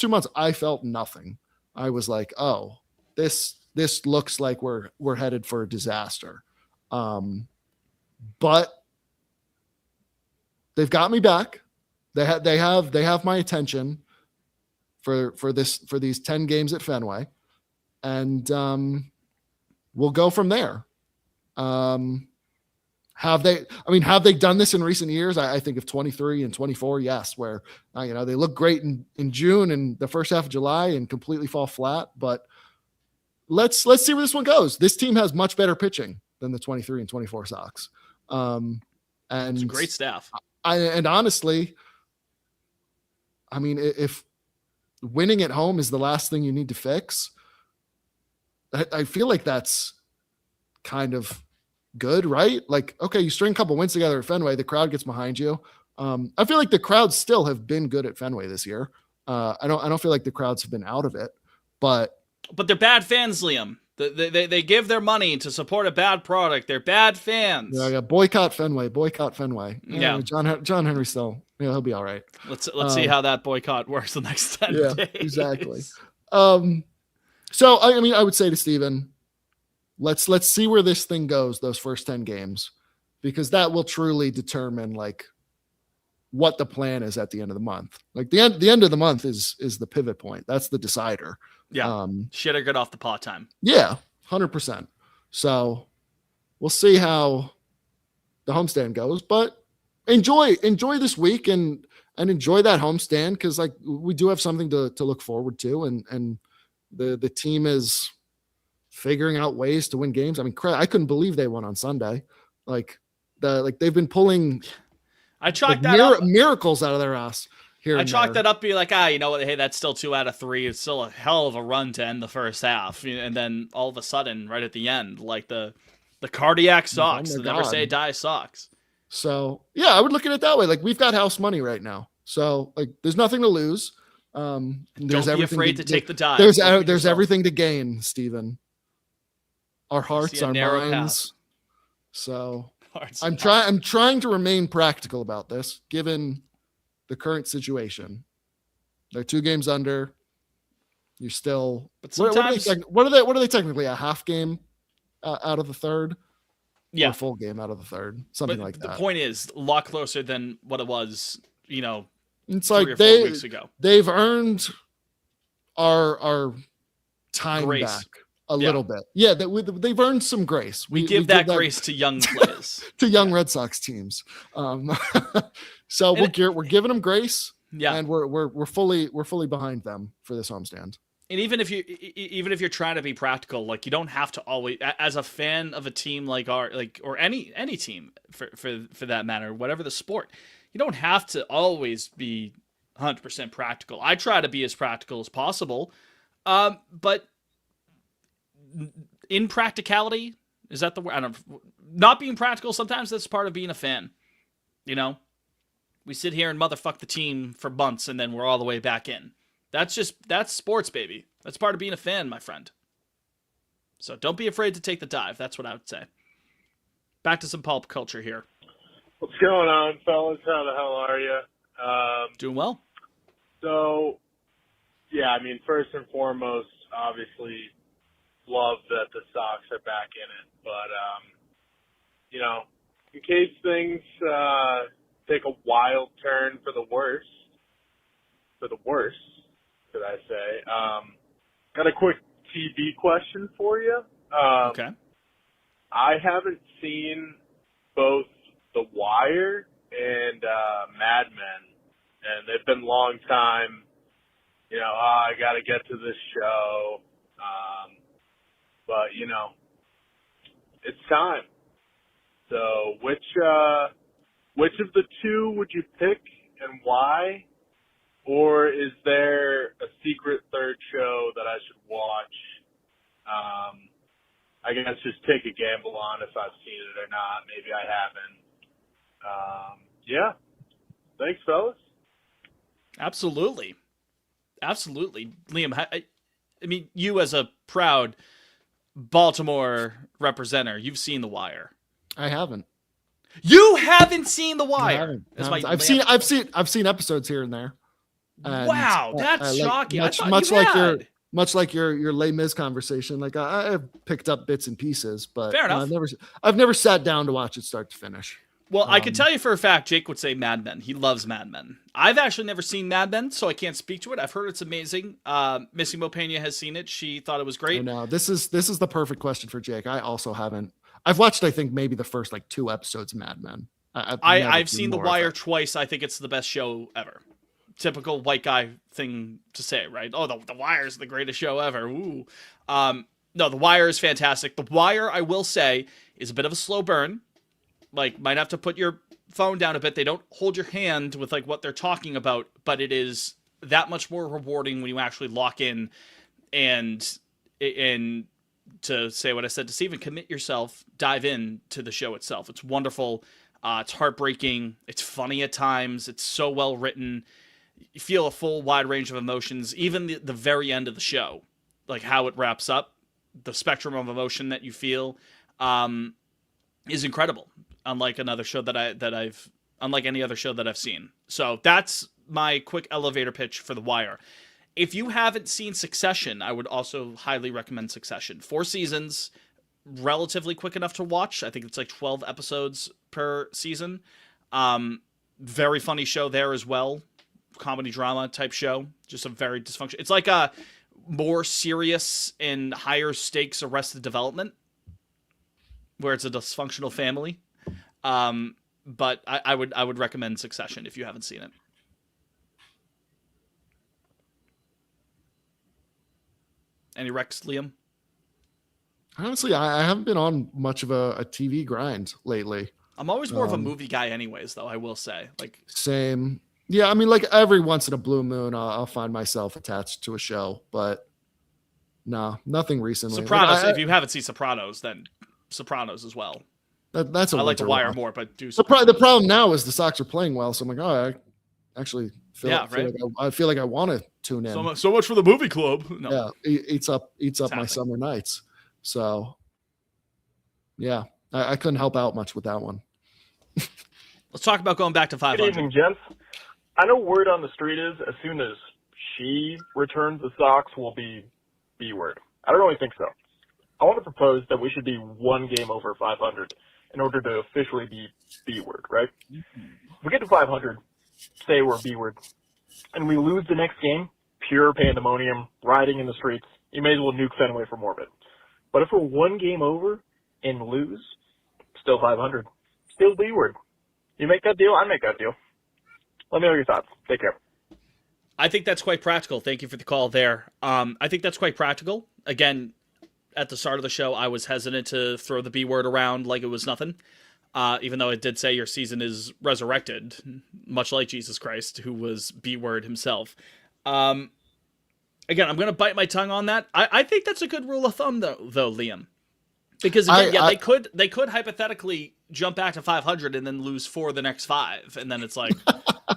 months, I felt nothing. I was like, oh, this looks like we're headed for a disaster. But they've got me back. They have my attention for these 10 games at Fenway, and we'll go from there. Have they done this in recent years? I think of 23 and 24, yes, where they look great in June and the first half of July and completely fall flat. But let's see where this one goes. This team has much better pitching than the 23 and 24 Sox. And it's a great staff. And honestly, if winning at home is the last thing you need to fix, I feel like that's kind of good, right? Okay, you string a couple wins together at Fenway, the crowd gets behind you. I feel like the crowds still have been good at Fenway this year. I don't feel like the crowds have been out of it, but they're bad fans, Liam. They give their money to support a bad product. They're bad fans. Yeah, boycott Fenway. Yeah, John Henry still, he'll be all right. Let's see how that boycott works the next 10 days. Exactly. So I would say to Steven, let's see where this thing goes, those first 10 games, because that will truly determine what the plan is at the end of the month. The end of the month is the pivot point. That's the decider. Yeah. Shit or get off the pot time. Yeah, 100%. So we'll see how the homestand goes, but enjoy this week and enjoy that homestand, because we do have something to look forward to, and the team is figuring out ways to win games. I mean, I couldn't believe they won on Sunday. They've been pulling I chalked that up. miracles out of their ass here. I chalked that up, be like, you know what? Hey, that's still 2 out of 3. It's still a hell of a run to end the first half, and then all of a sudden, right at the end, like the cardiac Sox, the never say die Sox. So yeah, I would look at it that way. Like, we've got house money right now, so like there's nothing to lose. There's Don't be afraid to take the dive. There's everything to gain, Steven. Our hearts, our minds. So I'm trying to remain practical about this, given the current situation. They're 2 games under. You're still. But sometimes, what are they technically? A half game out of the third. Yeah, or a full game out of the third, something like that. The point is a lot closer than what it was. It's 3 like or 4 weeks ago. They've earned our time grace. Back a little bit. Yeah, they've earned some grace. We give that grace to young players, to young Red Sox teams. So we're giving them grace. Yeah, and we're fully behind them for this homestand. And even if you're trying to be practical, like, you don't have to always, as a fan of a team like or any team for that matter, whatever the sport, you don't have to always be 100% practical. I try to be as practical as possible, but in practicality, is that the word? I don't know. Not being practical, sometimes that's part of being a fan. We sit here and motherfuck the team for months, and then we're all the way back in. That's sports, baby. That's part of being a fan, my friend. So don't be afraid to take the dive. That's what I would say. Back to some pulp culture here. What's going on, fellas? How the hell are you? Doing well. So, yeah, I mean, first and foremost, obviously, love that the Sox are back in it. But, in case things take a wild turn for the worse, could I say, got a quick TV question for you. Okay. I haven't seen both The Wire and Mad Men, and they've been a long time. I got to get to this show, but it's time. So, which of the 2 would you pick, and why? Or is there a secret third show that I should watch? I guess just take a gamble on if I've seen it or not. Maybe I haven't. Yeah. Thanks, fellas. Absolutely. Liam, I mean, you as a proud Baltimore representer, you've seen The Wire. I haven't. You haven't seen The Wire? I've seen episodes here and there. And wow, that's shocking. Much like your Les Mis conversation, like I've picked up bits and pieces, but fair enough. I've never sat down to watch it start to finish. Well, I can tell you for a fact, Jake would say Mad Men. He loves Mad Men. I've actually never seen Mad Men, so I can't speak to it. I've heard it's amazing. Missy Mopena has seen it. She thought it was great. No, this is the perfect question for Jake. I also haven't. I've watched, I think, maybe the first 2 episodes of Mad Men. I've seen The Wire twice. I think it's the best show ever. Typical white guy thing to say, right? Oh, the Wire is the greatest show ever. Ooh. No, The Wire is fantastic. The Wire, I will say, is a bit of a slow burn. Might have to put your phone down a bit. They don't hold your hand with what they're talking about, but it is that much more rewarding when you actually lock in and to say what I said to Steven, commit yourself, dive in to the show itself. It's wonderful. It's heartbreaking. It's funny at times. It's so well written. You feel a full wide range of emotions, even the very end of the show, like how it wraps up, the spectrum of emotion that you feel, is incredible. Unlike any other show that I've seen. So that's my quick elevator pitch for The Wire. If you haven't seen Succession, I would also highly recommend Succession. 4 seasons, relatively quick enough to watch. I think it's 12 episodes per season. Very funny show there as well. Comedy drama type show. Just a very dysfunctional. It's like a more serious and higher stakes Arrested Development, where it's a dysfunctional family. But I would recommend Succession if you haven't seen it. Any Rex, Liam? Honestly, I haven't been on much of a TV grind lately. I'm always more of a movie guy anyways, though, I will say. Like, Same. Yeah, I mean, like every once in a blue moon, I'll find myself attached to a show, but no, nothing recently. Sopranos, if you haven't seen Sopranos, then Sopranos as well. That's a I like The winter Wire watch. more, but do The problem now is the Sox are playing well, so I'm like, I actually feel right. like I want to tune in. So much for the movie club. No. Yeah, eats up my happening. summer nights. So yeah, I couldn't help out much with that one. Let's talk about going back to 500. Good evening, gents. I know word on the street is as soon as she returns, the Sox will be B-word. I don't really think so. I want to propose that we should be one game over 500 in order to officially be B-word, right? If we get to 500, say we're B-word, and we lose the next game, pure pandemonium, rioting in the streets, you may as well nuke Fenway for more of it. But if we're one game over and lose, still 500, still B-word. You make that deal, I make that deal. Let me know your thoughts. Take care. I think that's quite practical. Thank you for the call there. I think that's quite practical. Again, at the start of the show, I was hesitant to throw the B word around like it was nothing, even though it did say your season is resurrected, much like Jesus Christ, who was B word himself. Again, I'm going to bite my tongue on that. I think that's a good rule of thumb, though Liam. Because again, they could hypothetically jump back to 500 and then lose 4 the next 5, and then it's like,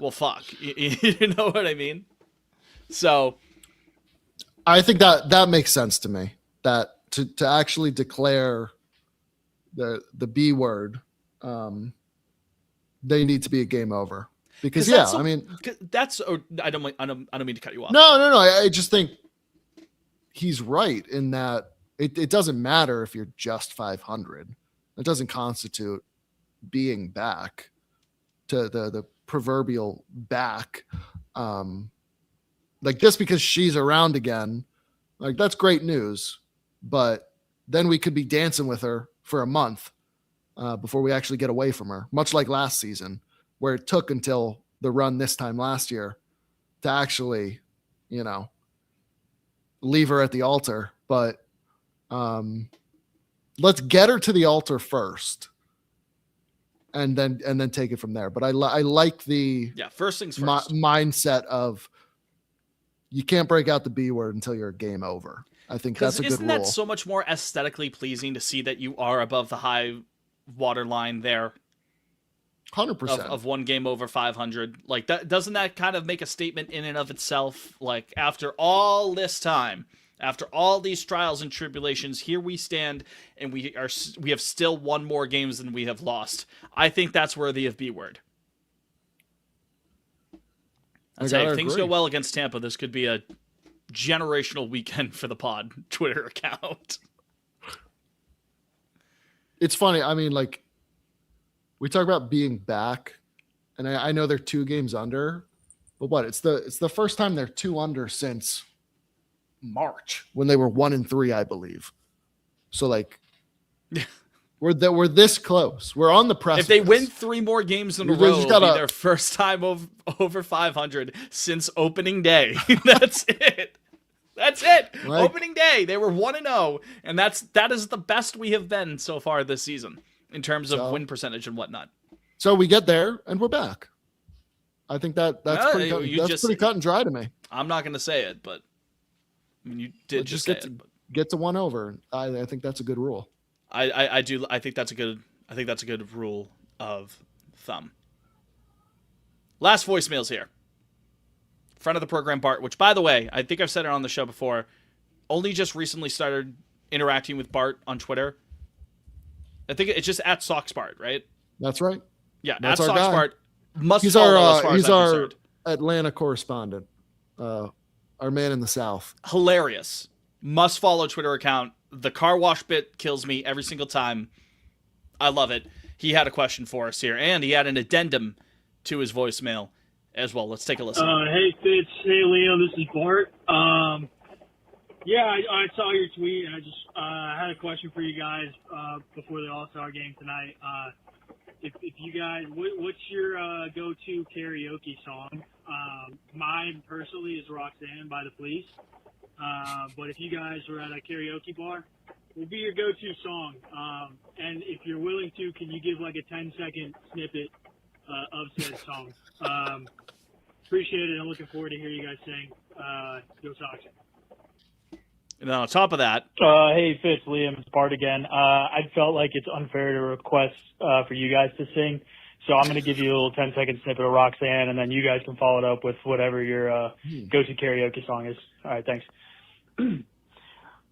well, fuck, you know what I mean? So, I think that makes sense to me. That to actually declare the B word, they need to be a game over. Because I mean, that's I don't mean to cut you off. No. I just think he's right in that. It doesn't matter if you're just 500. It doesn't constitute being back to the proverbial back. Like just because she's around again, like that's great news. But then we could be dancing with her for a month before we actually get away from her. Much like last season, where it took until the run this time last year to actually, leave her at the altar. But let's get her to the altar first, and then take it from there. But I like the first things first mindset of you can't break out the B word until you're game over. I think that's a good rule. Isn't that so much more aesthetically pleasing to see that you are above the high water line there? 100% of one game over 500. Like that, doesn't that kind of make a statement in and of itself? Like after all this time. After all these trials and tribulations, here we stand, and we have still won more games than we have lost. I think that's worthy of B word. I'd say if things go well against Tampa, this could be a generational weekend for the pod Twitter account. It's funny. I mean, like we talk about being back, and I know they're 2 games under, but what? It's the first time they're 2 under since March when they were 1-3, I believe. So like, we're this close. We're on the precipice. If they win 3 more games in a row, it'll be their first time over 500 since opening day. That's it. That's it. Like, opening day, they were 1-0, and that is the best we have been so far this season in terms of win percentage and whatnot. So we get there and we're back. I think that's pretty cut and dry to me. I'm not going to say it, but I mean, you did just say it. Get to 1 over. I think that's a good rule. I do. I think that's a good rule of thumb. Last voicemails here. Friend of the program, Bart, which, by the way, I think I've said it on the show before, only just recently started interacting with Bart on Twitter. I think it's just at SoxBart, right? That's right. Yeah, that's at our SoxBart. He's follow as far he's as I'm our concerned. Atlanta correspondent, our man in the South. Hilarious. Must follow Twitter account. The car wash bit kills me every single time. I love it. He had a question for us here, and he had an addendum to his voicemail as well. Let's take a listen. Hey, Fitz. Hey, Leo. This is Bart. Yeah, I saw your tweet. I just had a question for you guys before the All-Star game tonight. If you guys, what's your go-to karaoke song? Mine personally is Roxanne by the Police. But if you guys were at a karaoke bar will be your go-to song. And if you're willing to, can you give like a 10-second snippet of said song? Appreciate it. I'm looking forward to hearing you guys sing. Go Sox. And then on top of that, hey Fitz, Liam, it's Bart again. I felt like it's unfair to request for you guys to sing, so I'm going to give you a little 10-second snippet of Roxanne, and then you guys can follow it up with whatever your go-to karaoke song is. All right, thanks.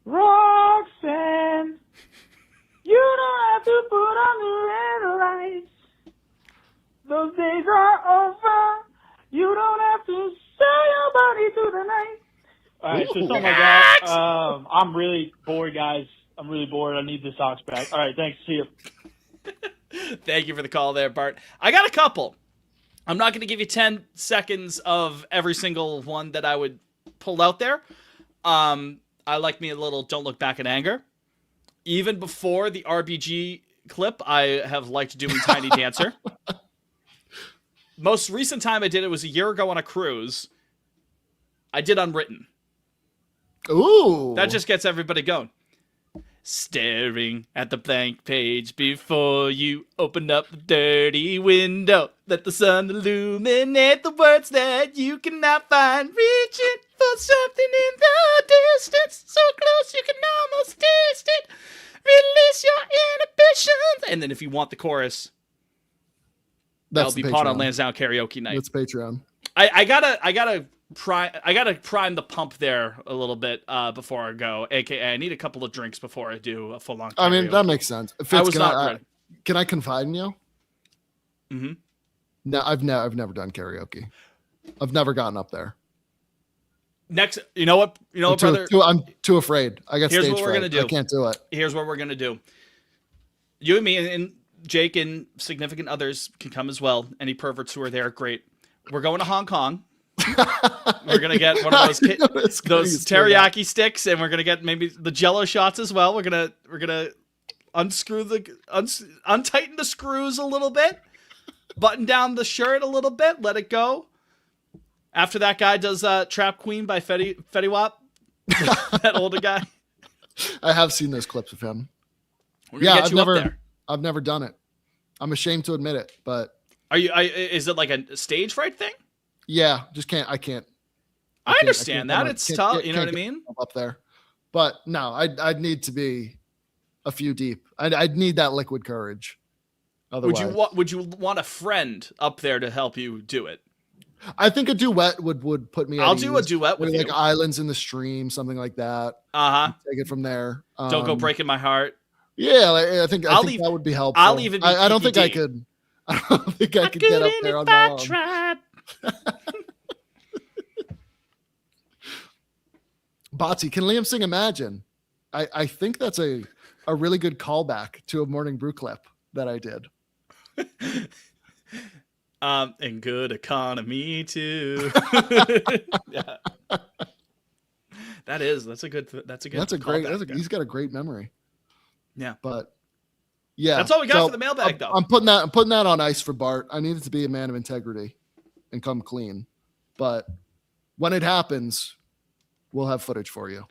Roxanne, you don't have to put on the red lights. Those days are over. You don't have to sell your body to the night. All right, so something like that. I'm really bored, guys. I'm really bored. I need the Sox back. All right, thanks. See you. Thank you for the call there, Bart. I got a couple. I'm not going to give you 10 seconds of every single one that I would pull out there. I like me a little Don't Look Back in Anger. Even before the RBG clip, I have liked doing Tiny Dancer. Most recent time I did it was a year ago on a cruise. I did Unwritten. Ooh. That just gets everybody going. Staring at the blank page before you open up the dirty window. Let the sun illuminate the words that you cannot find. Reaching for something in the distance, so close you can almost taste it. Release your inhibitions. And then if you want the chorus, that'll be part on Lansdowne Karaoke Night. That's Patreon. I gotta prime the pump there a little bit before I go. AKA, I need a couple of drinks before I do a full on. I mean, that makes sense. Fitz, I was not ready. Can I confide in you? Mm-hmm. No, I've never done karaoke. I've never gotten up there. Next, you know what, brother? I'm too afraid. I got Here's stage what we're fright. gonna do. I can't do it. Here's what we're gonna do. You and me and Jake and significant others can come as well. Any perverts who are there, great. We're going to Hong Kong. We're gonna get one of those teriyaki sticks, and we're gonna get maybe the Jello shots as well. We're gonna untighten the screws a little bit, button down the shirt a little bit, let it go. After that guy does Trap Queen by Fetty Wap, that older guy. I have seen those clips of him. I've never done it. I'm ashamed to admit it, but is it like a stage fright thing? Yeah, just can't. I can't. I understand that. It's tough. You know what I mean? Up there. But no, I'd need to be a few deep. I'd need that liquid courage. Otherwise, would you want a friend up there to help you do it? I think a duet would put me. I'll do a duet with you. Like Islands in the Stream, something like that. Take it from there. Don't Go Breaking My Heart. Yeah, I think that would be helpful. I'll even. I don't think I could. I don't think I could get up there on my own. Botsy, can Liam sing Imagine? I think that's a really good callback to a Morning Brew clip that I did. And good economy too. Yeah. That's a good he's got a great memory. Yeah. But yeah. That's all we got for the mailbag though. I'm putting that on ice for Bart. I need it to be a man of integrity and come clean. But when it happens, we'll have footage for you.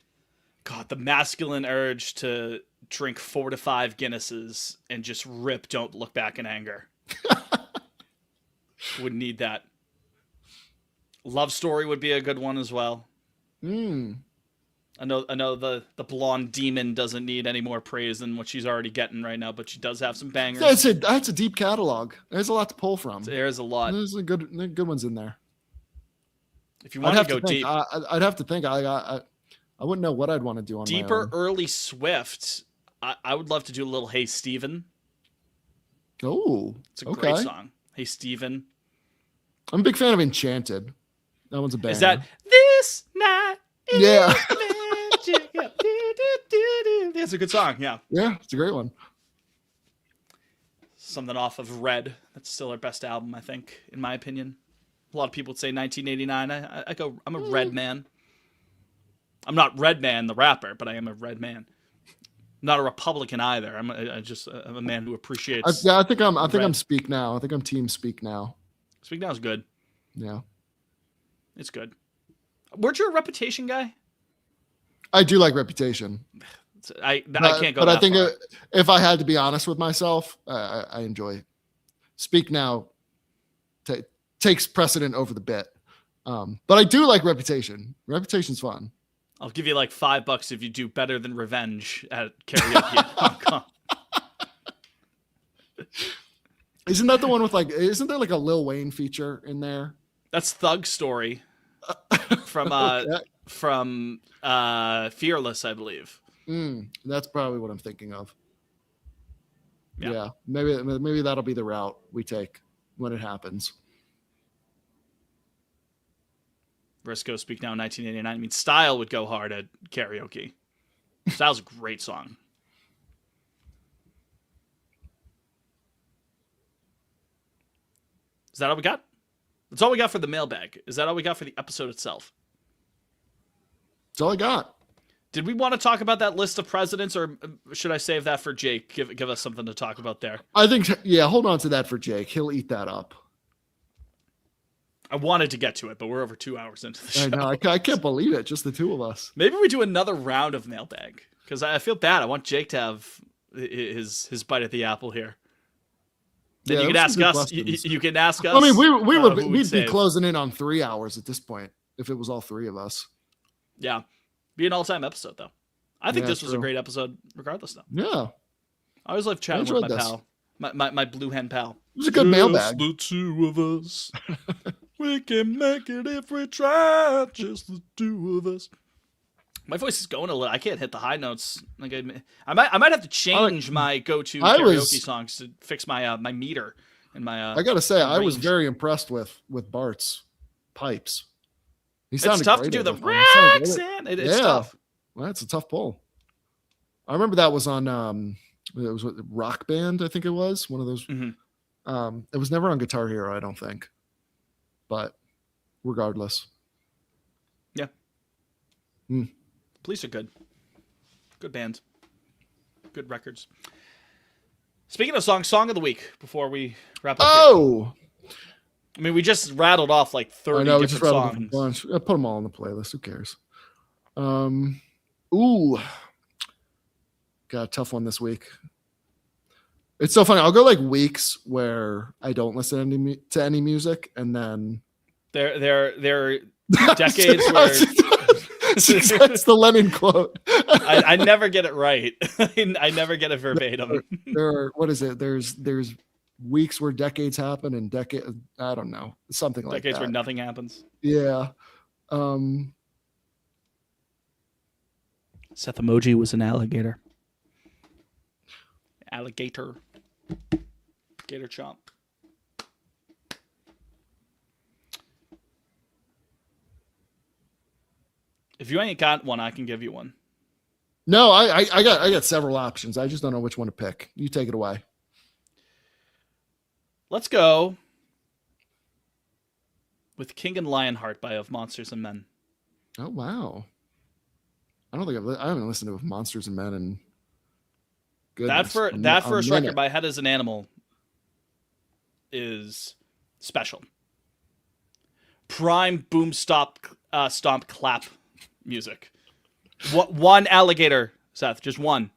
God, the masculine urge to drink 4 to 5 Guinnesses and just rip Don't Look Back in Anger. Would need that. Love Story would be a good one as well. I know the blonde demon doesn't need any more praise than what she's already getting right now, but she does have some bangers. That's a deep catalog. There's a lot to pull from. There's a lot. There's good ones in there. If you want to go deep, I'd have to think. I wouldn't know what I'd want to do on deeper. my own. Early Swift. I would love to do a little Hey Steven. Oh, it's a great song. Hey Steven. I'm a big fan of Enchanted. That one's a banger. Is that This Night? Yeah. That's a good song. Yeah. Yeah, it's a great one. Something off of Red. That's still our best album, I think, in my opinion. A lot of people would say 1989. I'm a Red man. I'm not Red Man, the rapper, but I am a Red man. I'm not a Republican either. I'm a man who appreciates. I think I'm Speak Now. I think I'm Team Speak Now. Speak Now is good. Yeah, it's good. Weren't you a Reputation guy? I do like Reputation. I can't go. But that I think far. if I had to be honest with myself, I enjoy Speak Now. Takes precedent over the bit. But I do like Reputation. Reputation's fun. I'll give you like $5 if you do better than Revenge at karaoke in Hong Kong. Isn't that the one with isn't there like a Lil Wayne feature in there? That's Thug Story from Okay. Fearless, I believe. That's probably what I'm thinking of. Yeah. Maybe that'll be the route we take when it happens. Briscoe, Speak Now, 1989. I mean, Style would go hard at karaoke. Style's a great song. Is that all we got? That's all we got for the mailbag. Is that all we got for the episode itself? That's all I got. Did we want to talk about that list of presidents, or should I save that for Jake? Give us something to talk about there. I think, hold on to that for Jake. He'll eat that up. I wanted to get to it, but we're over 2 hours into the show. I know. I can't believe it. Just the two of us. Maybe we do another round of mailbag, because I feel bad. I want Jake to have his bite at the apple here. Then you can ask us. You can ask us. I mean, we'd be save. closing in on 3 hours at this point if it was all three of us. Yeah, be an all-time episode though. I think Yeah, this was a true. great episode, regardless though. Yeah, I always love chatting I with enjoyed my this. pal, my blue hen pal. it was a good mailbag. The two of us. We can make it if we try. Just the two of us. My voice is going a little. I can't hit the high notes. Like I might have to change my go-to karaoke songs to fix my my meter and my. I gotta say, I was range. very impressed with Bart's pipes. He It's sounded tough to great do at the it. He sounded great. Roxanne. It's tough. Well, that's a tough pull. I remember that was on it was what, Rock Band, I think it was one of those. Mhm. It was never on Guitar Hero, I don't think. But regardless, Yeah. Police are good. Good band. Good records. Speaking of song of the week, before we wrap up. Oh, I mean, we just rattled off like 30 I know. We just different rattled off a songs. bunch. Put them all on the playlist. Who cares? Ooh, got a tough one this week. It's so funny. I'll go like weeks where I don't listen to any music, and then There are decades where that's the Lennon quote. I never get it right. I never get it verbatim. There are, what is it? There's weeks where decades happen, and I don't know, something like Decades that. where nothing happens. Yeah. Seth Emoji was an alligator. Alligator. Gator chomp. If you ain't got one, I can give you one. No, I got several options. I just don't know which one to pick. You take it away. Let's go with King and Lionheart by Of Monsters and Men. Oh wow. I don't think I haven't listened to Monsters and Men in goodness, that first minute. record by Head as an Animal is special. Prime boom stomp clap music. One alligator, Seth, just one.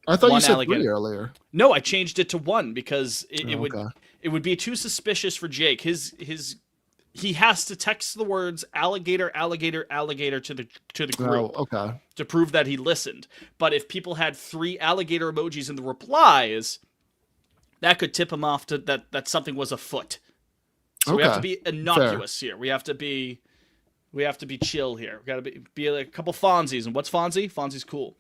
I thought one you said alligator. 3 earlier. No, I changed it to 1 because it Okay. would be too suspicious for Jake. He has to text the words alligator, alligator, alligator to the group okay. to prove that he listened. But if people had 3 alligator emojis in the replies, that could tip him off to that something was afoot. So we have to be innocuous here. We have to be chill here. We got to be like a couple Fonzies. And what's Fonzie? Fonzie's cool.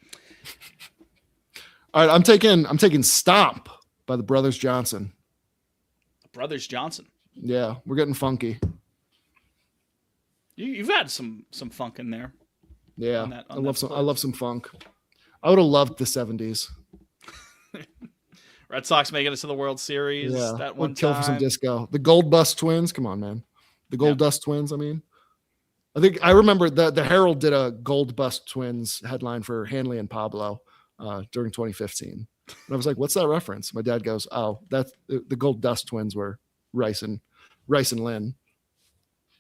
All right, I'm taking Stomp by the Brothers Johnson. Brothers Johnson. Yeah, we're getting funky. You've had some funk in there. Yeah, I love some funk. I would have loved the 70s. Red Sox making it to the World Series. Yeah, That one would kill time. for some disco. The Gold Bust Twins, come on, man. The Gold Dust Twins. I mean, I remember the Herald did a Gold Bust Twins headline for Hanley and Pablo during 2015. And I was like, "What's that reference?" My dad goes, "Oh, that's the Gold Dust Twins were Rice and Lynn."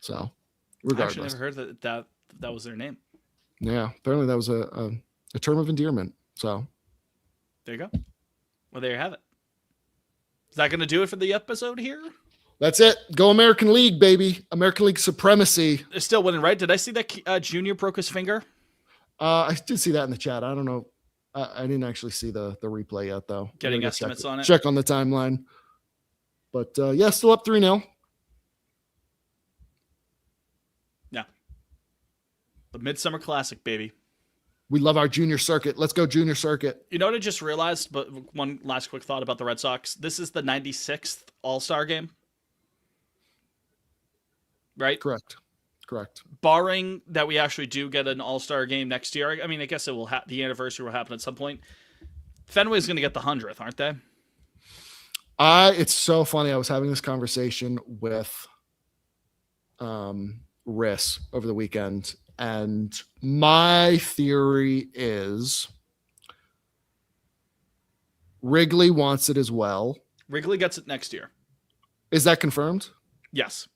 So, I actually regardless, never heard that was their name. yeah, apparently that was a a term of endearment. So There you go. Well, there you have it. Is that going to do it for the episode here? that's it. Go American League, baby. American League supremacy. They're still winning, right? Did I see that Junior broke his finger? I did see that in the chat. I don't know. I didn't actually see the replay yet, though. Getting estimates on it. Check on the timeline. But yeah, still up 3-0. Yeah. The Midsummer Classic, baby. We love our junior circuit. Let's go junior circuit. You know what I just realized? But one last quick thought about the Red Sox. This is the 96th All-Star game. Right? Correct. Barring that we actually do get an All-Star game next year. I mean, I guess it will the anniversary will happen at some point. Fenway's going to get the 100th, aren't they? It's so funny. I was having this conversation with Riss over the weekend, and my theory is Wrigley wants it as well. Wrigley gets it next year. Is that confirmed? Yes.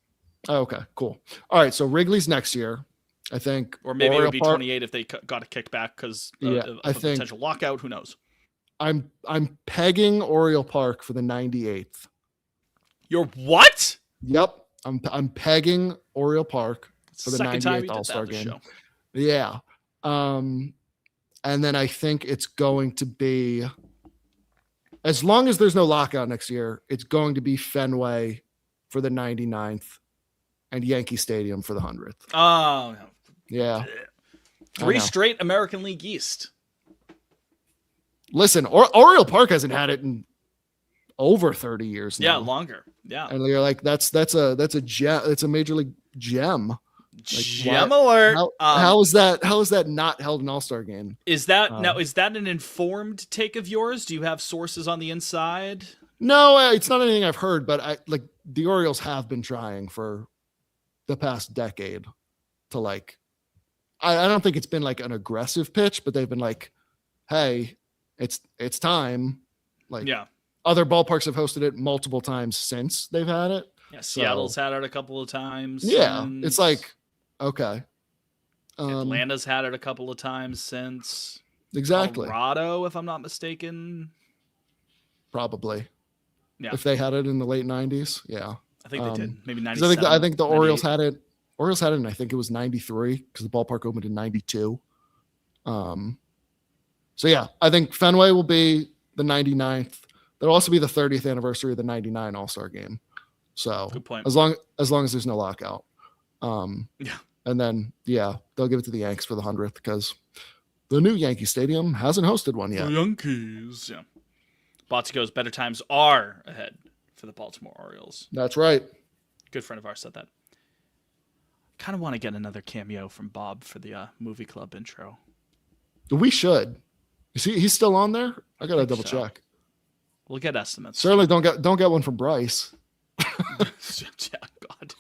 Oh, okay, cool. All right, so Wrigley's next year, I think. Or maybe Oriole it would be Park, 28 if they got a kickback because of I a think potential lockout. Who knows? I'm pegging Oriole Park for the 98th. You're what? Yep, I'm pegging Oriole Park for the Second time 98th you All-Star did that on the game. show. Yeah. And then I think it's going to be, as long as there's no lockout next year, it's going to be Fenway for the 99th and Yankee Stadium for the 100th. Oh, Yeah. 3 straight American League East. Listen, Oriole Park hasn't had it in over 30 years now. Yeah, longer. Yeah. And you're like, that's a gem. It's a major league gem. Gem alert. How is that not held an All-Star game? Is that is that an informed take of yours? Do you have sources on the inside? No, it's not anything I've heard, but the Orioles have been trying for the past decade to I don't think it's been like an aggressive pitch, but they've been like, hey, it's time. Yeah. Other ballparks have hosted it multiple times since they've had it. Yeah, Seattle's had it a couple of times. Yeah, since. it's like, okay. Atlanta's had it a couple of times since. Exactly. Colorado, if I'm not mistaken. Probably. Yeah. If they had it in the late 90s, yeah. I think they did. Maybe 97. I think the Orioles had it. Orioles had it in, I think it was 93 because the ballpark opened in 92. So yeah, I think Fenway will be the 99th. There'll also be the 30th anniversary of the 99 All-Star game. So good point. As long as there's no lockout. Yeah. And then they'll give it to the Yanks for the 100th because the new Yankee Stadium hasn't hosted one yet. The Yankees. Yeah. Botsy goes, better times are ahead for the Baltimore Orioles. That's right. Good friend of ours said that. Kind of want to get another cameo from Bob for the movie club intro. We should. Is he's still on there? I gotta double check. We'll get estimates. Certainly don't get one from Bryce. God.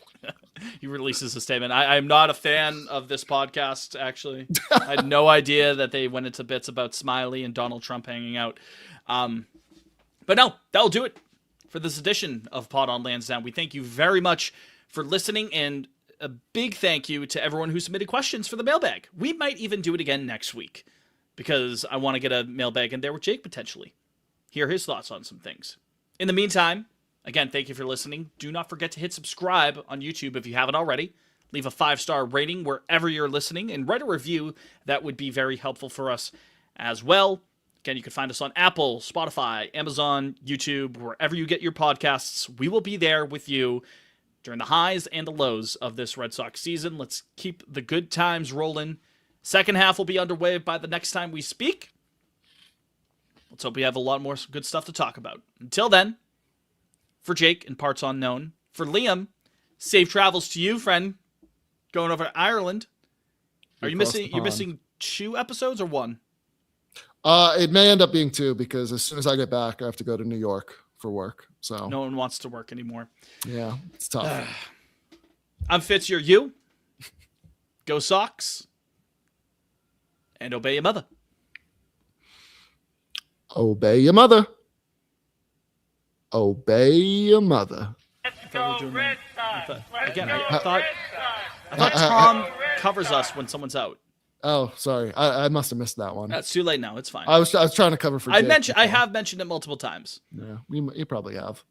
He releases a statement. I'm not a fan of this podcast, actually. I had no idea that they went into bits about Smiley and Donald Trump hanging out. But no, that'll do it for this edition of Pod on Lansdowne. We thank you very much for listening, and a big thank you to everyone who submitted questions for the mailbag. We might even do it again next week because I want to get a mailbag in there with Jake potentially. Hear his thoughts on some things. In the meantime, again, thank you for listening. Do not forget to hit subscribe on YouTube if you haven't already. Leave a 5-star rating wherever you're listening and write a review. That would be very helpful for us as well. Again, you can find us on Apple, Spotify, Amazon, YouTube, wherever you get your podcasts. We will be there with you during the highs and the lows of this Red Sox season. Let's keep the good times rolling. Second half will be underway by the next time we speak. Let's hope we have a lot more good stuff to talk about. Until then, for Jake and Parts Unknown, for Liam, safe travels to you, friend, going over to Ireland. Are you missing? You're missing 2 episodes or 1? It may end up being 2 because as soon as I get back, I have to go to New York for work. So no one wants to work anymore. Yeah, it's tough. I'm Fitz. You're you. Go Sox. And obey your mother. Obey your mother. Obey your mother. Let's go Red Sox. I thought Tom covers us when someone's out. Oh, sorry. I must have missed that one. That's too late now. It's fine. I was trying to cover for Jake. I have mentioned it multiple times. Yeah, you probably have.